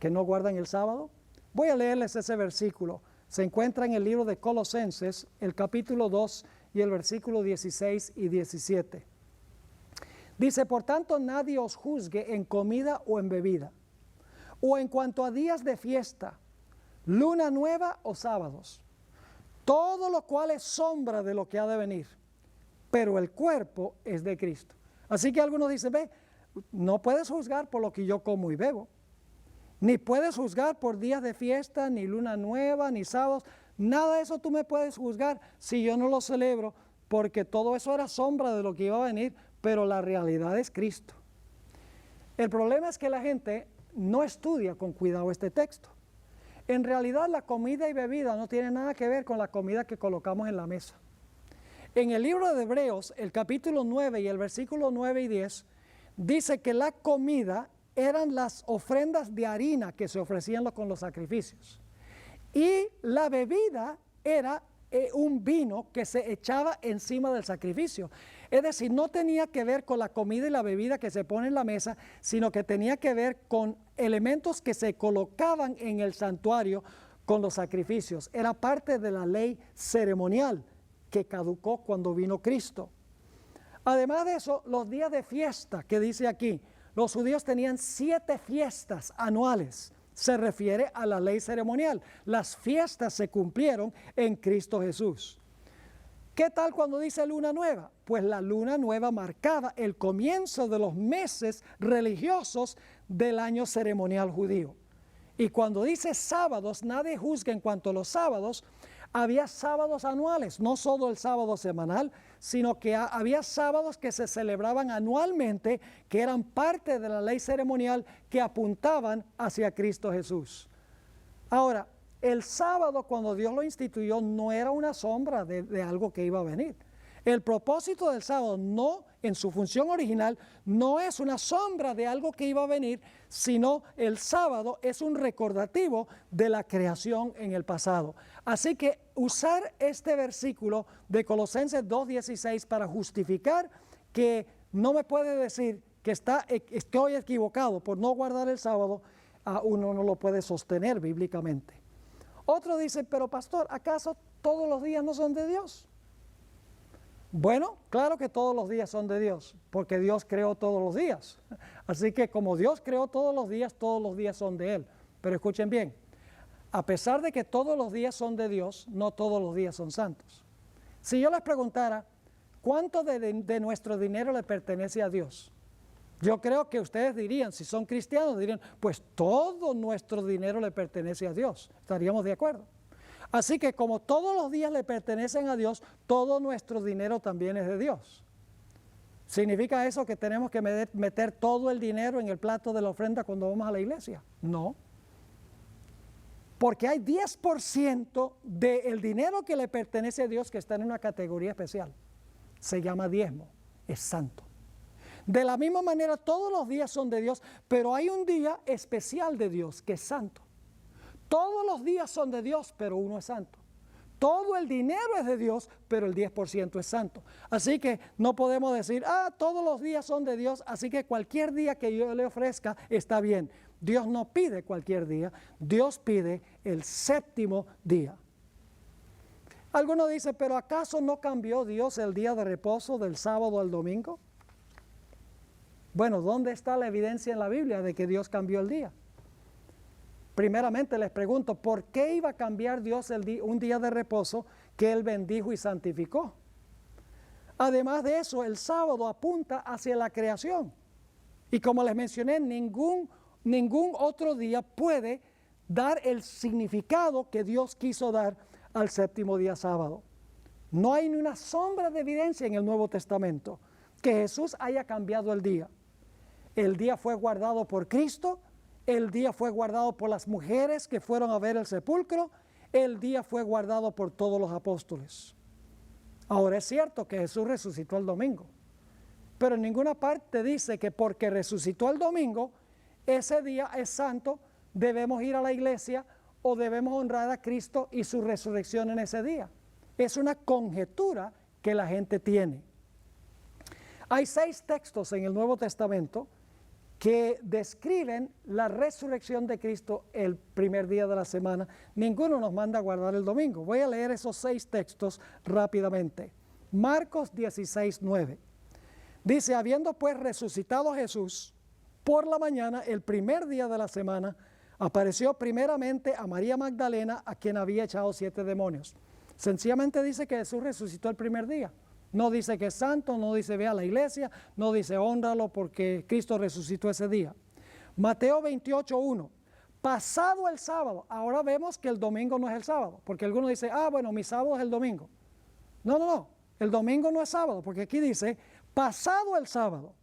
que no guardan el sábado? Voy a leerles ese versículo. Se encuentra en el libro de Colosenses, el capítulo 2 y el versículo 16 y 17. Dice, por tanto, nadie os juzgue en comida o en bebida, o en cuanto a días de fiesta, luna nueva o sábados, todo lo cual es sombra de lo que ha de venir, pero el cuerpo es de Cristo. Así que algunos dicen, ve, no puedes juzgar por lo que yo como y bebo, ni puedes juzgar por días de fiesta, ni luna nueva, ni sábados, nada de eso tú me puedes juzgar si yo no lo celebro, porque todo eso era sombra de lo que iba a venir, pero la realidad es Cristo. El problema es que la gente no estudia con cuidado este texto. En realidad la comida y bebida no tiene nada que ver con la comida que colocamos en la mesa. En el libro de Hebreos, el capítulo 9 y el versículo 9 y 10, dice que la comida eran las ofrendas de harina que se ofrecían con los sacrificios. Y la bebida era un vino que se echaba encima del sacrificio. Es decir, no tenía que ver con la comida y la bebida que se pone en la mesa, sino que tenía que ver con elementos que se colocaban en el santuario con los sacrificios. Era parte de la ley ceremonial que caducó cuando vino Cristo. Además de eso, los días de fiesta que dice aquí, los judíos tenían 7 fiestas anuales. Se refiere a la ley ceremonial. Las fiestas se cumplieron en Cristo Jesús. ¿Qué tal cuando dice luna nueva? Pues la luna nueva marcaba el comienzo de los meses religiosos del año ceremonial judío. Y cuando dice sábados, nadie juzga en cuanto a los sábados. Había sábados anuales, no solo el sábado semanal, sino que había sábados que se celebraban anualmente, que eran parte de la ley ceremonial que apuntaban hacia Cristo Jesús. Ahora, el sábado cuando Dios lo instituyó no era una sombra de algo que iba a venir. El propósito del sábado no, en su función original, no es una sombra de algo que iba a venir, sino el sábado es un recordativo de la creación en el pasado. Así que usar este versículo de Colosenses 2:16 para justificar que no me puede decir que estoy equivocado por no guardar el sábado, uno no lo puede sostener bíblicamente. Otro dice, pero pastor, ¿acaso todos los días no son de Dios? Bueno, claro que todos los días son de Dios, porque Dios creó todos los días. Así que como Dios creó todos los días son de Él. Pero escuchen bien, a pesar de que todos los días son de Dios, no todos los días son santos. Si yo les preguntara, ¿cuánto de nuestro dinero le pertenece a Dios? Yo creo que ustedes dirían, si son cristianos, dirían, pues todo nuestro dinero le pertenece a Dios. ¿Estaríamos de acuerdo? Así que como todos los días le pertenecen a Dios, todo nuestro dinero también es de Dios. ¿Significa eso que tenemos que meter todo el dinero en el plato de la ofrenda cuando vamos a la iglesia? No. Porque hay 10% del dinero que le pertenece a Dios que está en una categoría especial. Se llama diezmo, es santo. De la misma manera, todos los días son de Dios, pero hay un día especial de Dios que es santo. Todos los días son de Dios, pero uno es santo. Todo el dinero es de Dios, pero el 10% es santo. Así que no podemos decir, todos los días son de Dios, así que cualquier día que yo le ofrezca está bien. Dios no pide cualquier día, Dios pide el séptimo día. Algunos dicen, pero ¿acaso no cambió Dios el día de reposo del sábado al domingo? Bueno, ¿dónde está la evidencia en la Biblia de que Dios cambió el día? Primeramente les pregunto, ¿por qué iba a cambiar Dios un día de reposo que Él bendijo y santificó? Además de eso, el sábado apunta hacia la creación. Y como les mencioné, ningún otro día puede dar el significado que Dios quiso dar al séptimo día sábado. No hay ni una sombra de evidencia en el Nuevo Testamento que Jesús haya cambiado el día. El día fue guardado por Cristo, el día fue guardado por las mujeres que fueron a ver el sepulcro, el día fue guardado por todos los apóstoles. Ahora es cierto que Jesús resucitó el domingo, pero en ninguna parte dice que porque resucitó el domingo, ese día es santo, debemos ir a la iglesia o debemos honrar a Cristo y su resurrección en ese día. Es una conjetura que la gente tiene. Hay 6 textos en el Nuevo Testamento que describen la resurrección de Cristo el primer día de la semana. Ninguno nos manda a guardar el domingo. Voy a leer esos 6 textos rápidamente. Marcos 16:9. Dice, habiendo pues resucitado Jesús, por la mañana, el primer día de la semana, apareció primeramente a María Magdalena, a quien había echado 7 demonios. Sencillamente dice que Jesús resucitó el primer día. No dice que es santo, no dice ve a la iglesia, no dice hónralo porque Cristo resucitó ese día. Mateo 28:1. Pasado el sábado, ahora vemos que el domingo no es el sábado, porque algunos dicen, bueno, mi sábado es el domingo. No, el domingo no es sábado, porque aquí dice, pasado el sábado,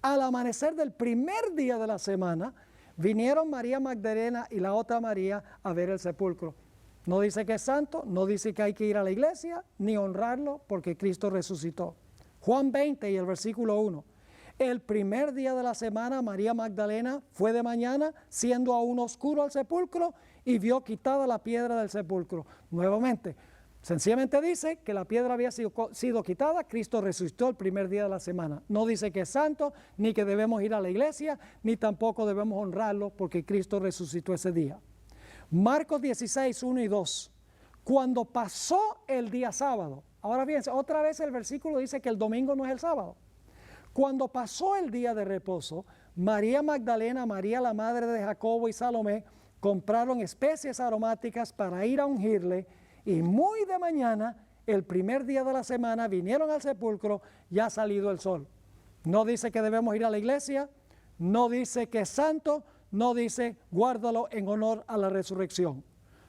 al amanecer del primer día de la semana, vinieron María Magdalena y la otra María a ver el sepulcro. No dice que es santo, no dice que hay que ir a la iglesia, ni honrarlo porque Cristo resucitó. Juan 20 y el versículo 1. El primer día de la semana María Magdalena fue de mañana, siendo aún oscuro al sepulcro, y vio quitada la piedra del sepulcro. Nuevamente, sencillamente dice que la piedra había sido quitada, Cristo resucitó el primer día de la semana. No dice que es santo, ni que debemos ir a la iglesia, ni tampoco debemos honrarlo porque Cristo resucitó ese día. Marcos 16, 1 y 2. Cuando pasó el día sábado, ahora fíjense, otra vez el versículo dice que el domingo no es el sábado. Cuando pasó el día de reposo, María Magdalena, María la madre de Jacobo y Salomé compraron especies aromáticas para ir a ungirle, y muy de mañana, el primer día de la semana, vinieron al sepulcro ya salido el sol. No dice que debemos ir a la iglesia, no dice que es santo, no dice guárdalo en honor a la resurrección.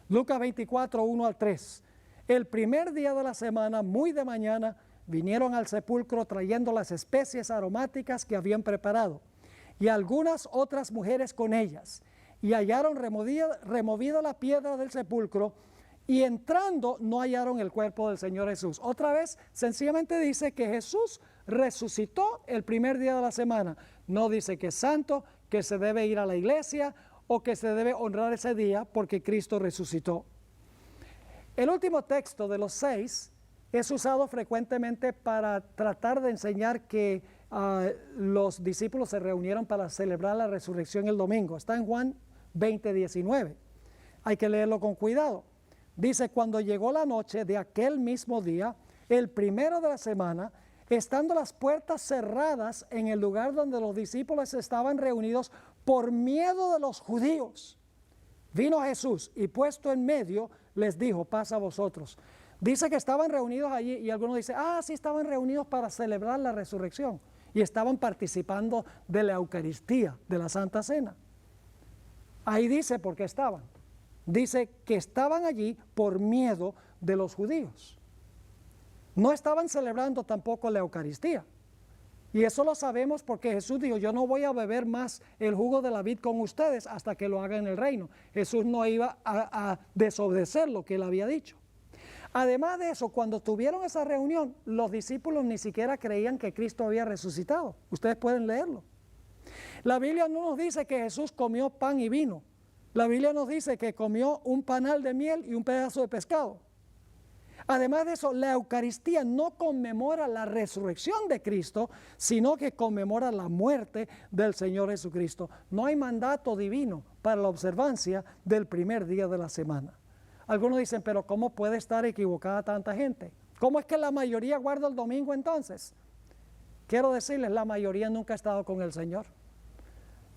Lucas 24, 1 al 3. El primer día de la semana, muy de mañana, vinieron al sepulcro trayendo las especies aromáticas que habían preparado, y algunas otras mujeres con ellas, y hallaron removida la piedra del sepulcro, y entrando no hallaron el cuerpo del Señor Jesús. Otra vez, sencillamente dice que Jesús resucitó el primer día de la semana. No dice que es santo, que se debe ir a la iglesia o que se debe honrar ese día porque Cristo resucitó. El último texto de los 6 es usado frecuentemente para tratar de enseñar que los discípulos se reunieron para celebrar la resurrección el domingo. Está en Juan 20, 19. Hay que leerlo con cuidado. Dice, cuando llegó la noche de aquel mismo día, el primero de la semana, estando las puertas cerradas en el lugar donde los discípulos estaban reunidos por miedo de los judíos, vino Jesús y puesto en medio les dijo, paz a vosotros. Dice que estaban reunidos allí y algunos dicen, sí, estaban reunidos para celebrar la resurrección y estaban participando de la Eucaristía, de la Santa Cena. Ahí dice por qué estaban. Dice que estaban allí por miedo de los judíos. No estaban celebrando tampoco la Eucaristía. Y eso lo sabemos porque Jesús dijo, yo no voy a beber más el jugo de la vid con ustedes hasta que lo haga en el reino. Jesús no iba a desobedecer lo que él había dicho. Además de eso, cuando tuvieron esa reunión, los discípulos ni siquiera creían que Cristo había resucitado. Ustedes pueden leerlo. La Biblia no nos dice que Jesús comió pan y vino. La Biblia nos dice que comió un panal de miel y un pedazo de pescado. Además de eso, la Eucaristía no conmemora la resurrección de Cristo, sino que conmemora la muerte del Señor Jesucristo. No hay mandato divino para la observancia del primer día de la semana. Algunos dicen, pero ¿cómo puede estar equivocada tanta gente? ¿Cómo es que la mayoría guarda el domingo entonces? Quiero decirles, la mayoría nunca ha estado con el Señor.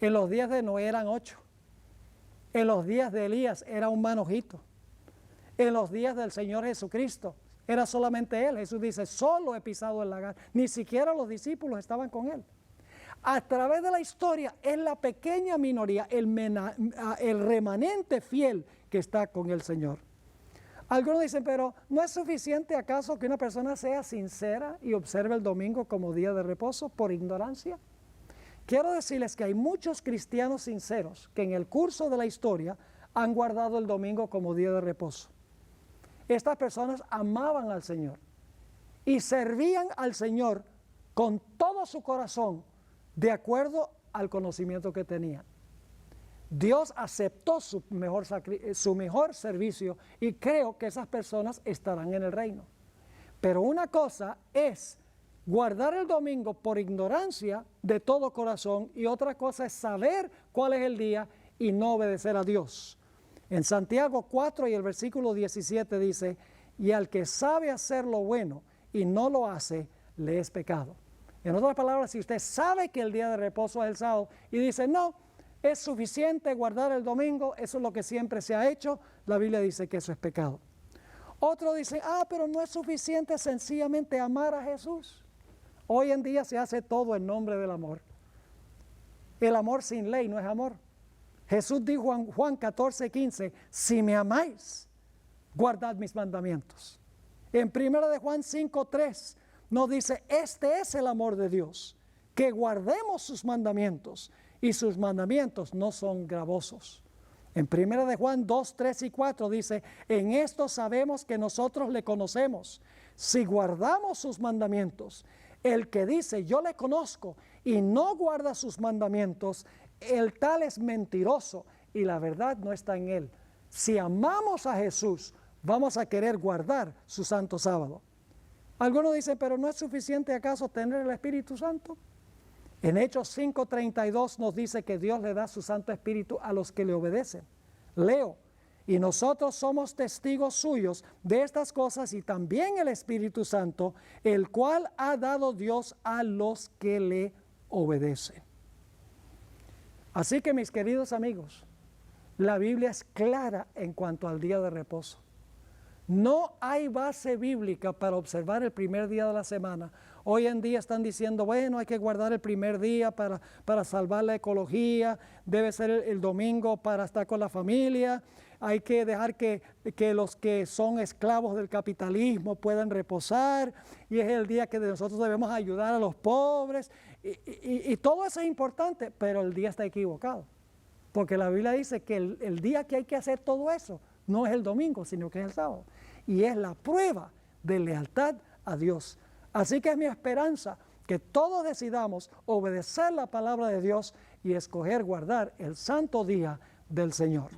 En los días de Noé eran 8. En los días de Elías era un manojito. En los días del Señor Jesucristo era solamente Él. Jesús dice, solo he pisado el lagar. Ni siquiera los discípulos estaban con Él. A través de la historia es la pequeña minoría, el remanente fiel que está con el Señor. Algunos dicen, pero ¿no es suficiente acaso que una persona sea sincera y observe el domingo como día de reposo por ignorancia? Quiero decirles que hay muchos cristianos sinceros que en el curso de la historia han guardado el domingo como día de reposo. Estas personas amaban al Señor y servían al Señor con todo su corazón de acuerdo al conocimiento que tenían. Dios aceptó su mejor servicio y creo que esas personas estarán en el reino. Pero una cosa es guardar el domingo por ignorancia de todo corazón y otra cosa es saber cuál es el día y no obedecer a Dios. En Santiago 4 y el versículo 17 dice, y al que sabe hacer lo bueno y no lo hace, le es pecado. En otras palabras, si usted sabe que el día de reposo es el sábado y dice, no, es suficiente guardar el domingo, eso es lo que siempre se ha hecho, la Biblia dice que eso es pecado. Otro dice, pero no es suficiente sencillamente amar a Jesús. Hoy en día se hace todo en nombre del amor. El amor sin ley no es amor. Jesús dijo en Juan 14:15, si me amáis, guardad mis mandamientos. En 1 de Juan 5:3 nos dice, este es el amor de Dios, que guardemos sus mandamientos, y sus mandamientos no son gravosos. En 1 de Juan 2:3 y 4 dice, en esto sabemos que nosotros le conocemos, si guardamos sus mandamientos. El que dice, yo le conozco, y no guarda sus mandamientos, el tal es mentiroso, y la verdad no está en él. Si amamos a Jesús, vamos a querer guardar su santo sábado. Algunos dicen, pero ¿no es suficiente acaso tener el Espíritu Santo? En Hechos 5:32 nos dice que Dios le da su Santo Espíritu a los que le obedecen. Leo, y nosotros somos testigos suyos de estas cosas y también el Espíritu Santo, el cual ha dado Dios a los que le obedecen. Así que mis queridos amigos, la Biblia es clara en cuanto al día de reposo. No hay base bíblica para observar el primer día de la semana. Hoy en día están diciendo, bueno, hay que guardar el primer día para salvar la ecología, debe ser el domingo para estar con la familia, hay que dejar que los que son esclavos del capitalismo puedan reposar, y es el día que nosotros debemos ayudar a los pobres, y todo eso es importante, pero el día está equivocado, porque la Biblia dice que el día que hay que hacer todo eso no es el domingo, sino que es el sábado, y es la prueba de lealtad a Dios. Así que es mi esperanza que todos decidamos obedecer la palabra de Dios y escoger guardar el santo día del Señor.